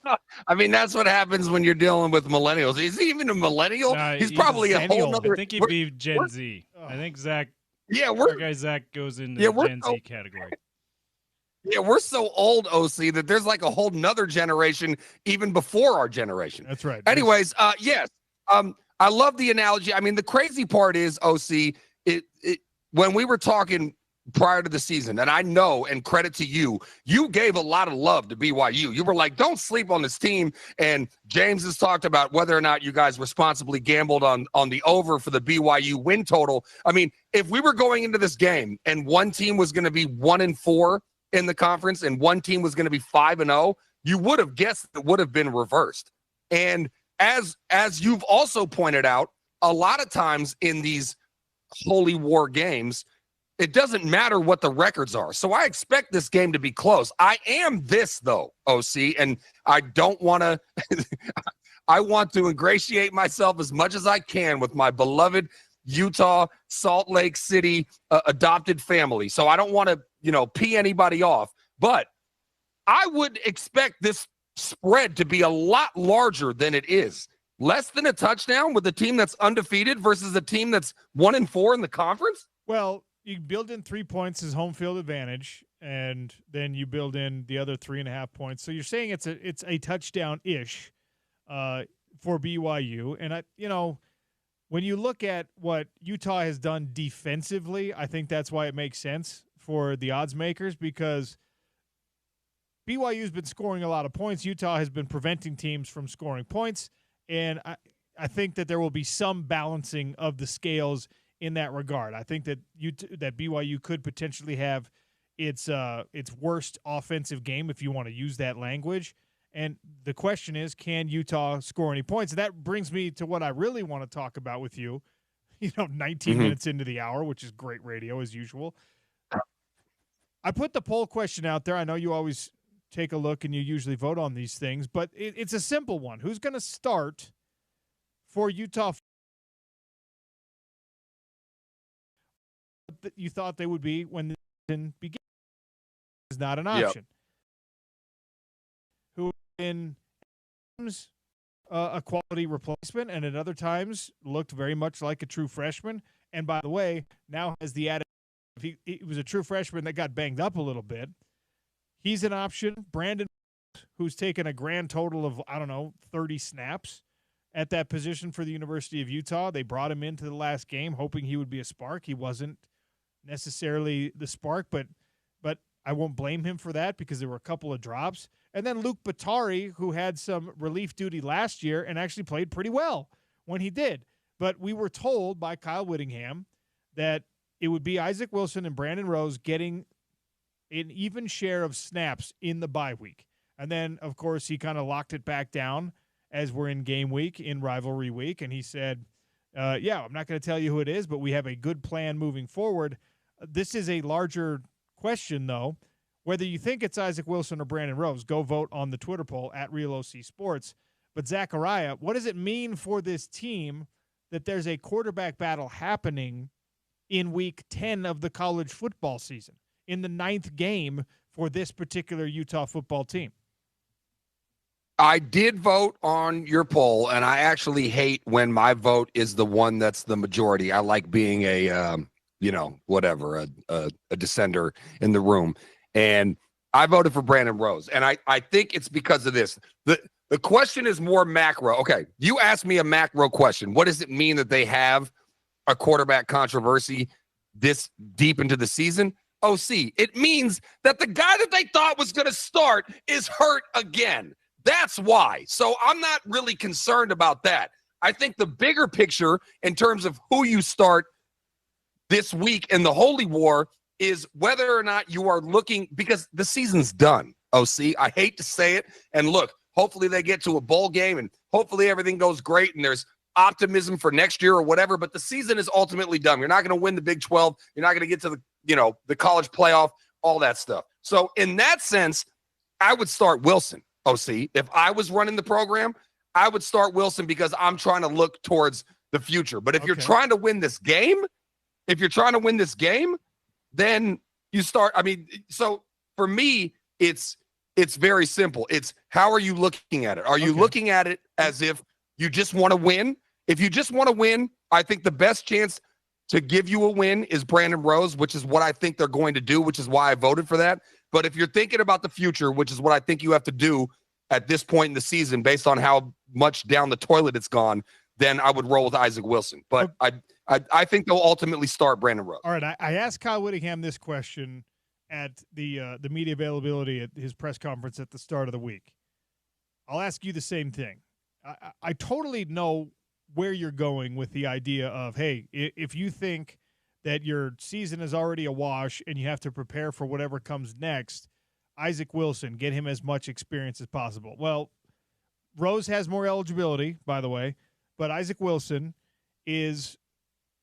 Oh. I mean, that's what happens when you're dealing with millennials. Is he even a millennial? He's probably a whole other. I think he'd be Gen Z. I think Zach. Yeah, our guy Zach goes into the Gen Z category. Yeah, we're so old, OC, that there's like a whole nother generation even before our generation. That's right. Anyways, yes. I love the analogy. I mean, the crazy part is, OC, when we were talking prior to the season, and I know, and credit to you, you gave a lot of love to BYU. You were like, don't sleep on this team. And James has talked about whether or not you guys responsibly gambled on the over for the BYU win total. I mean, if we were going into this game and one team was going to be 1-4 in the conference and one team was going to be 5-0, you would have guessed it would have been reversed. And as you've also pointed out, a lot of times in these holy war games, it doesn't matter what the records are. So I expect this game to be close. I am this, though, OC, and I don't want to – I want to ingratiate myself as much as I can with my beloved Utah, Salt Lake City adopted family. So I don't want to, pee anybody off. But I would expect this spread to be a lot larger than it is. Less than a touchdown with a team that's undefeated versus a team that's 1-4 in the conference? Well, you build in 3 points as home field advantage, and then you build in the other 3.5 points. So you're saying it's a touchdown-ish for BYU. And, when you look at what Utah has done defensively, I think that's why it makes sense for the odds makers, because BYU's been scoring a lot of points. Utah has been preventing teams from scoring points, and I think that there will be some balancing of the scales in that regard. I think that that BYU could potentially have its worst offensive game, if you want to use that language. And the question is, can Utah score any points? And that brings me to what I really want to talk about with you. 19 minutes into the hour, which is great radio as usual. I put the poll question out there. I know you always take a look and you usually vote on these things, but it's a simple one. Who's going to start for Utah? That you thought they would be when the season began is not an option. Yep. Who in times a quality replacement and at other times looked very much like a true freshman. And by the way, now has the added, he was a true freshman that got banged up a little bit. He's an option. Brandon, who's taken a grand total of, 30 snaps at that position for the University of Utah. They brought him into the last game hoping he would be a spark. He wasn't necessarily the spark, but I won't blame him for that because there were a couple of drops. And then Luke Batari, who had some relief duty last year and actually played pretty well when he did. But we were told by Kyle Whittingham that it would be Isaac Wilson and Brandon Rose getting an even share of snaps in the bye week. And then, of course, he kind of locked it back down as we're in game week, in rivalry week. And he said, I'm not going to tell you who it is, but we have a good plan moving forward. This is a larger question, though. Whether you think it's Isaac Wilson or Brandon Rose, go vote on the Twitter poll at RealOC Sports. But Zachariah, what does it mean for this team that there's a quarterback battle happening in week 10 of the college football season, in the 9th game for this particular Utah football team? I did vote on your poll, and I actually hate when my vote is the one that's the majority. I like being a dissenter in the room. And I voted for Brandon Rose. And I think it's because of this. The question is more macro. Okay, you asked me a macro question. What does it mean that they have a quarterback controversy this deep into the season? OC, it means that the guy that they thought was going to start is hurt again. That's why. So I'm not really concerned about that. I think the bigger picture in terms of who you start this week in the Holy War is whether or not you are looking, because the season's done, OC. I hate to say it. And look, hopefully they get to a bowl game, and hopefully everything goes great and there's optimism for next year or whatever. But the season is ultimately done. You're not going to win the Big 12. You're not going to get to the college playoff, all that stuff. So in that sense, I would start Wilson, OC. If I was running the program, I would start Wilson because I'm trying to look towards the future. But if you're trying to win this game, then you start. I mean, so for me, it's very simple. It's how are you looking at it? Are you looking at it as if you just want to win? If you just want to win, I think the best chance to give you a win is Brandon Rose, which is what I think they're going to do, which is why I voted for that. But if you're thinking about the future, which is what I think you have to do at this point in the season, based on how much down the toilet it's gone, then I would roll with Isaac Wilson. But I think they'll ultimately start Brandon Rose. All right, I asked Kyle Whittingham this question at the media availability at his press conference at the start of the week. I'll ask you the same thing. I totally know where you're going with the idea of, hey, if you think that your season is already a wash and you have to prepare for whatever comes next, Isaac Wilson, get him as much experience as possible. Well, Rose has more eligibility, by the way, but Isaac Wilson is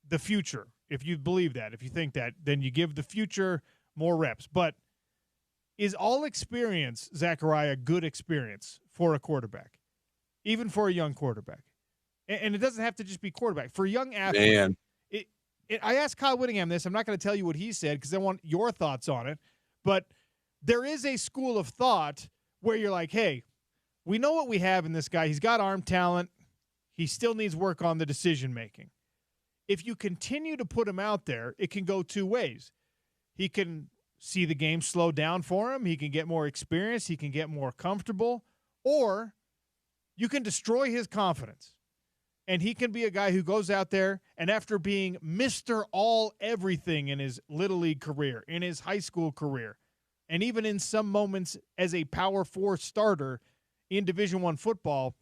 the future. If you believe that, if you think that, then you give the future more reps. But is all experience, Zachariah, good experience for a quarterback, even for a young quarterback? And it doesn't have to just be quarterback. For a young athlete, Man. I asked Kyle Whittingham this. I'm not going to tell you what he said because I want your thoughts on it. But there is a school of thought where you're like, hey, we know what we have in this guy. He's got arm talent. He still needs work on the decision-making. If you continue to put him out there, it can go two ways. He can see the game slow down for him. He can get more experience. He can get more comfortable. Or you can destroy his confidence. And he can be a guy who goes out there and after being Mr. All Everything in his Little League career, in his high school career, and even in some moments as a Power 4 starter in Division I football,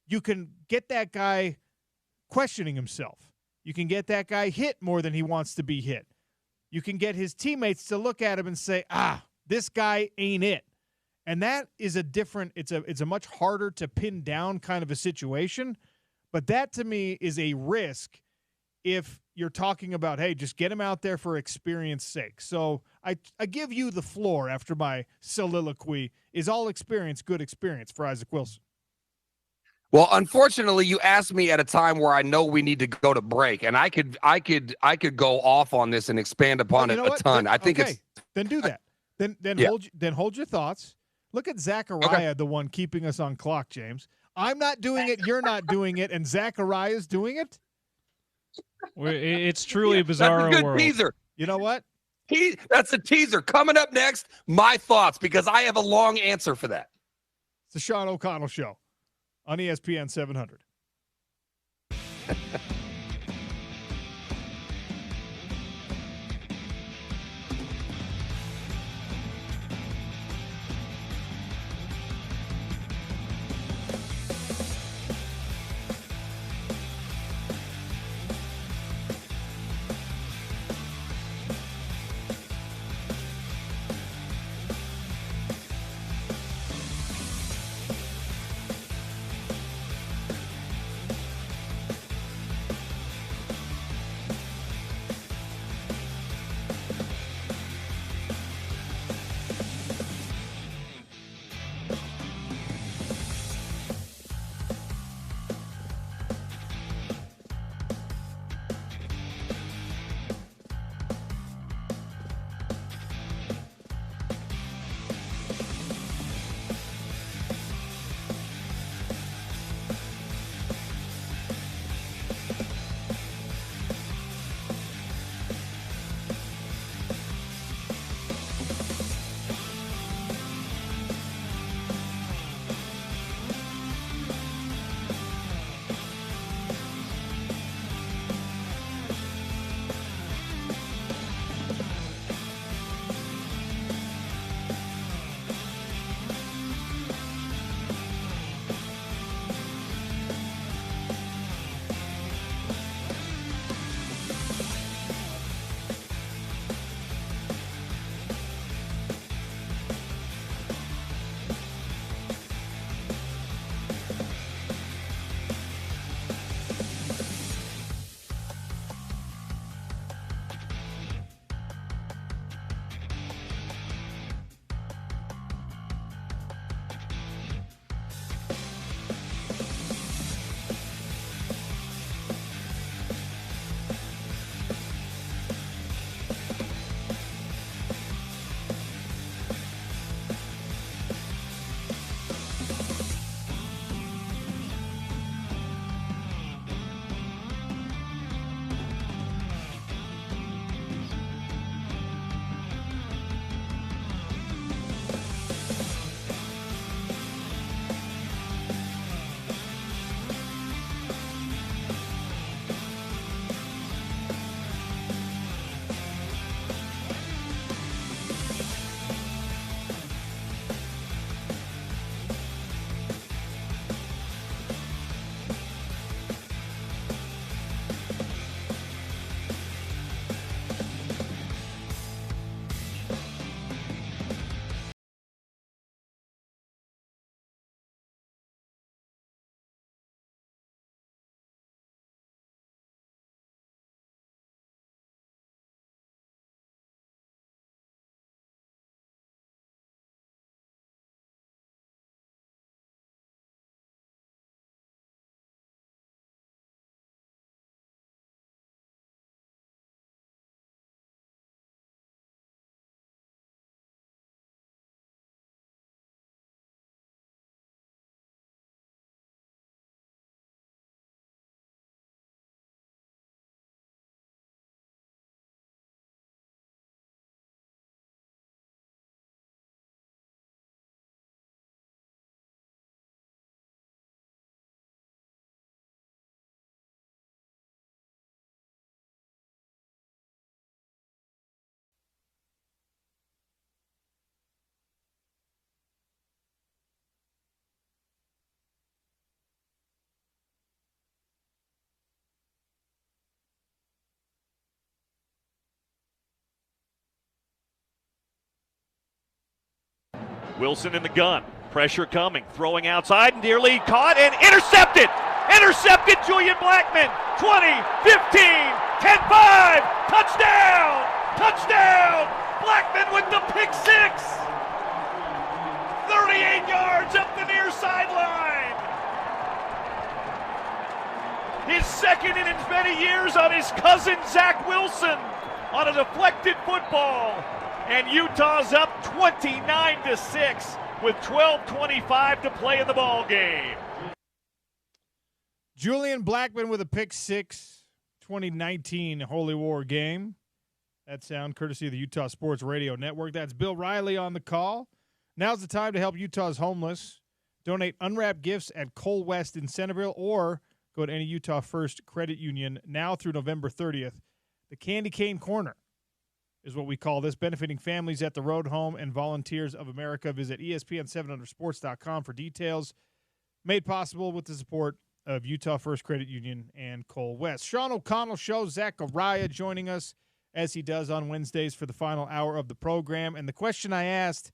you can get that guy questioning himself. You can get that guy hit more than he wants to be hit. You can get his teammates to look at him and say, this guy ain't it. And that is it's a much harder to pin down kind of a situation. But that, to me, is a risk if you're talking about, hey, just get him out there for experience sake. So I give you the floor after my soliloquy. Is all experience good experience for Isaac Wilson? Well, unfortunately, you asked me at a time where I know we need to go to break, and I could go off on this and expand upon it a ton. Then, I think it's then do that. Then hold your thoughts. Look at Zachariah, the one keeping us on clock, James. I'm not doing it, you're not doing it, and Zachariah's doing it? It's truly a bizarre world. That's a good world. teaser. You know what? That's a teaser. Coming up next, my thoughts, because I have a long answer for that. It's the Sean O'Connell Show on ESPN 700. Wilson in the gun. Pressure coming. Throwing outside. And nearly caught and intercepted. Intercepted Julian Blackmon. 20, 15, 10-5. Touchdown. Touchdown. Blackmon with the pick six. 38 yards up the near sideline. His second in as many years on his cousin Zach Wilson on a deflected football. And Utah's up 29-6 with 12:25 to play in the ball game. Julian Blackmon with a pick six, 2019 Holy War game. That sound courtesy of the Utah Sports Radio Network. That's Bill Riley on the call. Now's the time to help Utah's homeless. Donate unwrapped gifts at Cole West in Centerville or go to any Utah First Credit Union now through November 30th. The Candy Cane Corner is what we call this, benefiting families at the Road Home and Volunteers of America. Visit ESPN700sports.com for details. Made possible with the support of Utah First Credit Union and Cole West. Sean O'Connell Show, Zachariah joining us as he does on Wednesdays for the final hour of the program. And the question I asked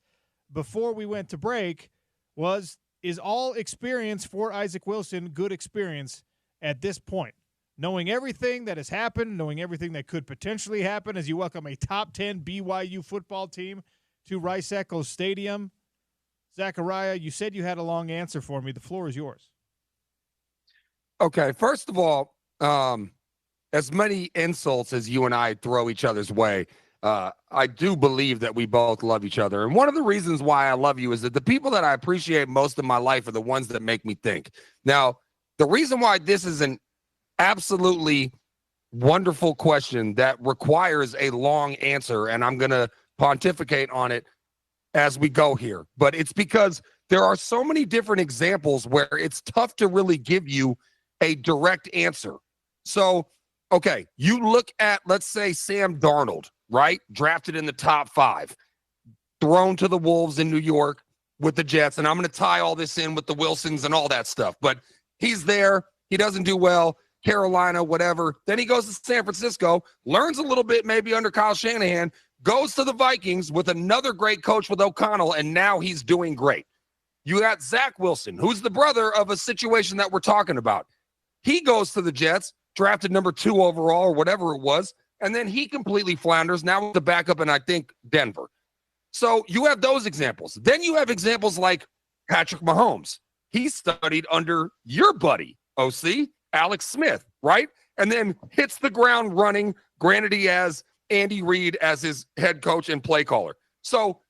before we went to break was, is all experience for Isaac Wilson good experience at this point? Knowing everything that has happened, knowing everything that could potentially happen as you welcome a top 10 BYU football team to Rice-Eccles Stadium. Zachariah, you said you had a long answer for me. The floor is yours. Okay, first of all, as many insults as you and I throw each other's way, I do believe that we both love each other. And one of the reasons why I love you is that the people that I appreciate most in my life are the ones that make me think. Now, the reason why this is an absolutely wonderful question that requires a long answer, and I'm going to pontificate on it as we go here, but it's because there are so many different examples where it's tough to really give you a direct answer. So, okay, you look at, let's say, Sam Darnold, right? Drafted in the top 5, thrown to the Wolves in New York with the Jets, and I'm going to tie all this in with the Wilsons and all that stuff, but he's there. He doesn't do well. Carolina, whatever. Then he goes to San Francisco, learns a little bit maybe under Kyle Shanahan, goes to the Vikings with another great coach with O'Connell, and now he's doing great. You got Zach Wilson, who's the brother of a situation that we're talking about. He goes to the Jets, drafted number 2 overall or whatever it was, and then he completely flounders, now with the backup in, I think, Denver. So you have those examples. Then you have examples like Patrick Mahomes. He studied under your buddy, OC, Alex Smith, right? And then hits the ground running. Granted, he has Andy Reid as his head coach and play caller. So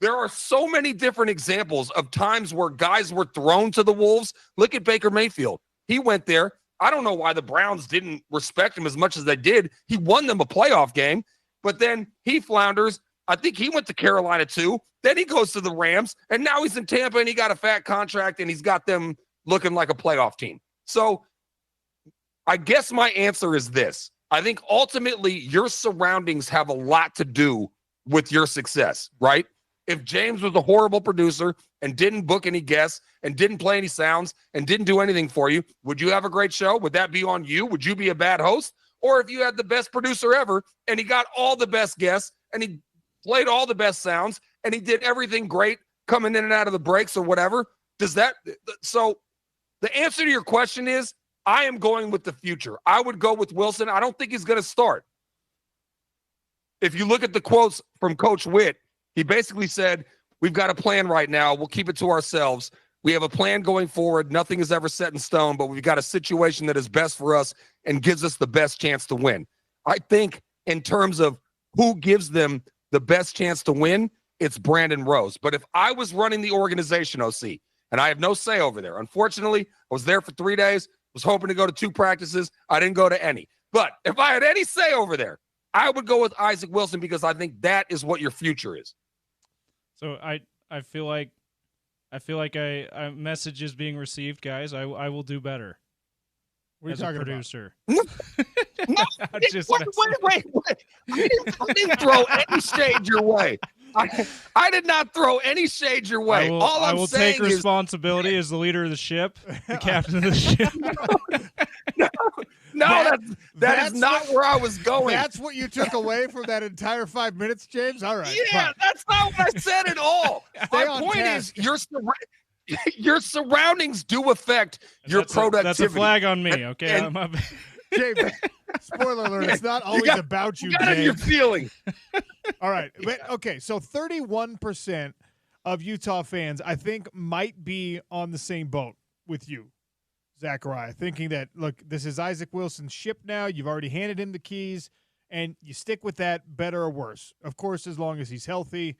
there are so many different examples of times where guys were thrown to the Wolves. Look at Baker Mayfield. He went there. I don't know why the Browns didn't respect him as much as they did. He won them a playoff game, but then he flounders. I think he went to Carolina too. Then he goes to the Rams, and now he's in Tampa, and he got a fat contract, and he's got them looking like a playoff team. So I guess my answer is this. I think ultimately your surroundings have a lot to do with your success, right? If James was a horrible producer and didn't book any guests and didn't play any sounds and didn't do anything for you, would you have a great show? Would that be on you? Would you be a bad host? Or if you had the best producer ever and he got all the best guests and he played all the best sounds and he did everything great coming in and out of the breaks or whatever, does that – so the answer to your question is I am going with the future. I would go with Wilson. I don't think he's going to start. If you look at the quotes from Coach Witt, he basically said, we've got a plan right now. We'll keep it to ourselves. We have a plan going forward. Nothing is ever set in stone, but we've got a situation that is best for us and gives us the best chance to win. I think in terms of who gives them the best chance to win, it's Brandon Rose. But if I was running the organization, OC, and I have no say over there, unfortunately, I was there for 3 days, was hoping to go to 2 practices. I didn't go to any. But if I had any say over there, I would go with Isaac Wilson because I think that is what your future is. So I feel like a message is being received, guys. I will do better. What are you talking producer? No, wait. I didn't throw any shade your way. I did not throw any shade your way. I will take responsibility as the leader of the ship, the captain of the ship. No, that is not where I was going. That's what you took away from that entire 5 minutes, James? All right. Yeah, fine. that's not what I said at all. My point task. is your surroundings do affect your productivity. That's a flag on me, okay? And- James, spoiler alert, it's not always about you, got your James. feeling. All right. But, okay, so 31% of Utah fans, I think, might be on the same boat with you, Zachariah, thinking that, look, this is Isaac Wilson's ship now. You've already handed him the keys, and you stick with that, better or worse. Of course, as long as he's healthy.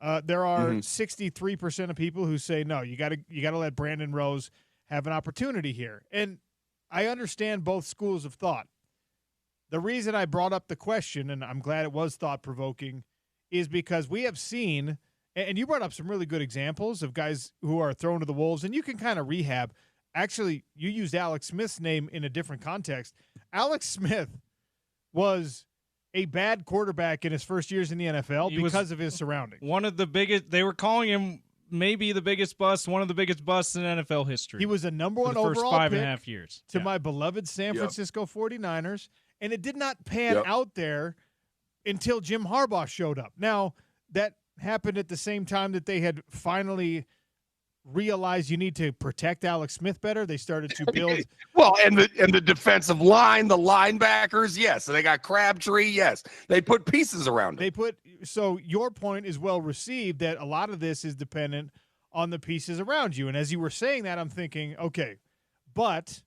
There are 63% of people who say, no, you got to let Brandon Rose have an opportunity here. And I understand both schools of thought. The reason I brought up the question, and I'm glad it was thought-provoking, is because we have seen, and you brought up some really good examples of guys who are thrown to the wolves, and you can kind of rehab. Actually, you used Alex Smith's name in a different context. Alex Smith was a bad quarterback in his first years in the NFL because of his surroundings. One of the biggest, they were calling him maybe the biggest bust, one of the biggest busts in NFL history. He was a number one for the overall first 5.5 pick years to my beloved San Francisco 49ers, and it did not pan out there until Jim Harbaugh showed up. Now, that happened at the same time that they had finally realized you need to protect Alex Smith better. They started to build and the defensive line, the linebackers, yes. So they got Crabtree, yes. They put pieces around it. So your point is well received that a lot of this is dependent on the pieces around you. And as you were saying that, I'm thinking, okay, but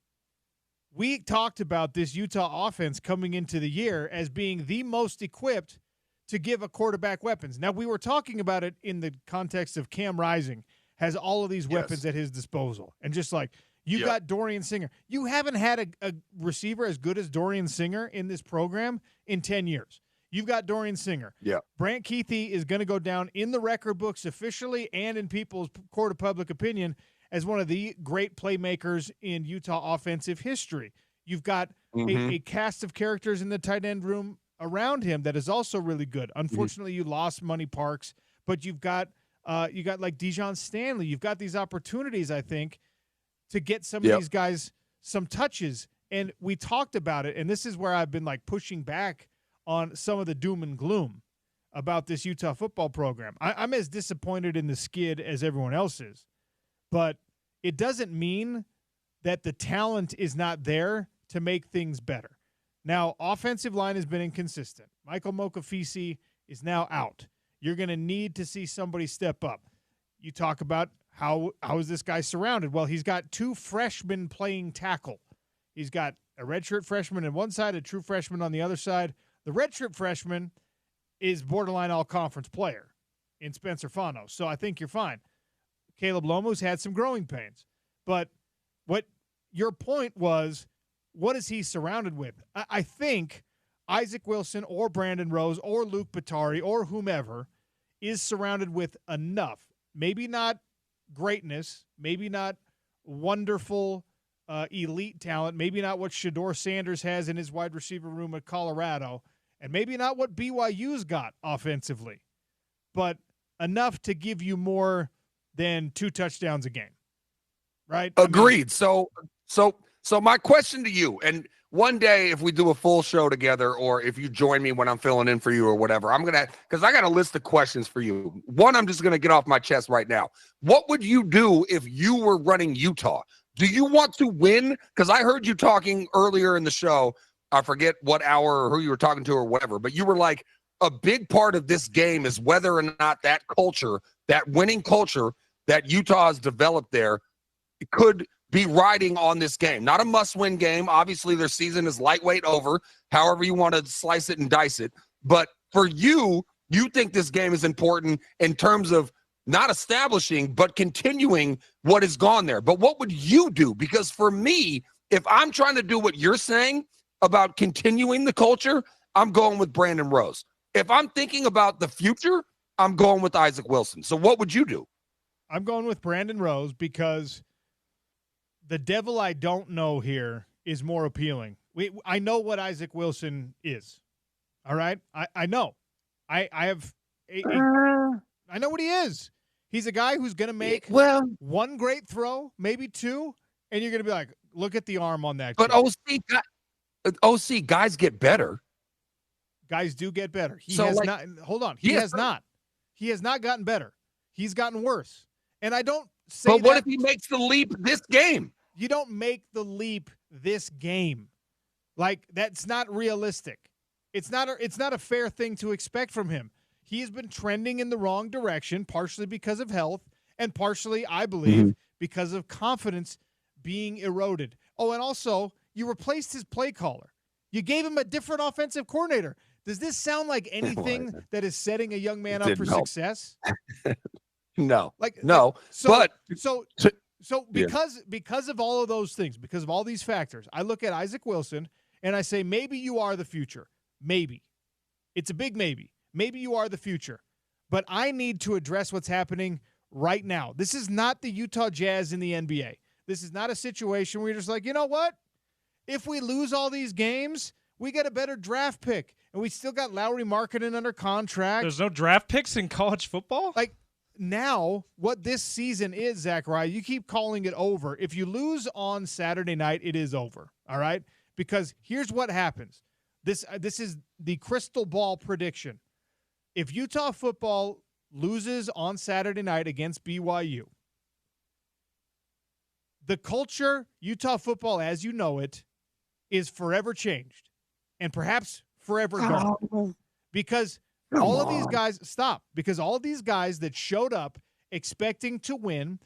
we talked about this Utah offense coming into the year as being the most equipped to give a quarterback weapons. Now, we were talking about it in the context of Cam Rising has all of these weapons at his disposal. And just like you got Dorian Singer. You haven't had a receiver as good as Dorian Singer in this program in 10 years. You've got Dorian Singer. Yeah. Brant Keithy is going to go down in the record books officially and in people's court of public opinion as one of the great playmakers in Utah offensive history. You've got a cast of characters in the tight end room around him that is also really good. Unfortunately, you lost Money Parks, but you've got like Dijon Stanley. You've got these opportunities, I think, to get some of these guys some touches. And we talked about it, and this is where I've been like pushing back on some of the doom and gloom about this Utah football program. I'm as disappointed in the skid as everyone else is, but it doesn't mean that the talent is not there to make things better. Now, offensive line has been inconsistent. Michael Mokafisi is now out. You're going to need to see somebody step up. You talk about how is this guy surrounded? Well, he's got two freshmen playing tackle. He's got a redshirt freshman on one side, a true freshman on the other side. The redshirt freshman is borderline all-conference player in Spencer Fano, so I think you're fine. Caleb Lomu's had some growing pains. But what your point was, what is he surrounded with? I think Isaac Wilson or Brandon Rose or Luke Batari or whomever is surrounded with enough, maybe not greatness, maybe not wonderful elite talent, maybe not what Shedeur Sanders has in his wide receiver room at Colorado, and maybe not what BYU's got offensively, but enough to give you more than 2 touchdowns a game, right? Agreed. So my question to you, and one day if we do a full show together or if you join me when I'm filling in for you or whatever, because I got a list of questions for you. One, I'm just going to get off my chest right now. What would you do if you were running Utah? Do you want to win? Because I heard you talking earlier in the show. I forget what hour or who you were talking to or whatever, but you were like, a big part of this game is whether or not that culture, that winning culture that Utah has developed there, could be riding on this game. Not a must-win game. Obviously, their season is lightweight over, however you want to slice it and dice it. But for you, you think this game is important in terms of not establishing, but continuing what has gone there. But what would you do? Because for me, if I'm trying to do what you're saying about continuing the culture, I'm going with Brandon Rose. If I'm thinking about the future, I'm going with Isaac Wilson. So what would you do? I'm going with Brandon Rose because the devil I don't know here is more appealing. I know what Isaac Wilson is. All right? I know. I know what he is. He's a guy who's going to make one great throw, maybe 2, and you're going to be like, look at the arm on that But kid. OC, OC, guys get better. Guys do get better. He So, has like, not. Hold on. He yes, has not. He has not gotten better. He's gotten worse. And I don't say But what that- if he makes the leap this game? You don't make the leap this game. Like, that's not realistic. It's not a fair thing to expect from him. He has been trending in the wrong direction, partially because of health, and partially, I believe, because of confidence being eroded. Oh, and also, you replaced his play caller. You gave him a different offensive coordinator. Does this sound like anything that is setting a young man up for success? No. No. But because of all of those things, because of all these factors, I look at Isaac Wilson and I say, maybe you are the future. Maybe. It's a big maybe. Maybe you are the future. But I need to address what's happening right now. This is not the Utah Jazz in the NBA. This is not a situation where you're just like, you know what? If we lose all these games, we get a better draft pick. And we still got Lauri Markkanen under contract. There's no draft picks in college football? Like, now, what this season is, Zachariah, you keep calling it over. If you lose on Saturday night, it is over, all right? Because here's what happens. This is the crystal ball prediction. If Utah football loses on Saturday night against BYU, the culture, Utah football as you know it, is forever changed and perhaps forever gone. Because all of these guys, because all of these guys that showed up expecting to win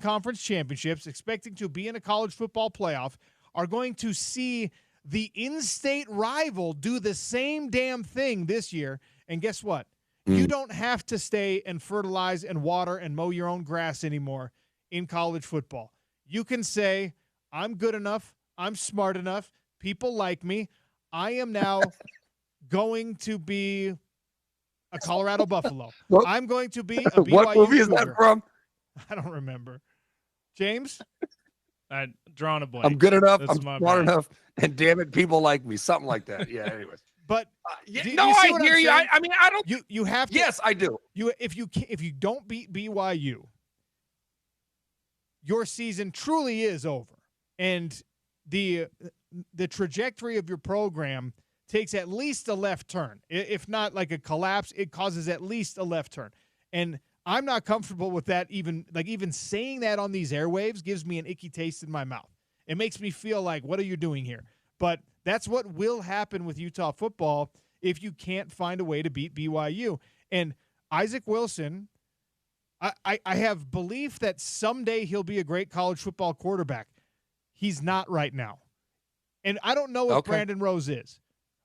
conference championships, expecting to be in a college football playoff, are going to see the in-state rival do the same damn thing this year. And guess what? You don't have to stay and fertilize and water and mow your own grass anymore in college football. You can say, I'm good enough, I'm smart enough, people like me, I am now going to be a Colorado Buffalo. I'm going to be a BYU What movie is that Cougar. from? I don't remember. James? I'd drawn a blank. I'm good enough. That's I'm my smart bad. enough. And damn it, people like me. Something like that. Yeah, anyways. But Yeah, do no, you see I what hear I'm you. saying? I mean, I don't. You have to. Yes, I do. If you don't beat BYU, your season truly is over, and the trajectory of your program takes at least a left turn. If not like a collapse, it causes at least a left turn. And I'm not comfortable with that. Even saying that on these airwaves gives me an icky taste in my mouth. It makes me feel like, what are you doing here? But that's what will happen with Utah football if you can't find a way to beat BYU. And Isaac Wilson, I have belief that someday he'll be a great college football quarterback. He's not right now. And I don't know if Brandon Rose is.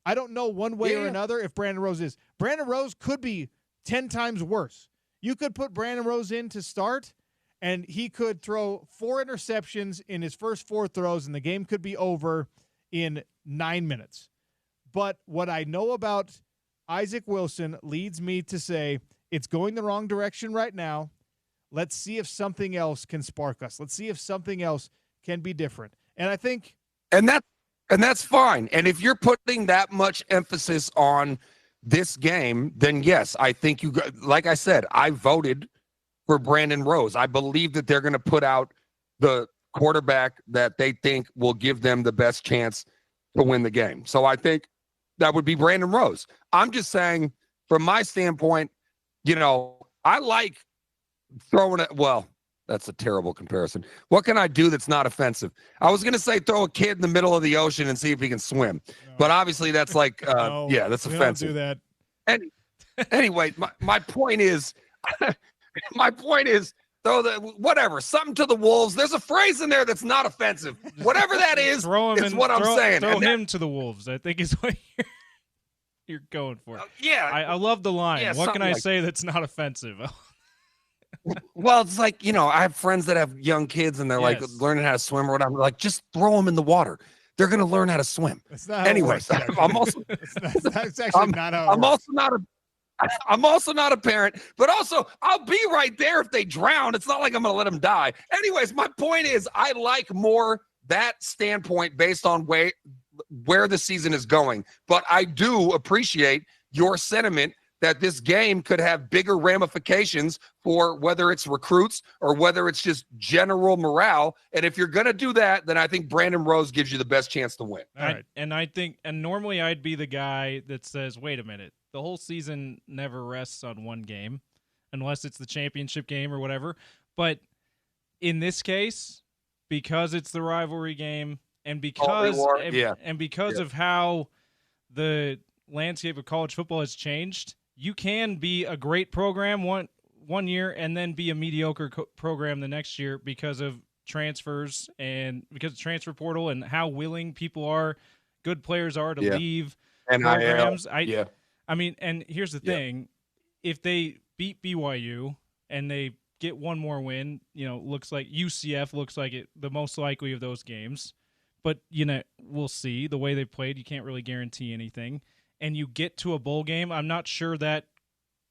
I don't know one way or another if Brandon Rose is. Brandon Rose could be 10 times worse. You could put Brandon Rose in to start, and he could throw 4 interceptions in his first 4 throws, and the game could be over in 9 minutes. But what I know about Isaac Wilson leads me to say it's going the wrong direction right now. Let's see if something else can spark us. Let's see if something else can be different. And I think And that's fine. And if you're putting that much emphasis on this game, then yes, I think like I said, I voted for Brandon Rose. I believe that they're going to put out the quarterback that they think will give them the best chance to win the game. So I think that would be Brandon Rose. I'm just saying, from my standpoint, I like throwing it. Well, that's a terrible comparison. What can I do that's not offensive? I was going to say throw a kid in the middle of the ocean and see if he can swim. No. But obviously that's like, no, that's offensive. Don't do that. And anyway, my point is, throw something to the wolves. There's a phrase in there that's not offensive. Whatever that is, what I'm saying. Throw him to the wolves, I think is what you're going for. I love the line. Yeah, what can I say that's not offensive? Well, it's like, I have friends that have young kids and they're like learning how to swim or whatever. Like, just throw them in the water. They're going to learn how to swim. Anyways, I'm also that's actually not how I'm also not a parent, but also I'll be right there if they drown. It's not like I'm going to let them die. Anyways, my point is I like more that standpoint based on where the season is going. But I do appreciate your sentiment that this game could have bigger ramifications for whether it's recruits or whether it's just general morale. And if you're going to do that, then I think Brandon Rose gives you the best chance to win. All right. And I think, and normally I'd be the guy that says, wait a minute, the whole season never rests on one game unless it's the championship game or whatever. But in this case, because it's the rivalry game and because of how the landscape of college football has changed, you can be a great program one year and then be a mediocre program the next year because of transfers and because of transfer portal and how willing people are, good players are to leave programs. I mean, and here's the thing. If they beat BYU and they get one more win, looks like UCF looks like the most likely of those games. But, we'll see. The way they played, you can't really guarantee anything. And you get to a bowl game, I'm not sure that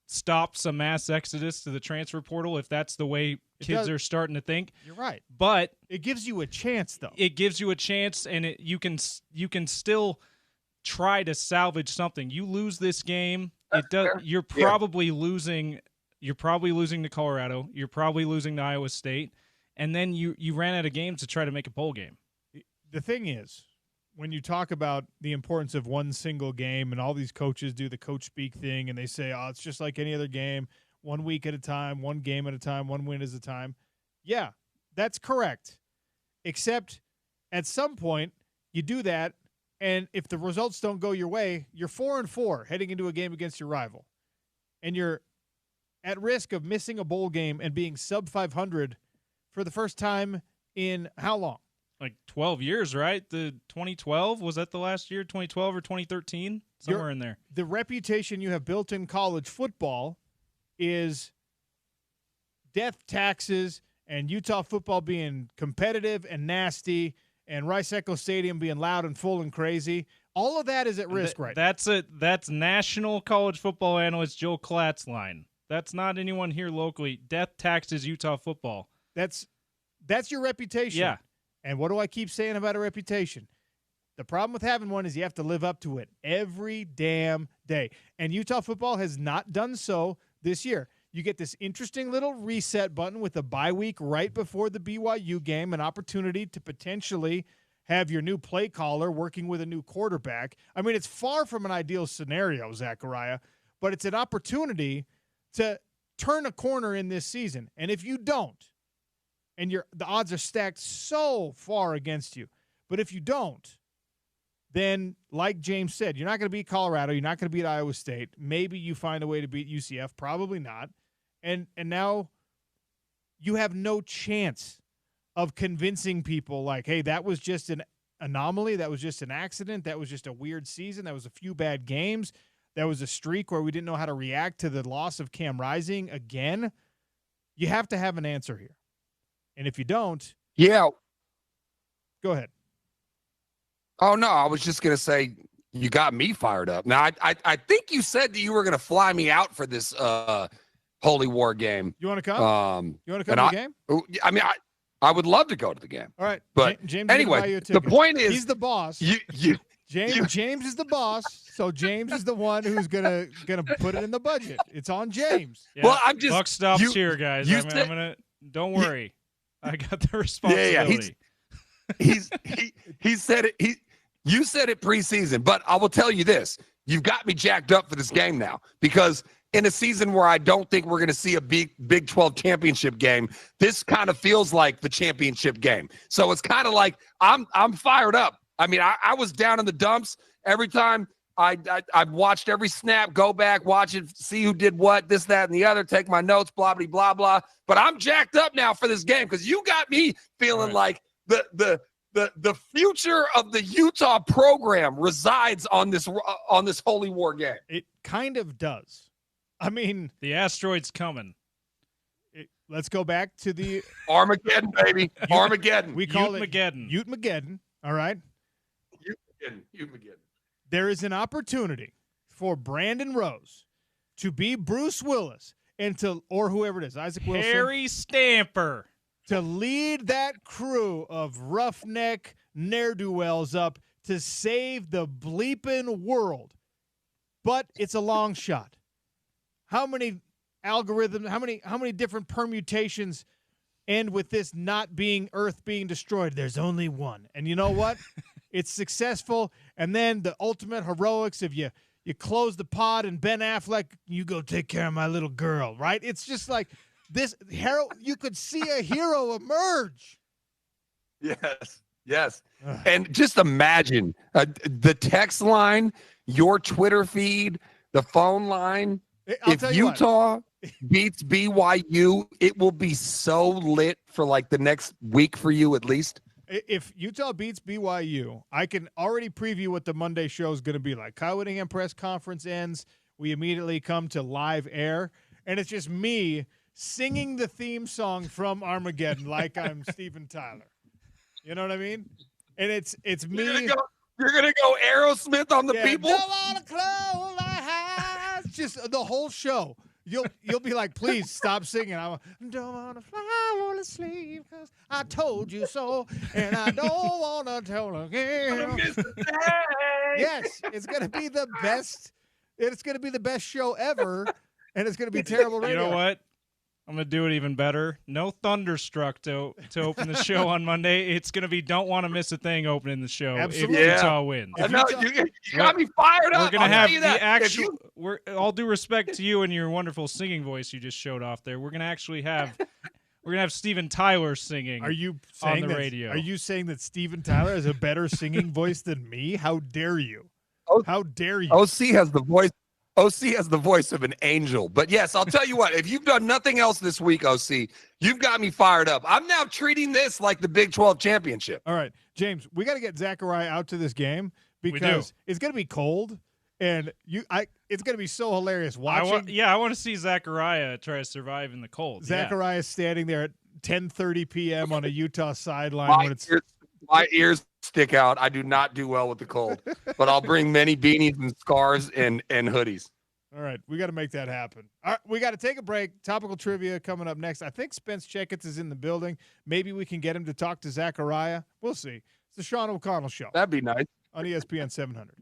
stops a mass exodus to the transfer portal if that's the way kids are starting to think. You're right. But it gives you a chance, though. It gives you a chance, and you can still try to salvage something. You lose this game, you're probably losing. You're probably losing to Colorado. You're probably losing to Iowa State, and then you ran out of games to try to make a bowl game. The thing is, when you talk about the importance of one single game, and all these coaches do the coach speak thing, and they say, "Oh, it's just like any other game, 1 week at a time, one game at a time, one win at a time." Yeah, that's correct. Except at some point, you do that, and if the results don't go your way, you're 4-4 heading into a game against your rival, and you're at risk of missing a bowl game and being sub 500 for the first time in how long? Like 12 years, right? The 2012, was that the last year? 2012 or 2013? Somewhere in there. The reputation you have built in college football is death taxes and Utah football being competitive and nasty and Rice-Echo Stadium being loud and full and crazy. All of that is at risk right now. That's national college football analyst Joe Klatt's line. That's not anyone here locally. Death taxes Utah football. That's your reputation. Yeah. And what do I keep saying about a reputation? The problem with having one is you have to live up to it every damn day. And Utah football has not done so this year. You get this interesting little reset button with a bye week right before the BYU game, an opportunity to potentially have your new play caller working with a new quarterback. I mean, it's far from an ideal scenario, Zachariah, but it's an opportunity to turn a corner in this season. And if you don't, and the odds are stacked so far against you. But if you don't, then like James said, you're not going to beat Colorado. You're not going to beat Iowa State. Maybe you find a way to beat UCF. Probably not. And now you have no chance of convincing people like, hey, that was just an anomaly. That was just an accident. That was just a weird season. That was a few bad games. That was a streak where we didn't know how to react to the loss of Cam Rising again. You have to have an answer here. And if you don't, go ahead. Oh, no, I was just going to say you got me fired up. Now, I think you said that you were going to fly me out for this Holy War game. You want to come? You want to come to the game? I mean, I would love to go to the game. All right. But James, anyway, the point is, he's the boss. James is the boss, so James is the one who's gonna put it in the budget. It's on James. Yeah. Well, I'm just buck stops here, guys. I'm gonna. Don't worry. I got the responsibility. He said it. You said it preseason, but I will tell you this: you've got me jacked up for this game now because in a season where I don't think we're going to see a Big 12 championship game, this kind of feels like the championship game. So it's kind of like I'm fired up. I mean, I was down in the dumps every time. I've watched every snap, go back, watch it, see who did what, this, that, and the other, take my notes, blah, blah, blah, blah. But I'm jacked up now for this game because you got me feeling like the future of the Utah program resides on this Holy War game. It kind of does. I mean, the asteroid's coming. Let's go back to the Armageddon, baby. Armageddon. We call it Ute-mageddon. All right. Ute-mageddon. There is an opportunity for Brandon Rose to be Bruce Willis or whoever it is, Isaac Wilson. Harry Stamper. To lead that crew of roughneck ne'er-do-wells up to save the bleeping world. But it's a long shot. how many algorithms, how many different permutations end with this not being Earth being destroyed? There's only one. And you know what? It's successful. And then the ultimate heroics of you close the pod and Ben Affleck, you go take care of my little girl, right? It's just like this hero. You could see a hero emerge. Yes. And just imagine the text line, your Twitter feed, the phone line. If Utah beats BYU, it will be so lit for like the next week for you at least. If Utah beats BYU, I can already preview what the Monday show is going to be like. Kyle Whittingham press conference ends. We immediately come to live air, and it's just me singing the theme song from Armageddon like I'm Steven Tyler. You know what I mean? And it's me. You're gonna go Aerosmith on the people. Don't wanna close my eyes. Just the whole show. You'll be like, please stop singing. I don't wanna fly, I wanna sleep, 'cause I told you so, and I don't wanna tell again. Yes, it's gonna be the best. It's gonna be the best show ever, and it's gonna be terrible radio. You know what? I'm going to do it even better. No Thunderstruck to open the show on Monday. It's going to be Don't Want to Miss a Thing opening the show. Absolutely. If Utah wins. I know, you got me fired up. We're going to have the actual – all due respect to you and your wonderful singing voice you just showed off there. We're going to actually have – we're going to have Steven Tyler singing on the radio. Are you saying that Steven Tyler has a better singing voice than me? How dare you? How dare you? OC has the voice of an angel. But yes, I'll tell you what, if you've done nothing else this week, OC, you've got me fired up. I'm now treating this like the Big 12 championship. All right, James, we got to get Zachariah out to this game because it's going to be cold, and it's going to be so hilarious watching. I want to see Zachariah try to survive in the cold. Zachariah standing there at 10:30 p.m. on a Utah sideline. My ears stick out. I do not do well with the cold, but I'll bring many beanies and scarves and hoodies. All right, we got to make that happen. All right, we got to take a break. Topical trivia coming up next. I think Spence Checketts is in the building. Maybe we can get him to talk to Zachariah. We'll see. It's the Sean O'Connell Show. That'd be nice. On ESPN 700.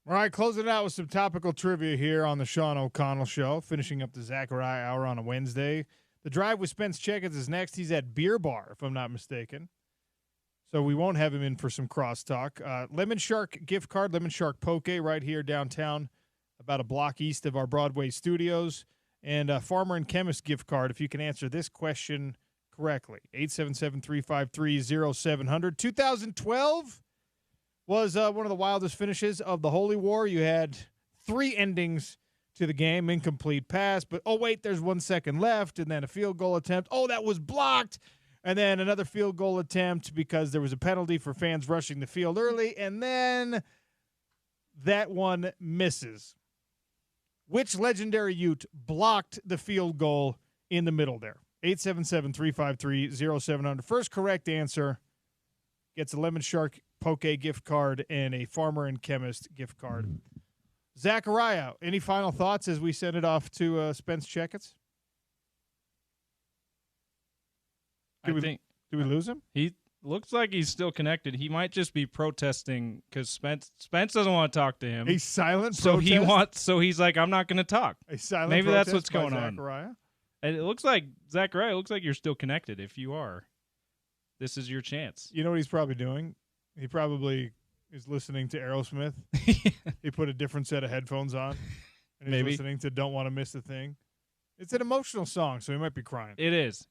All right, closing it out with some topical trivia here on the Sean O'Connell Show, finishing up the Zachariah Hour on a Wednesday. The Drive with Spence Checketts is next. He's at Beer Bar, if I'm not mistaken. So we won't have him in for some crosstalk. Lemon Shark gift card, Lemon Shark Poke right here downtown, about a block east of our Broadway studios. And Farmer and Chemist gift card, if you can answer this question correctly. 877-353-0700. 2012 was one of the wildest finishes of the Holy War. You had 3 endings to the game, incomplete pass, but oh wait, there's 1 second left, and then a field goal attempt. Oh, that was blocked, and then another field goal attempt because there was a penalty for fans rushing the field early, and then that one misses. Which legendary Ute blocked the field goal in the middle there? 877-353-0700. First correct answer gets a Lemon Shark Poke gift card and a Farmer and Chemist gift card. Zachariah, any final thoughts as we send it off to Spence Checketts? Did we lose him? He looks like he's still connected. He might just be protesting because Spence doesn't want to talk to him. A silent protest? So he's like, I'm not going to talk. A silent Maybe protest that's what's going by on. Zachariah? And it looks like, Zachariah, it looks like you're still connected. If you are, this is your chance. You know what he's probably doing? He probably is listening to Aerosmith. He put a different set of headphones on, and he's listening to Don't Want to Miss a Thing. It's an emotional song, so he might be crying. It is.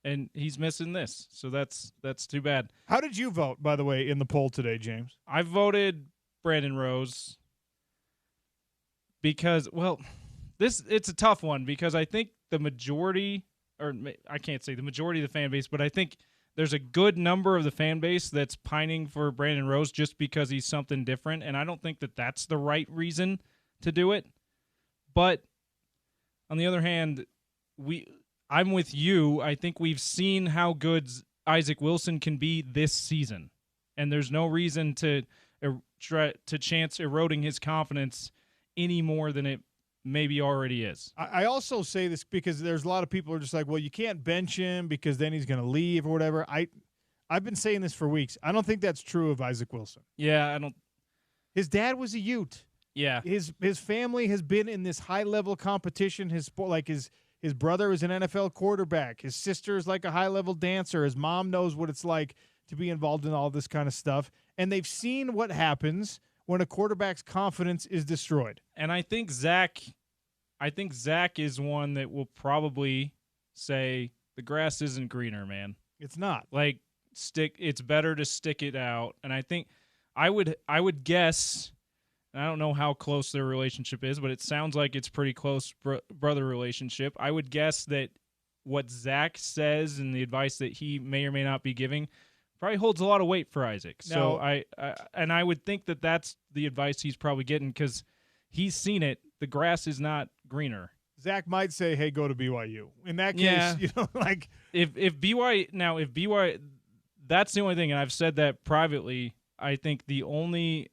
And he's missing this, so that's too bad. How did you vote, by the way, in the poll today, James? I voted Brandon Rose because, well, it's a tough one because I think the majority, or I can't say the majority of the fan base, but I think there's a good number of the fan base that's pining for Brandon Rose just because he's something different, and I don't think that that's the right reason to do it. But on the other hand, I'm with you. I think we've seen how good Isaac Wilson can be this season, and there's no reason to chance eroding his confidence any more than it maybe already is. I also say this because there's a lot of people who are just like, well, you can't bench him because then he's going to leave or whatever. I've been saying this for weeks. I don't think that's true of Isaac Wilson. Yeah, I don't. His dad was a Ute. Yeah. His family has been in this high-level competition. His brother is an NFL quarterback. His sister is like a high-level dancer. His mom knows what it's like to be involved in all this kind of stuff. And they've seen what happens when a quarterback's confidence is destroyed. And I think Zach is one that will probably say the grass isn't greener, man. It's not. Like it's better to stick it out. And I think I would guess, and I don't know how close their relationship is, but it sounds like it's pretty close brother relationship. I would guess that what Zach says and the advice that he may or may not be giving probably holds a lot of weight for Isaac. So I would think that that's the advice he's probably getting because he's seen it. The grass is not greener. Zach might say, "Hey, go to BYU." In that case, like if BYU, that's the only thing. And I've said that privately. I think the only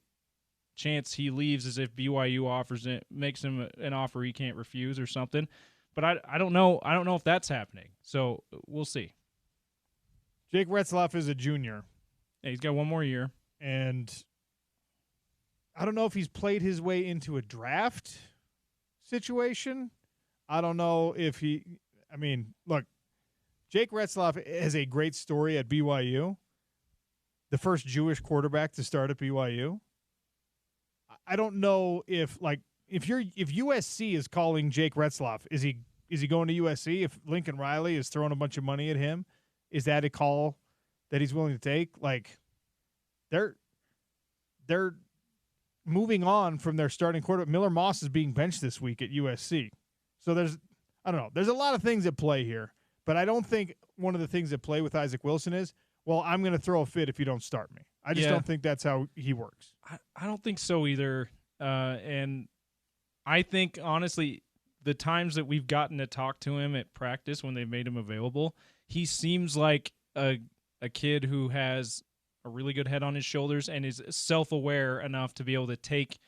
chance he leaves is if BYU makes him an offer he can't refuse or something. But I don't know. I don't know if that's happening. So we'll see. Jake Retzlaff is a junior. Yeah, he's got one more year. And I don't know if he's played his way into a draft situation. I don't know if look, Jake Retzlaff has a great story at BYU. The first Jewish quarterback to start at BYU. I don't know if USC is calling Jake Retzlaff, is he going to USC? If Lincoln Riley is throwing a bunch of money at him, is that a call that he's willing to take? Like, they're moving on from their starting quarterback. Miller Moss is being benched this week at USC. So there's a lot of things at play here, but I don't think one of the things at play with Isaac Wilson is, well, I'm going to throw a fit if you don't start me. I just don't think that's how he works. I don't think so either. And I think, honestly, the times that we've gotten to talk to him at practice when they've made him available, he seems like a kid who has a really good head on his shoulders and is self-aware enough to be able to take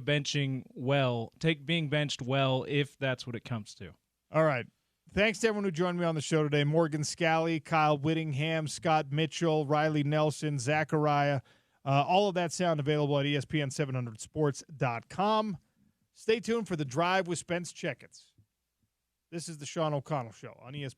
being benched well if that's what it comes to. All right. Thanks to everyone who joined me on the show today. Morgan Scally, Kyle Whittingham, Scott Mitchell, Riley Nelson, Zachariah. All of that sound available at ESPN700sports.com. Stay tuned for The Drive with Spence Checketts. This is the Sean O'Connell Show on ESPN.